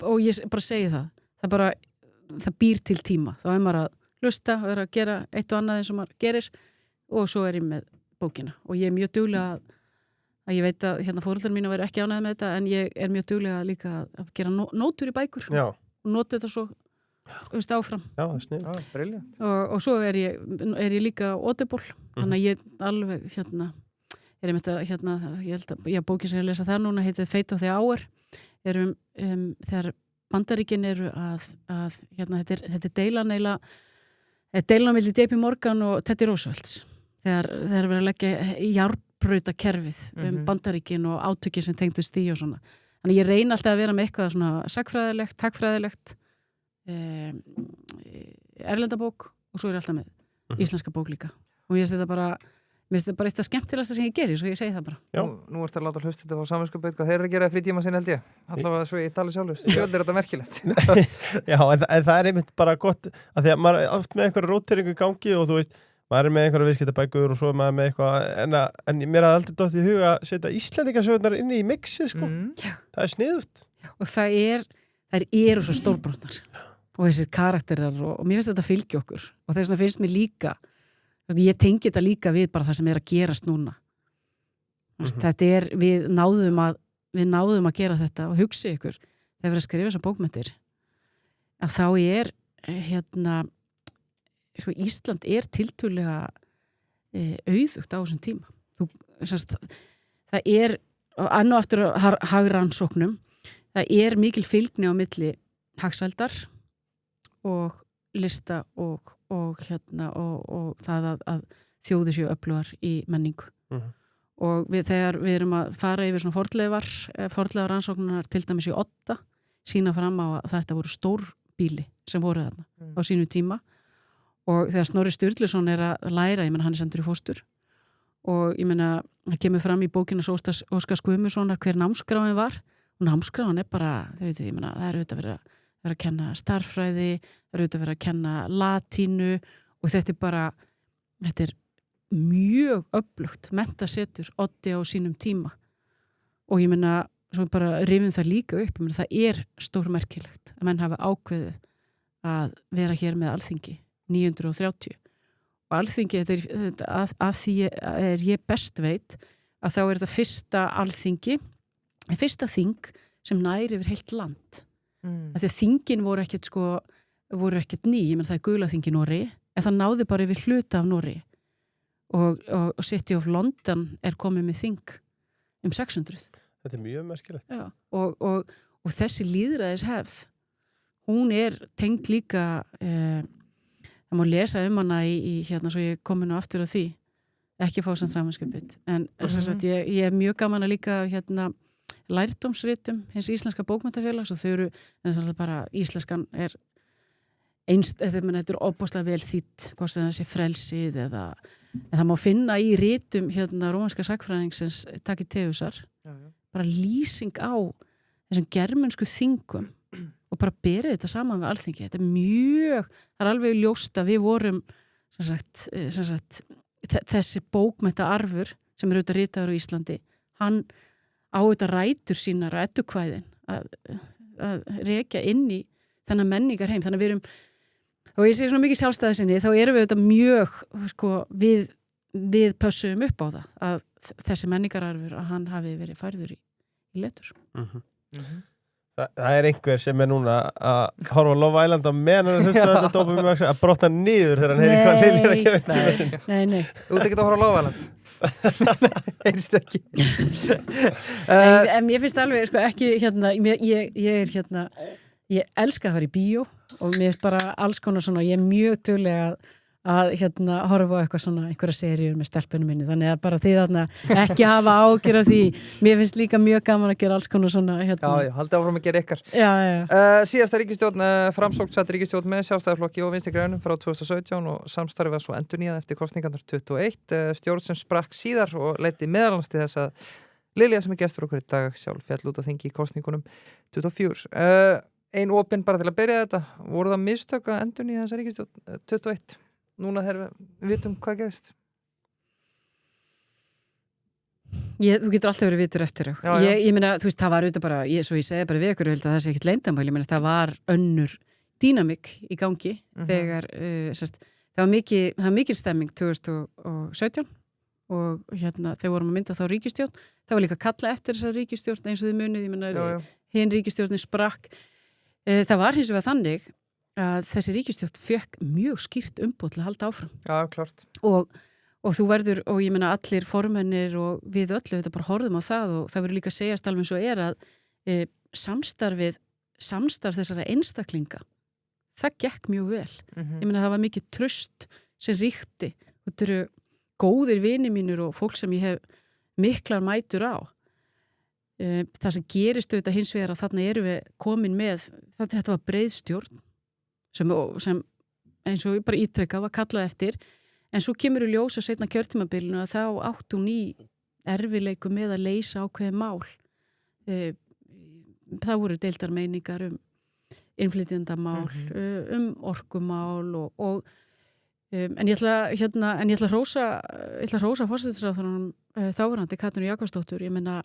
og ég bara segi það býr til tíma, þá er maður að hlusta og er að gera eitt og annað eins og maður gerir og svo er ég með bókina og ég er mjög duglega að ég veit að foreldrar mínu væru ekki ánægð með þetta, en ég er mjög duglega líka að gera nótur í bækur og nota þetta svo áfram. Já, snið. Brilliant. Og svo er ég líka Audible, þannig að ég alveg er einmitt að ég held að bókin sem ég lesa það núna heitir Fate of the Hour, þegar Bandaríkin eru að þetta er deilan milli JP Morgan og Teddy Roosevelt, þegar verið að leggja stórbrauta kerfið Bandaríkin og átökin sem tengdust því og svona. Þannig ég reyni alltaf að vera með eitthvað svona sagfræðilegt, tagfræðilegt, erlendabók og svo alltaf með íslenska bók líka. Og mér finnst þetta bara eitt af skemmtilegasta sem ég geri, svo ég segi það bara. Nú ertu að láta hlusta þetta á samvinskupið, hvað þeir eru að gera frítíma sinni held ég. Allavega svo ég tala sjálfur. Sjóðir er þetta merkilegt. Já, en það einmitt bara gott, að því að maður er oft með einhverja róteringu í gangi og þú veist, maður með einhverja viðskiptabækur og svo maður með eitthvað, en mér hafði aldrei dottið í huga að setja Íslendingasögurnar inn í mixið, sko. Það er sniðugt. Og þær eru svo stórbrotnar og þessir karakterar og mér finnst þetta fylgja okkur og þess vegna finnst mér líka, ég tengi þetta líka við bara það sem er að gerast núna. Þetta við náðum að gera þetta og hugsa ykkur þegar við að skrifa þessar bókmenntir að þá Ísland tiltölulega auðugt á þessum tíma. Það enn og aftur hagrannsóknum, það mikil fylgni á milli hagsældar og lista og það að þjóðir séu öflugar í menningu. Og þegar við erum að fara yfir svona fornleifar rannsóknunar til dæmis í Odda, sína fram á að þetta voru stórbýli sem voru þarna á sínu tíma. Og þegar Snorri Sturluson er að læra, hann er sendur í fóstur og það kemur fram í bókina Óskars Guðmundssonar hver námskráin var og námskráin bara, það er auðvitað verið að kenna starffræði, það er auðvitað verið að kenna latínu og þetta er mjög öflugt menntasetur Oddi á sínum tíma og svo bara rifum það líka upp, það stórmerkilegt að menn hafa ákveðið að vera hér með Alþingi 930 og Alþingi að því ég best veit að þá þetta fyrsta þing sem næri yfir heilt land að því að þingin voru ekkert ný, það er Gulaþing í Noregi en það náði bara yfir hluta af Noregi og City of London komið með þing 600. Þetta er mjög merkilegt. Já, og þessi lýðræðishefð hún tengd líka það má lesa hana í svo ég komi nú aftur á því ekki fá samt samanskupið en ég mjög gaman að líka lærdómsritum hins íslenska bókmenntafélags og þau eru bara íslenskan þetta ofboðslega vel þýtt hvort sem það sé frelsið eða það má finna í ritum rómanska sagfræðingsins Tacitusar bara lýsing á þessum germönsku þingum og bara berið þetta saman við Alþingi. Þetta það alveg ljóst að við vorum þessi bókmenntaarfur sem auðvitað ritaður á Íslandi, hann á auðvitað rætur sínar á eddukvæðin að rekja inn í þennan menningarheim. Þannig að við erum, og ég sé svona mikið sjálfstæðisinni, þá erum við auðvitað mjög, við pössum upp á það að þessi menningararfur að hann hafi verið færður í letur. Það einhver sem núna að horfa á Love Island á meðan að brotna niður þegar hann heyri hvað Lilja að gera tíma sinni. Nei. Þú ert ekki að horfa á Love Island. Heyrist ekki. En ég finnst alveg, ekki ég elska að fara í bíó og mér finnst bara alls konar svona, ég mjög dugleg að horfa á eitthvað svona, einhverja seríur með stelpunum minni, þannig að bara því ekki hafa ágjur af því, mér finnst líka mjög gaman að gera alls konar svona Já, haldið áfram að gera ykkar Síðasta ríkisstjórn, framsókn satt ríkisstjórn með Sjálfstæðisflokki og Vinstri grænum frá 2017 og samstarfið var svo endurnýjað eftir kosningarnar 21, stjórn sem sprakk síðar og leiddi meðal annars til þess að Lilja sem gestur okkur í dag sjálf fjall út á þingi í kosningunum 24 Ein opin bara til að byrja þetta, voru það mistök að endurnýja þessa ríkisstjórn 21 Núna þegar við vitum hvað gerist. Þú getur alltaf verið vitur eftir. Ég meina, þú veist, það var auðvitað bara, svo ég segi bara við ykkur, það sé ekkert leyndamál, ég meina, það var önnur dýnamik í gangi þegar, það var mikil stemming 2017 og þegar vorum að mynda þá ríkisstjórn, það var líka að kalla eftir þessa ríkisstjórn eins og þið munið, ég meina, hinn ríkisstjórnin sprakk. Það var hins vegar þannig að þessi ríkisstjórn fekk mjög skýrt umboð til að halda áfram. Já, klart. Og þú verður, og ég meina allir formennir og við öllu, þetta bara horfum á það og það verður líka að segjast alveg eins og að samstarf þessara einstaklinga, það gekk mjög vel. Ég meina það var mikið traust sem ríkti. Þetta eru góðir vinir mínir og fólk sem ég hef miklar mætur á. Það sem gerist auðvitað hins vegar að þarna erum við komin með, þetta var breið stjórn sem eins og bara ítrekka var kallað eftir, en svo kemur í ljós á seinna kjörtímabilinu að þá átt hún í erfileiku með að leysa ákveðið mál. Það voru deildar meiningar innflytjendamál, orkumál en ég ætla að hrósa forsætisráðherranum þáverandi Katrínu Jakobsdóttur. Ég meina,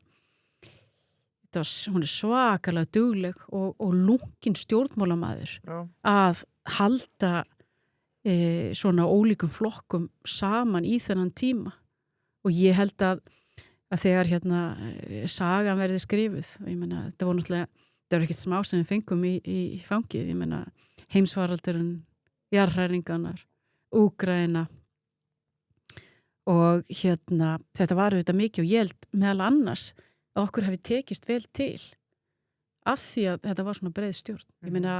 hún er svakalega dugleg og lunginn stjórnmálamaður að halda svona ólíkum flokkum saman í þennan tíma, og ég held að þegar sagan verði skrifuð, ég meina, þetta var náttúrulega, það var ekkert smá sem við fengum í fangið, ég meina, heimsfaraldurinn, jarðhræringarnar, Úkraína, og þetta var auðvitað mikið, og ég held meðal annars að okkur hefði tekist vel til af því að þetta var svona breið stjórn. Ég meina,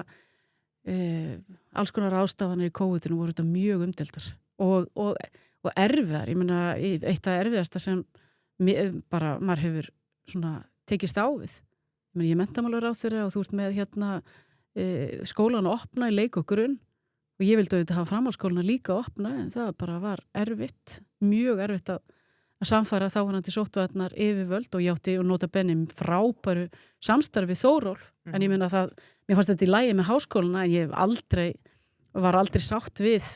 alls konar ástafanir í COVID-19 voru þetta mjög umdeildar og erfiðar. Ég meina, eitt af erfiðasta sem bara maður hefur svona tekist á við. Ég er menntamálaráðherra og þú ert með skólan að opna í leik og grunn, og ég vildi auðvitað hafa framhaldsskólana líka að opna, en það bara var erfitt, mjög erfitt að samfæra þáverandi sóttvarnar yfirvöld, og ég átti og nota benni frábæru samstarfi Þórólf, en ég meina það, mér fannst þetta í lagi með háskólana, en ég var aldrei sátt við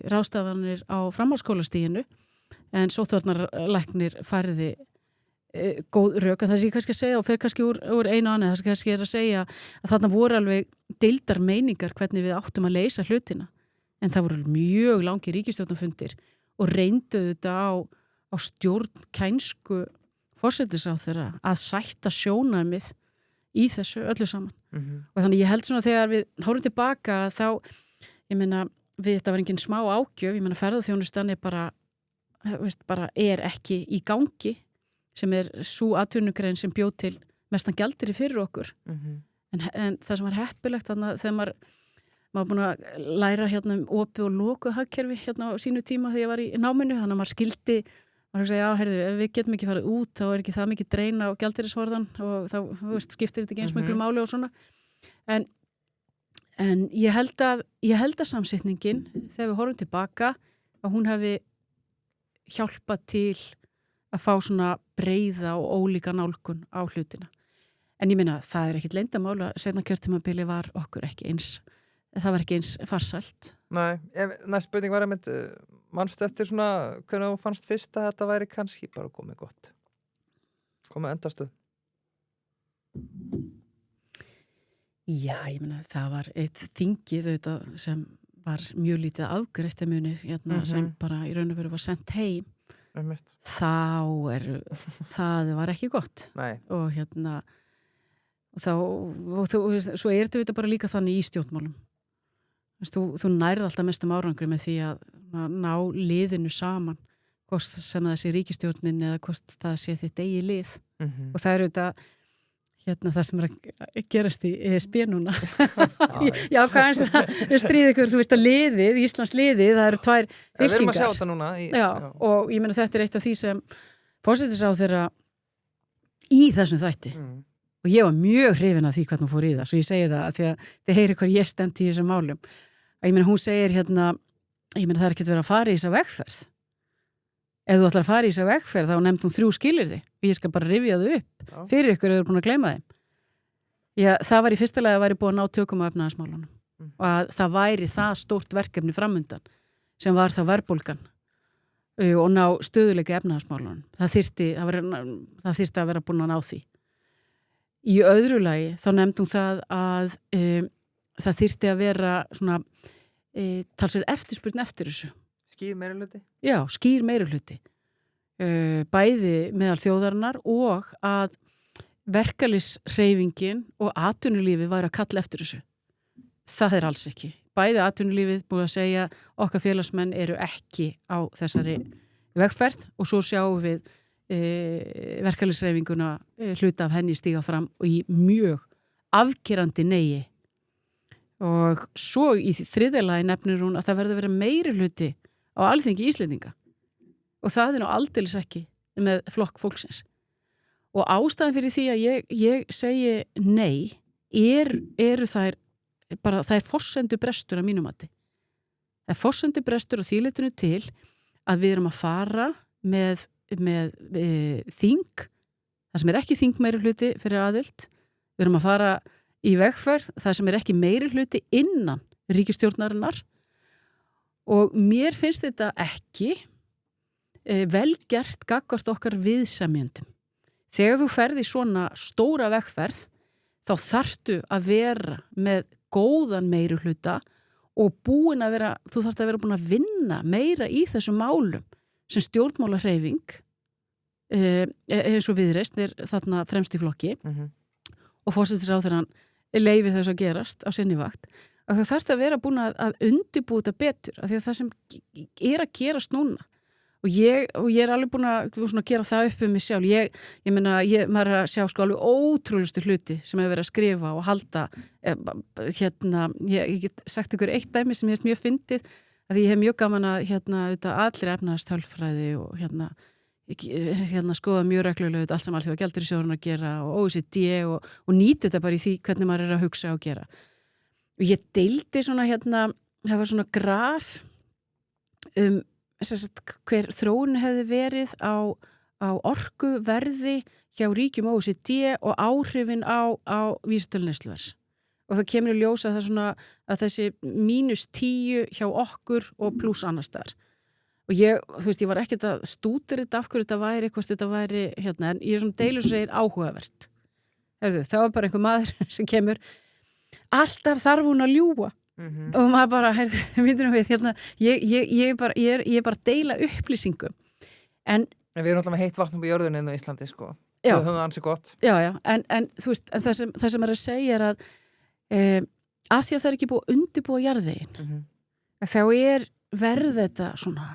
ráðstafanir á framhaldsskólastiginu, en sóttvarnarlæknir færði góð rök, en það sé ég kannski að segja og fer kannski úr einu annað, það sé kannski að segja að þarna voru alveg deildar meiningar hvernig við áttum að leysa hlutina, en það voru mjög langir ríkisstjórnarfundir og reyndu þetta á stjórnkænsku forsætisráðherra að sætta sjónarmið í þessu öllu saman. Og þannig ég held svona þegar við horfum tilbaka þá, ég meina, þetta var engin smá ágjöf, ég meina ferðaþjónustan bara ekki í gangi, sem sú atvinnugrein sem bjóð til mestan gjaldeyri fyrir okkur. En það sem var heppilegt þannig að þegar maður búin að læra opið og lokuð hagkerfi á sínu tíma þegar ég var í náminu, þannig að maður skildi, maður hugsaði, já, heyrðu, ef við getum ekki farið út, þá ekki það mikið dreina á gjaldeyrisforðan og þá, skiptir þetta ekki eins miklu máli og svona. En ég held að samsetningin, þegar við horfum tilbaka, að hún hafi hjálpað til að fá svona breiða og ólíka nálgun á hlutina. En ég meina, það ekkit leyndamál að seinna kjörtímabili var okkur ekki eins, það var ekki eins farsælt. Nei, næst spurning var einmitt, manstu eftir svona, hvernig þú fannst fyrst að þetta væri kannski bara komið gott? Komið endastuð? Já, ég meina, það var eitt þingið auðvitað sem var mjög lítið afgreitt muni, sem bara í raun og veru var sendt heim. Það var ekki gott. Nei. Og svo þetta bara líka þannig í stjórnmálum. Þú nærð alltaf mestum árangri með því að ná liðinu saman, hvort sem það sé ríkisstjórnin eða hvort það sé þitt eigi lið. Og það þetta það sem að gerast í ESB núna. Já, hvað eins að stríða ykkur, þú veist að liðið, Íslands liðið, það eru 2 fylkingar. Við erum að sjá þetta núna. Já, og ég meina þetta eitt af því sem forsætisráðherra í þessum þætti. Og ég var mjög hrifin af því hvernig hún fór í það, svo ég segi það að því að þið heyri hvað ég stend í þessum málum. Ég meina, hún segir ég meina, það ekkert verið að fara í þessa vegferð. Ef þú ætlar að fara í þessa vegferð, þá nefnd hún 3 skilyrði og ég skal bara rifja þau upp fyrir ykkur ef þú er búin að gleyma þeim. Já, það var í fyrsta lagi að væri búin að ná tökum á efnahagsmálunum og að það væri það stórt verkefni framundan sem var þá verðbólgan og ná stöðuleika efnahagsmálunum. Það þyrfti að vera búin að ná því. Í öðru lagi þá nefnd hún það að það þyrfti að vera svona talsverð eftirspurn eftir þessu. Skýr meirihluti? Já, skýr meirihluti. Bæði meðal þjóðarinnar og að verkalýðshreyfingin og atvinnulífið væri að kalla eftir þessu. Það alls ekki. Bæði atvinnulífið búið að segja okkar félagsmenn eru ekki á þessari vegferð og svo sjáum við verkalýðshreyfinguna hluta af henni stíga fram og í mjög afgerandi neigi. Og svo í þriðja lagi nefnir hún að það verður að vera meirihluti á Alþingi Íslendinga og það nú aldeilis ekki með flokk fólksins. Og ástæðan fyrir því að ég segi nei eru þær bara, það forsendu brestur að mínum mati. Það forsendu brestur og þýlitinu til að við erum að fara með þing, það sem ekki þing meiri hluti fyrir aðild, við erum að fara í vegferð, það sem ekki meiri hluti innan ríkisstjórnarinnar og mér finnst þetta ekki vel gert gagnvart okkar viðsemjendum. Þegar þú ferð í svona stóra vegferð þá þarftu að vera með góðan meiri hluta og þú þarft að vera búin að vinna meira í þessum málum sem stjórnmálahreyfing eins og Viðreisn þarna fremst í flokki og forsætisráðherrann leyfir þess að gerast á sinni vakt. Og það þarf að vera búin að undirbúa þetta betur af því að það sem að gerast núna og ég alveg búin að gera það upp mig sjálf. Ég meina, maður að sjá sko alveg ótrúlustu hluti sem hefur verið að skrifa og halda ég get sagt ykkur eitt dæmi sem ég mjög fyndið að því ég hef mjög gaman að allir efnahagstölfræði og skoða mjög reglulega allt sem alþjóða gjaldeyrisjóðurinn að gera og OECD og nýti þetta bara í því hvernig maður að hugsa og gera. Og ég deildi svona það var svona graf hver þróun hefði verið á orkuverði hjá ríkjum OECD og áhrifin á vísitölu neysluverðs. Og það kemur í ljós að að þessi -10 hjá okkur og pluss annars staðar. Og ég var ekkert að stúdera þetta af hverju þetta væri, hvort þetta væri en ég er svona deilur sem segir áhugavert. Það var bara einhver maður sem kemur alltaf þarf hún að ljúga og maður bara, ég er bara að deila upplýsingum en við erum alltaf með heitt vatn í jörðunni í Íslandi sko við höfum það ansi gott en það sem er að segja er að því að það er ekki búið að undirbúa jarðveginn þá verð þetta svona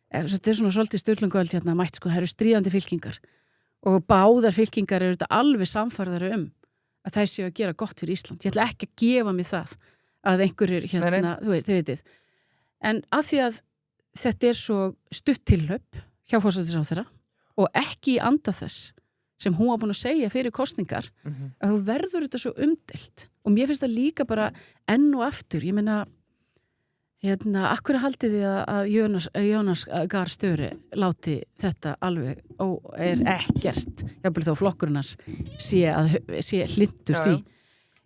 þetta er svona svolítið sturlungöld mætt sko, það eru stríðandi fylkingar og báðar fylkingar eru þetta alveg samfærðari að það séu að gera gott fyrir Ísland. Ég ætla ekki að gefa mig það að einhverjir þið veitir. En að því að þetta er svo stutt tilhlaup hjá forsætisráðherra og ekki í anda þess sem hún var búin að segja fyrir kosningar að þú verður þetta svo umdeilt og mér finnst það líka bara enn og aftur, ég meina akkur haldið þið að Jónas Gahr Støre láti þetta alveg og ekkert, jafnvel þó flokkurinn sé hlindur því.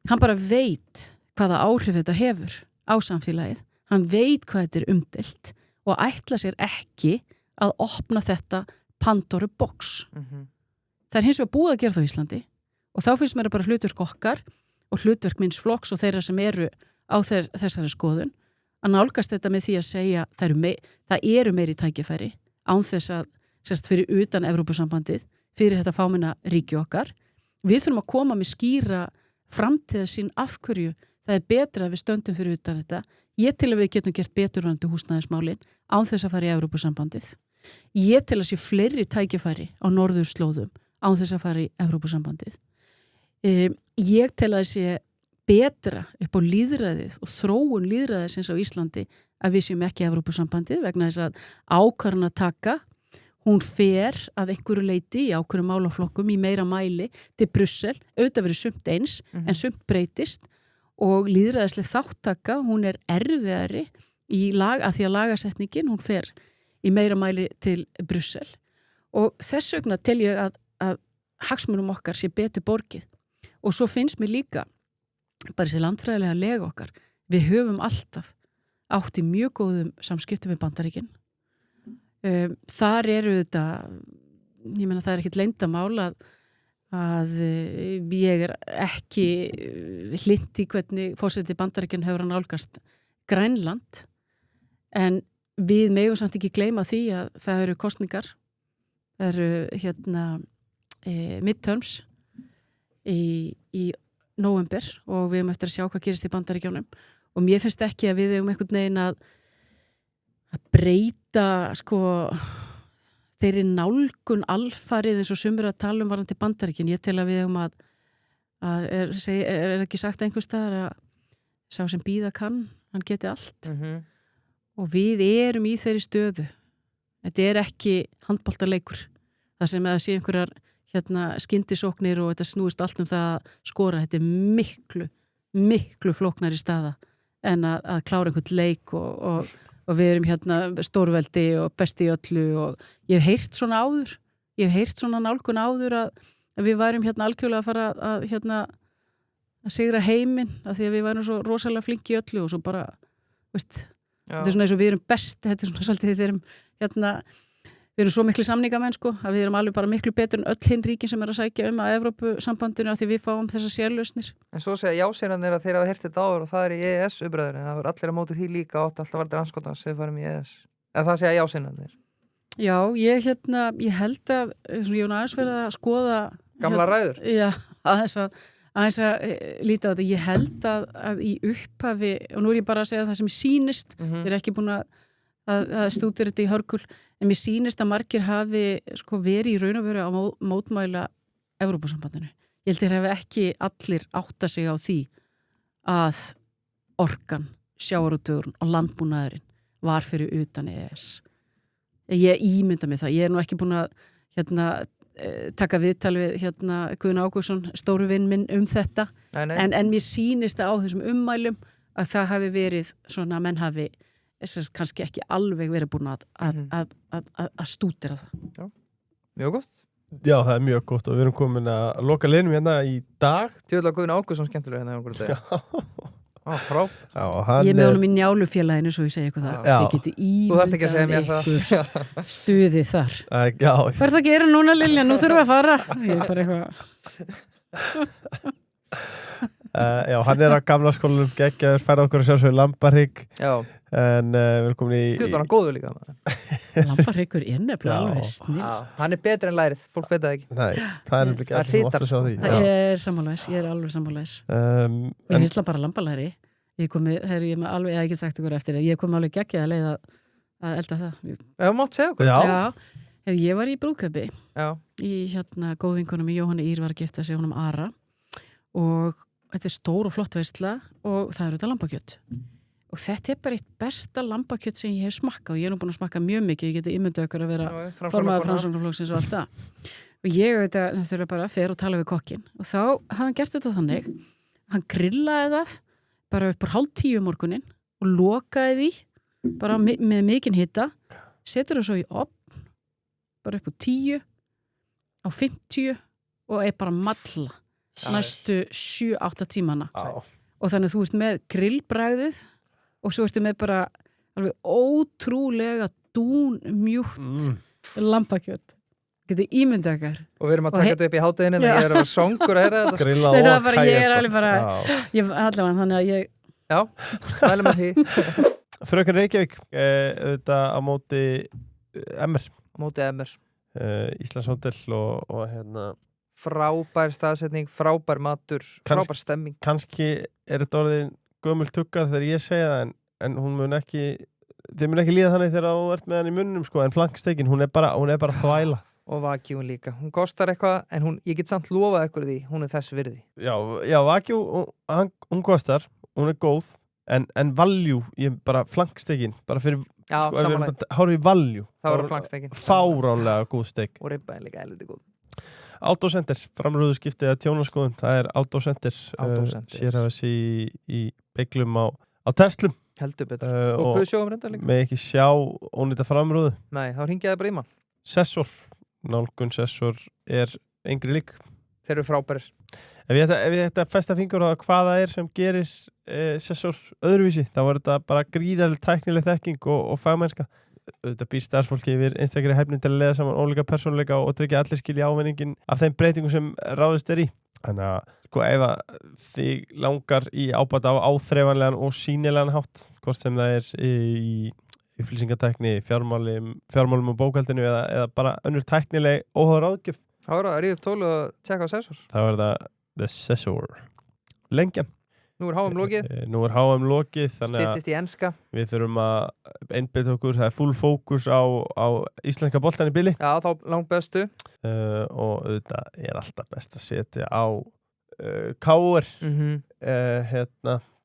Hann bara veit hvaða áhrif þetta hefur á samfélagið, hann veit hvað þetta er umdeilt og ætla sér ekki að opna þetta Pandoru box. Það er hins vegar búið að gera það í Íslandi og þá finnst mér bara hlutverk okkar og hlutverk minns flokks og þeirra sem eru á þessari skoðun að nálgast þetta með því að segja það eru meiri tækifæri án þess að sérst fyrir utan Evrópusambandið, fyrir þetta fámenna ríki okkar. Við þurfum að koma með skýra framtíðarsýn af hverju það er betra að við stöndum fyrir utan þetta. Ég til að við getum gert betur varðandi húsnæðismálin án þess að fara í Evrópusambandið. Ég til að sé fleiri tækifæri á norðurslóðum án þess að fara í Evrópusambandið. Ég til að sé betra upp á lýðræðið og þróun lýðræðisins á Íslandi að við séum ekki Evrópusambandið vegna þess að ákvarðanataka hún fer að einhverju leyti í ákveðnum málaflokkum í meira mæli til Brussel, auðvitað verið sumt eins en sumt breytist og lýðræðisleg þáttaka hún er erfiðari að því að lagasetningin hún fer í meira mæli til Brussel og þess vegna tel ég að hagsmunum okkar sé betur borgið og svo finnst mér líka bara þessi landfræðilega lega okkar við höfum alltaf átt í mjög góðum samskiptum við Bandaríkin þar eru þetta ég meina það er ekkert leyndamál að ég er ekki hlynnt í hvernig forseti Bandaríkin hefur hann nálgast Grænland en við megum samt ekki gleyma því að það eru kosningar það eru midterms í nóvember og við höfum eftir að sjá hvað gerist í Bandaríkjunum og mér finnst ekki að við höfum einhvern veginn að breyta sko þeirri nálgun alfarið eins og sumur að tala varðandi Bandaríkin. Ég tel að við höfum að er ekki sagt einhvers staðar að sá sem bíða kann, hann geti allt og við erum í þeirri stöðu. Þetta er ekki handboltaleikur það sem að sé einhverjar skyndisóknir og þetta snúist allt það að skora, þetta miklu flóknari staða en að klára einhvern leik og við erum stórveldi og besti í öllu og ég hef heyrt svona áður, nálgun áður að við værum algjörlega að fara að sigra heiminn af því að við værum svo rosalega flinki í öllu og svo bara, veist, þetta svona eins og við erum best, þetta svona svolítið við erum við erum svo miklu samningamenn sko, að við erum alveg bara miklu betur en öll hinn ríkin sem að sækja að Evrópusambandinu af því við fáum þessar sérlausnir. En svo segja jáseinarnir að þeir hafa heyrt þetta áður og það í EES-umræðunni, það voru allir að móti því líka átt alltaf varðir anskotans sem við farum í EES. En það segja jáseinarnir. Já, ég held að ég aðeins verið að skoða gamla ræður. Já, aðeins að líta á þetta. Ég held að í upphafi, og nú ég bara að segja það sem sýnist, ég ekki búin að stúdera þetta í hörgul, en mér sýnist að margir hafi sko verið í raun og veru að mótmæla Evrópusambandinu. Ég held þeir hafi ekki allir átta sig á því að orkan, sjávarútvegurinn og landbúnaðurinn var fyrir utan EES. Ég ímynda mig það. Ég nú ekki búin að taka viðtal við Guðni Ágústsson, stóru vinn minn þetta. Nei. En mér sýnist það á þessum ummælum að það hafi verið svona að menn hafi kannski ekki alveg verið búin að stúdera það. Já, mjög gott. Já, það er mjög gott og við erum komin að loka liðnum í dag. Tjóðlega Guðni Ágústsson skemmtilega okkur dag. Já, ég er með honum í Njálufélaginu svo ég segi eitthvað það. Þið geti ímyndað ykkur stuði þar. Já. Hvað er það að gera núna, Lilja? Nú þurfum við að fara. Ég er bara eitthvað. Já, hann er á gamla skólanum geggjaður, færði okkur að sjálfsögðu Lambahrygg. Já. En við erum komin í... Þú er hann góður líka. Lambahryggur er nefnilega alveg snill. Hann er betri en lærið, fólk veit það ekki. Nei, það er nefnilega ekki sem ótt að sjá því. Það er sammálaðis, ég er alveg sammálaðis. Ég finnst það bara lambalæri. Ég hef ekki sagt ykkur eftir það. Ég kom alveg geggjað að leið að elda það. Ef mátt segja okkur. Já. Ég var í brúðkaupi. Í góðvinkonum Jóhanni Ír var að gifta sig honum Ara og þetta er stór og flott veisla og það þetta lambakjöt. Og þetta bara eitt besta lambakjöt sem ég hef smakkað og ég er nú búin að smakka mjög mikið, ég geti ímyndað okkur að vera formaður Framsóknarflokksins og allt það. Og ég þurfa bara að fer og tala við kokkinn og þá hafði hann gert þetta þannig, hann grillaði það bara upp úr 9:30 morguninn og lokaði því bara með mikinn hita, setur það svo í ofn, bara upp úr 10 á 50 og bara malla næstu 7-8 tímana. Og þannig að þú veist með grillbragðið og svo ertu með bara alveg ótrúlega dúnmjúkt lambakjöt. Getið ímyndað okkar. Og við erum að taka þetta upp í hátæðinu en ég er að songur að heyra þetta. Grilla og kæja. Ég er alveg bara, allavega þannig að ég... Já, mælum með því. Fröken Reykjavík, auðvitað á móti MR. Móti MR. Íslands Hótel og frábær staðsetning, frábær matur, frábær stemming. Kannski er þetta orðin gömul tugga þegar ég segja það en hún mun ekki, þið mun ekki líða þannig þegar þú ert með hann í munnum sko, en flankstekin, hún er bara þvæla. Og vakjún líka. Hún kostar eitthvað en ég get samt lofað ykkur því, hún er þess virði. Já, vakjú, hún kostar, hún er góð en valjú, ég bara flankstekin, bara fyrir sko, ef við horfum í valjú, þá er flankstekin fáránlega góð steik. Og ribbaðin líka helviti góð. Autocenter, framrúðu skiptið að tjónaskoðun, það er Autocenter. Sérhafis í beiglum á Teslum. Heldur betur. Og buðsjóum reyndar líka. Með ekki sjá ónýta framrúðu. Nei, þá hringja það bara í mann. Sessor, nálgun Sessor er engri lík. Þeir eru frábærir. Ef ég ætti að festa fingur á hvað það er sem gerir Sessor öðruvísi, þá var þetta bara gríðarleg tæknileg þekking og fagmennska. Þetta býr starfsfólki yfir einstakri hæfni til að leiða saman ólíka persónuleika og tryggja allir skilji ávinningin af þeim breytingum sem ráðist er í. Þannig að sko ef þig langar í ábata á áþreifanlegan og sýnilegan hátt, hvort sem það er í upplýsingatækni, fjármálum og bókhaldinu eða bara önnur tæknileg óháð ráðgjöf. Þá er það að ríða upp tólu og tjekka á Sessor. Þá er það The Sessor. Lengjan. Nú er HM lokið. Nú er HM lokið, þannig styttist í enska. Við þurfum að einbeita okkur, það er full fókus á íslenska boltan í bili. Já, þá langt bestu. Og þetta er alltaf best að setja á KR.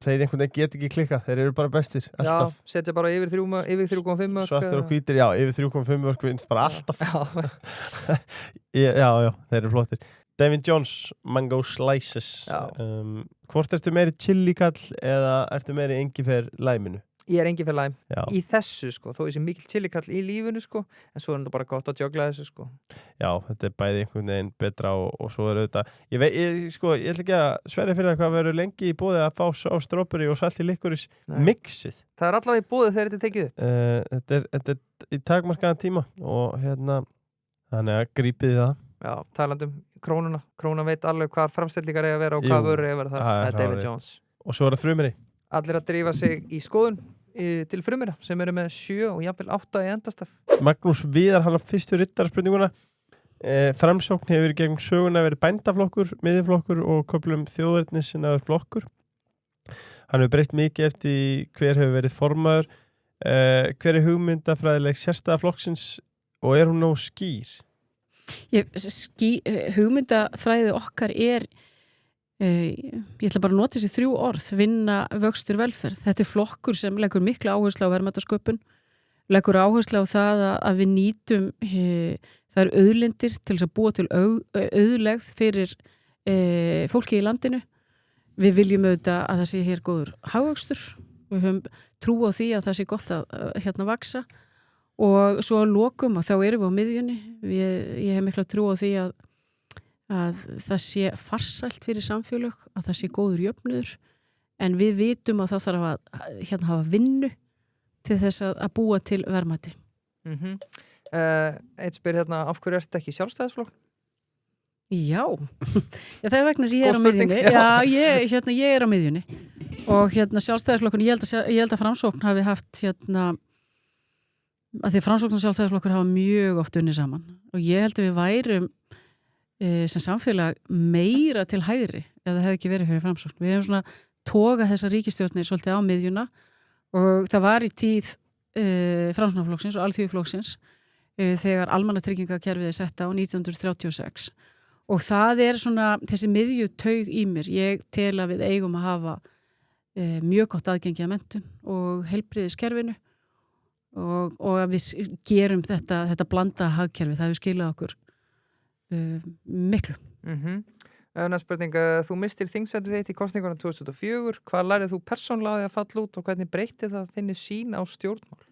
þeir einhvern veginn get ekki klikka, þeir eru bara bestir alltaf. Já, setja bara yfir 3,5 mörk. Svartur og hvítir, já, yfir 3,5 mörk vinnst bara alltaf. Já, þeir eru flottir. David Jones, Mango Slices. Hvort ertu meiri chili kall eða ertu meiri engifer læminu? Ég engifer læm í þessu sko, þó ég sé mikil chili kall í lífinu sko, en svo þetta bara gott að jögla þessu sko. Já, þetta bæði einhvern veginn betra og svo auðvitað. Ég ætla ekki að sverja fyrir það hvað verður lengi í boði að fá á strawberry og salti licorice mixið. Það allavega í boði þegar þetta tekið upp. Þetta í takmarkaðan tíma og þannig að grípið það. Já, talandum krónuna. Krónan veit alveg hvað framstellingar eiga að vera og hvað vörur eiga að vera þar. Það er David Jones. Og svo er það frumeri. Allir að drífa sig í skoðun til frumera sem eru með 7 og jafnvel 8 í endastaf. Magnús Viðar, hann á fyrstu rittarspurninguna. Framsókn hefur í gegnum söguna verið bændaflokkur, miðjuflokkur og köflum þjóðverðnissinnaður flokkur. Hann hefur breytt mikið eftir hver hefur verið formaður. Hver er hugmyndafræðileg sérstæða flokksins og er hún nóg skýr? Hugmyndafræði okkar er ég ætla bara að nota þessi 3 orð: vinna, vöxtur, velferð. Þetta er flokkur sem leggur mikla áherslu á verðmætasköpun, leggur áherslu á það að við nýtum þær auðlindir til þess að búa til auðlegð fyrir fólki í landinu. Við viljum auðvitað að það sé hér góður hagvöxtur, við höfum trú á því að það sé gott að vaksa og svo að lokum og þá erum við á miðjunni. Ég hef mikla trú á því að það sé farsælt fyrir samfélög, að það sé góður jöfnuður, en við vitum að það þarf að hafa vinnu til þess að búa til verðmæti. Eitt spyr af hverju ertu ekki sjálfstæðisflokk? Já, það er vegna sem ég er á miðjunni. Já, ég er á miðjunni og sjálfstæðisflokkun, ég held að Framsókn hafi haft að því að Framsókn og sjálfstæðisflokkur hafa mjög oft unnið saman og ég held að við værum sem samfélag meira til hægri ef það hefði ekki verið fyrir Framsókn. Við hefum svona togað þessar ríkisstjórnir svolítið á miðjuna og það var í tíð Framsóknarflokksins og Alþýðuflokksins þegar almannatryggingakerfið er sett á 1936 og það er svona þessi miðjutaug í mér. Ég tel að við eigum að hafa mjög gott aðgengi að menntun og heilbrigðiskerfinu og að við gerum þetta blanda hagkerfi. Það hefur skilað okkur miklu. Næsta spurning, þú mistir þingsætið þitt í kosningunum 2004. Hvað lærið þú persónlega að falla út og hvernig breytti það þinni sýn á stjórnmál?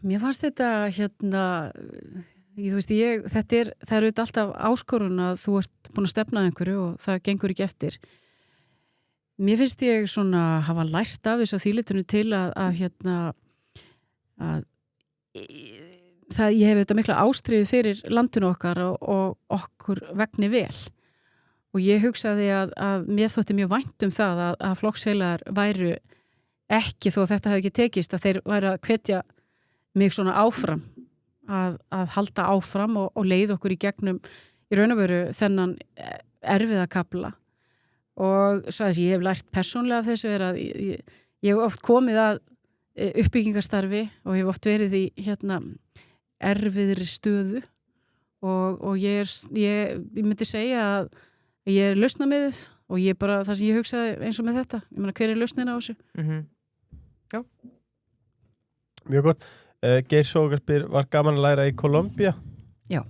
Mér fannst þetta það er auðvitað alltaf áskorun að þú ert búin að stefna einhverju og það gengur ekki eftir. Mér finnst ég svona hafa lært af þess að þýlitinu til að ég hef auðvitað mikla ástríðu fyrir landinu okkar og okkur vegni vel og ég hugsaði að mér þótti mjög vænt það að flokksfélagar væru ekki, þó að þetta hafi ekki tekist, að þeir væru að hvetja mig svona áfram að halda áfram og leiða okkur í gegnum í raun og veru þennan erfiða kafla og sagði ég hef lært persónlega af þessu er að ég hef oft komið að uppbyggingarstarfi og hef oft verið í erfiðri stöðu og ég myndi segja að ég er lausnamiðuð og ég bara, það sem ég hugsaði eins og með þetta, ég meina hver er lausnin á þessu? Já. Mjög gott. Geir Sógarspyr, var gaman að læra í Kolumbía? Já,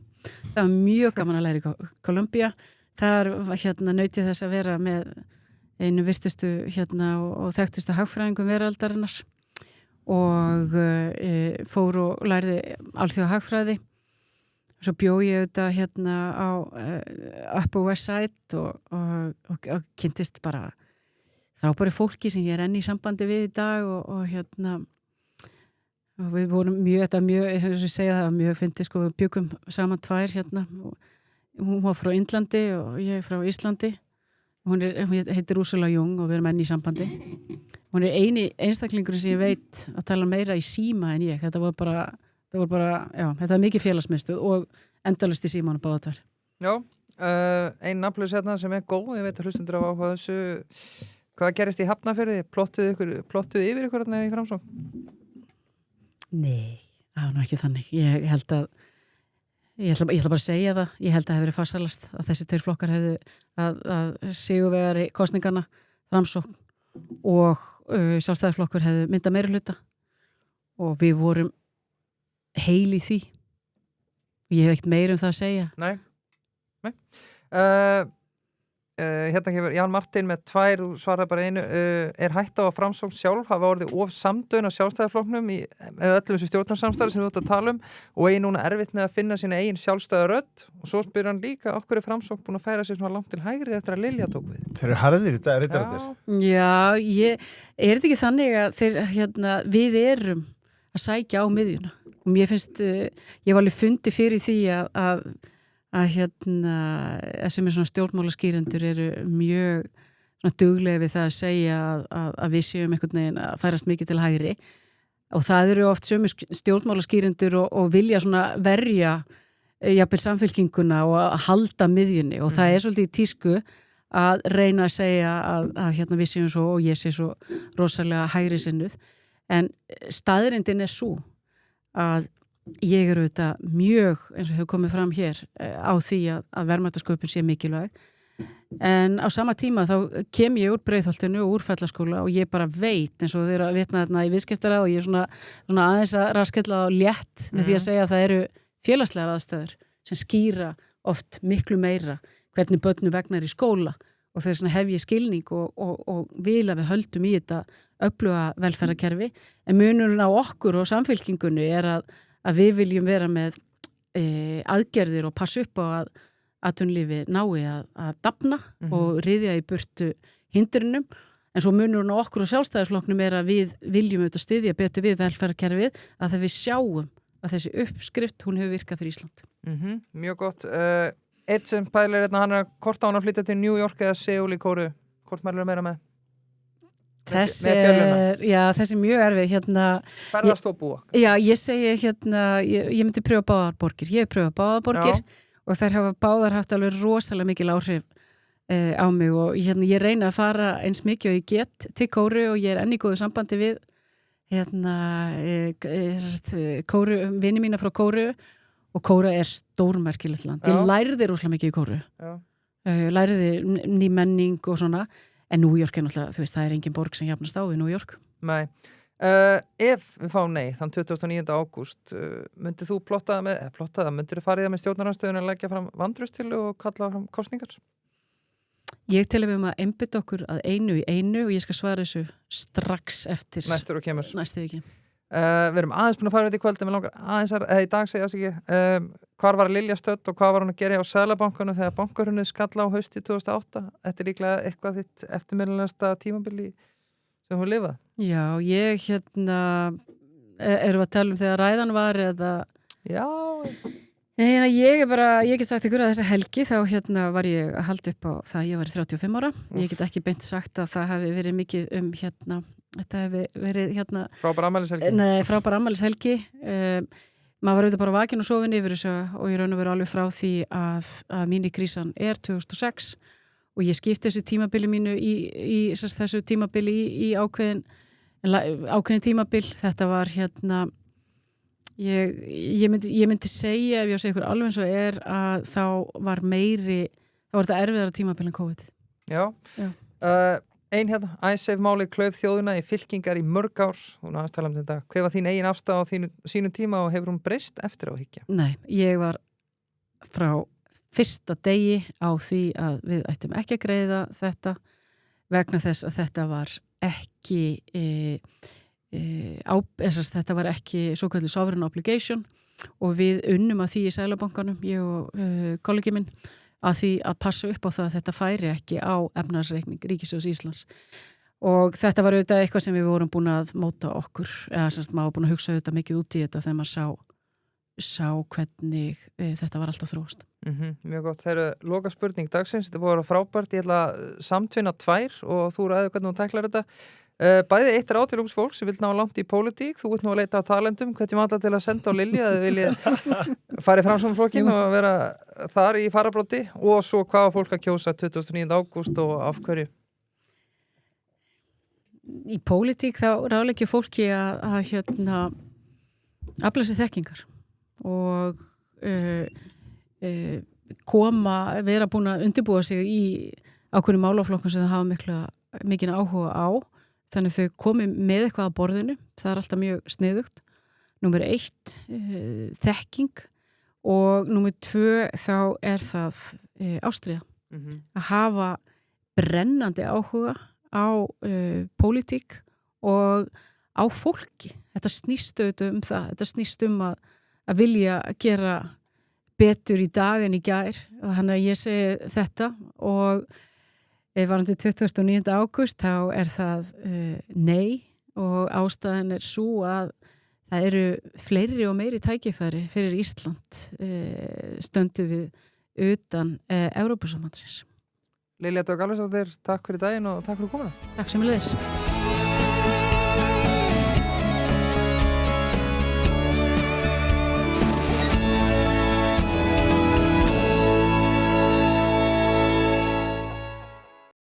það var mjög gaman að læra í Kolumbía. Þar nautið þess að vera með einu virtustu og þekktustu hagfræðingum veraldarinnar og fór og lærði alþjóða hagfræði. Svo bjó ég auðvitað á Upper West Side og kynntist bara frábæri fólki sem ég er enn í sambandi við í dag og við vorum mjög, eins og ég segja það, mjög fyndið við byggum saman tvær hún var frá Indlandi og ég frá Íslandi. Hún heitir Úrsula Jung og við erum enn í sambandi. Hún er einstaklingur sem ég veit að tala meira í síma en ég. Þetta var bara, þetta er mikið félagsmiðstöð og endalaust í símanum báða tvær. Já, ein nafnlaus sem er góð, ég veit að hlustendur á áhuga þessu. Hvað gerist í Hafnarfirði? Plottuðu yfir ykkur í Framsókn? Nei, það var nú ekki þannig. Ég held að Ég ætla bara að segja það. Ég held að það hefði verið farsælast að þessi tveir flokkar hefðu að sigurvegari kosningarna, Framsókn og Sjálfstæðisflokkur hefðu myndað meirihluta og við vorum heil í því. Ég hef ekkert meira um það að segja. Nei. Hérna kemur Ján Martin með 2, svarar bara einu. Er hætt á að Framsókn sjálf hafa orðið of samdöin á Sjálfstæðisflokknum með öllum þessu stjórnarsamstarfi sem þú ert að tala og eigi núna erfitt með að finna sína eigin sjálfstæða rödd og svo spyr hann líka okkur Framsókn búin að færa sér svona langt til hægri eftir að Lilja tók við. Þeir eru harðir í dag, rittararnir. Já, er þetta ekki þannig að við erum að sækja á miðjuna og mér finnst, ég var alveg fundi fyrir því að þessum er svona stjórnmálaskýrendur eru mjög svona duglega við það að segja að við séum einhvern veginn að færast mikið til hægri og það eru oft sömu stjórnmálaskýrendur og vilja svona verja jafnvel samfylkinguna og að halda miðjunni og það er svolítið í tísku að reyna að segja að við séum svo og ég sé svo rosalega hægri sinnuð en staðreyndin er svo að ég er auðvitað mjög, eins og hefur komið fram hér, á því að verðmætasköpun sé mikilvæg. En á sama tíma þá kem ég úr Breiðholtinu og úr Fellaskóla og ég bara veit, eins og þeir að vitna þarna í viðskiptaráð og ég er svona aðeins að raskella á létt með því að segja að það eru félagslegar aðstæður sem skýra oft miklu meira hvernig börnum vegnar í skóla og þess vegna hef ég skilning og vil að við höldum í þetta öfluga velferðarkerfi en munurinn á okkur og samfylkingunni er að við viljum vera með aðgerðir og passa upp á að atvinnulífi nái að dafna og ryðja í burtu hindrunum en svo munurinn á okkur og Sjálfstæðisflokknum er að við viljum auðvitað styðja betur við velferðarkerfið að það við sjáum að þessi uppskrift hún hefur virkað fyrir Ísland. Mjög gott. Eitt sem pælir hann er hvort á hann að flytja til New York eða Seúl í Kóreu. Hvort mælur meira með? Þessi er mjög erfið ferðast og búa. Já, ég segi ég myndi pröfa báðar borgir. Ég hef pröfað báðar borgir og þær hafa báðar haft alveg rosalega mikil áhrif á mig og ég reyna að fara eins mikið og ég get til Kóreu og ég er enn í góðu sambandi við vini mína frá Kóreu og Kóreu er stórmerkilegt land. Ég læriði rosalega mikið í Kóreu. Læriði ný menning og svona en New York er náttúrulega, þú veist, það er engin borg sem jafnast á við New York. Nei. Ef við fáum nei, þann 29. ágúst, myndir þú myndir þú farið með stjórnarandstöðun að leggja fram vantrauststilu og kalla fram kosningar? Ég tel að við maður einbytta okkur að einu í einu og ég skal svara þessu strax eftir. Næstur og kemur. Næstu ekki. Við erum aðeins búin að fara þetta í kvöld en við langar aðeins í dag segja hvar var Lilja stödd og hvað var hún að gera á Seðlabankanum þegar bankahrunið skall á hausti 2008. Þetta er líklega eitthvað þitt eftirminnilegasta tímabili sem hún lifað. Já, ég erum við að tala um þegar ræðan var eða... Já. Nei, ég get sagt ykkur að þessa helgi þá var ég að halda upp á það ég var 35 ára. Ég get ekki beint sagt að það hefði verið mikið þetta hefði verið frábær afmælishelgi. Nei, frábær afmælishelgi. Maður var auðvitað bara vakin og sofin yfir þessu og ég raun og veru alveg frá því að mínikrísan er 2006 og ég skipti þessu tímabili mínu í þessu tímabili í ákveðin tímabil. Þetta var ég myndi segja ef ég á að segja ykkur alveg eins og er að þá var þetta erfiðara tímabil en COVID. Já. Ein IceSave málið klauf þjóðuna í fylkingar í mörg ár. Hún aðeins tala um þetta. Hver var þín eigin afstaða á sínum tíma og hefur hún breyst eftir á að hyggja? Nei, ég var frá fyrsta degi á því að við ættum ekki að greiða þetta vegna þess að þetta var ekki þetta var ekki svo kallið sovereign obligation og við unnum að því í Seðlabankanum, ég og kollegi minn að því að passa upp á það að þetta færi ekki á efnahagsreikning Ríkissjóðs Íslands og þetta var auðvitað eitthvað sem við vorum búin að móta okkur eða maður var búin að hugsa auðvitað mikið út í þetta þegar maður sá hvernig þetta var alltaf þróast. Mjög gott, það eru loka spurning dagsins, þetta búið að vera frábært, ég ætla að samtvinna 2 og þú ræður hvernig hún tæklar þetta. Bæði eitt ráð til ungs fólk sem vil ná langt í pólitík, þú ert nú að leita á talendum, hvernig maður til að senda á Lilju að þið viljið fara í Framsóknarflokkinn og vera þar í fararbroddi og svo hvaða fólk að kjósa 29. ágúst og af hverju? Í pólitík þá ráðleggja fólki að afla sér þekkingar og vera búin að undirbúa sig í ákveðnum málaflokkum sem það hafa mikinn áhuga á, þannig þau komi með eitthvað að borðinu, það alltaf mjög sniðugt. Númer 1, þekking, og númer 2 þá það ástríða. Að hafa brennandi áhuga á pólitík og á fólki. Þetta snýst auðvitað það, þetta snýst að vilja gera betur í dag en í gær, og hann að ég segi þetta, og varandi 29. ágúst þá það nei, og ástæðan sú að það eru fleiri og meiri tækifæri fyrir Ísland stöndu við utan Evrópusambandsins. Lilja Dögg Alfreðsdóttir, takk fyrir daginn og takk fyrir komuna. Takk sömuleiðis.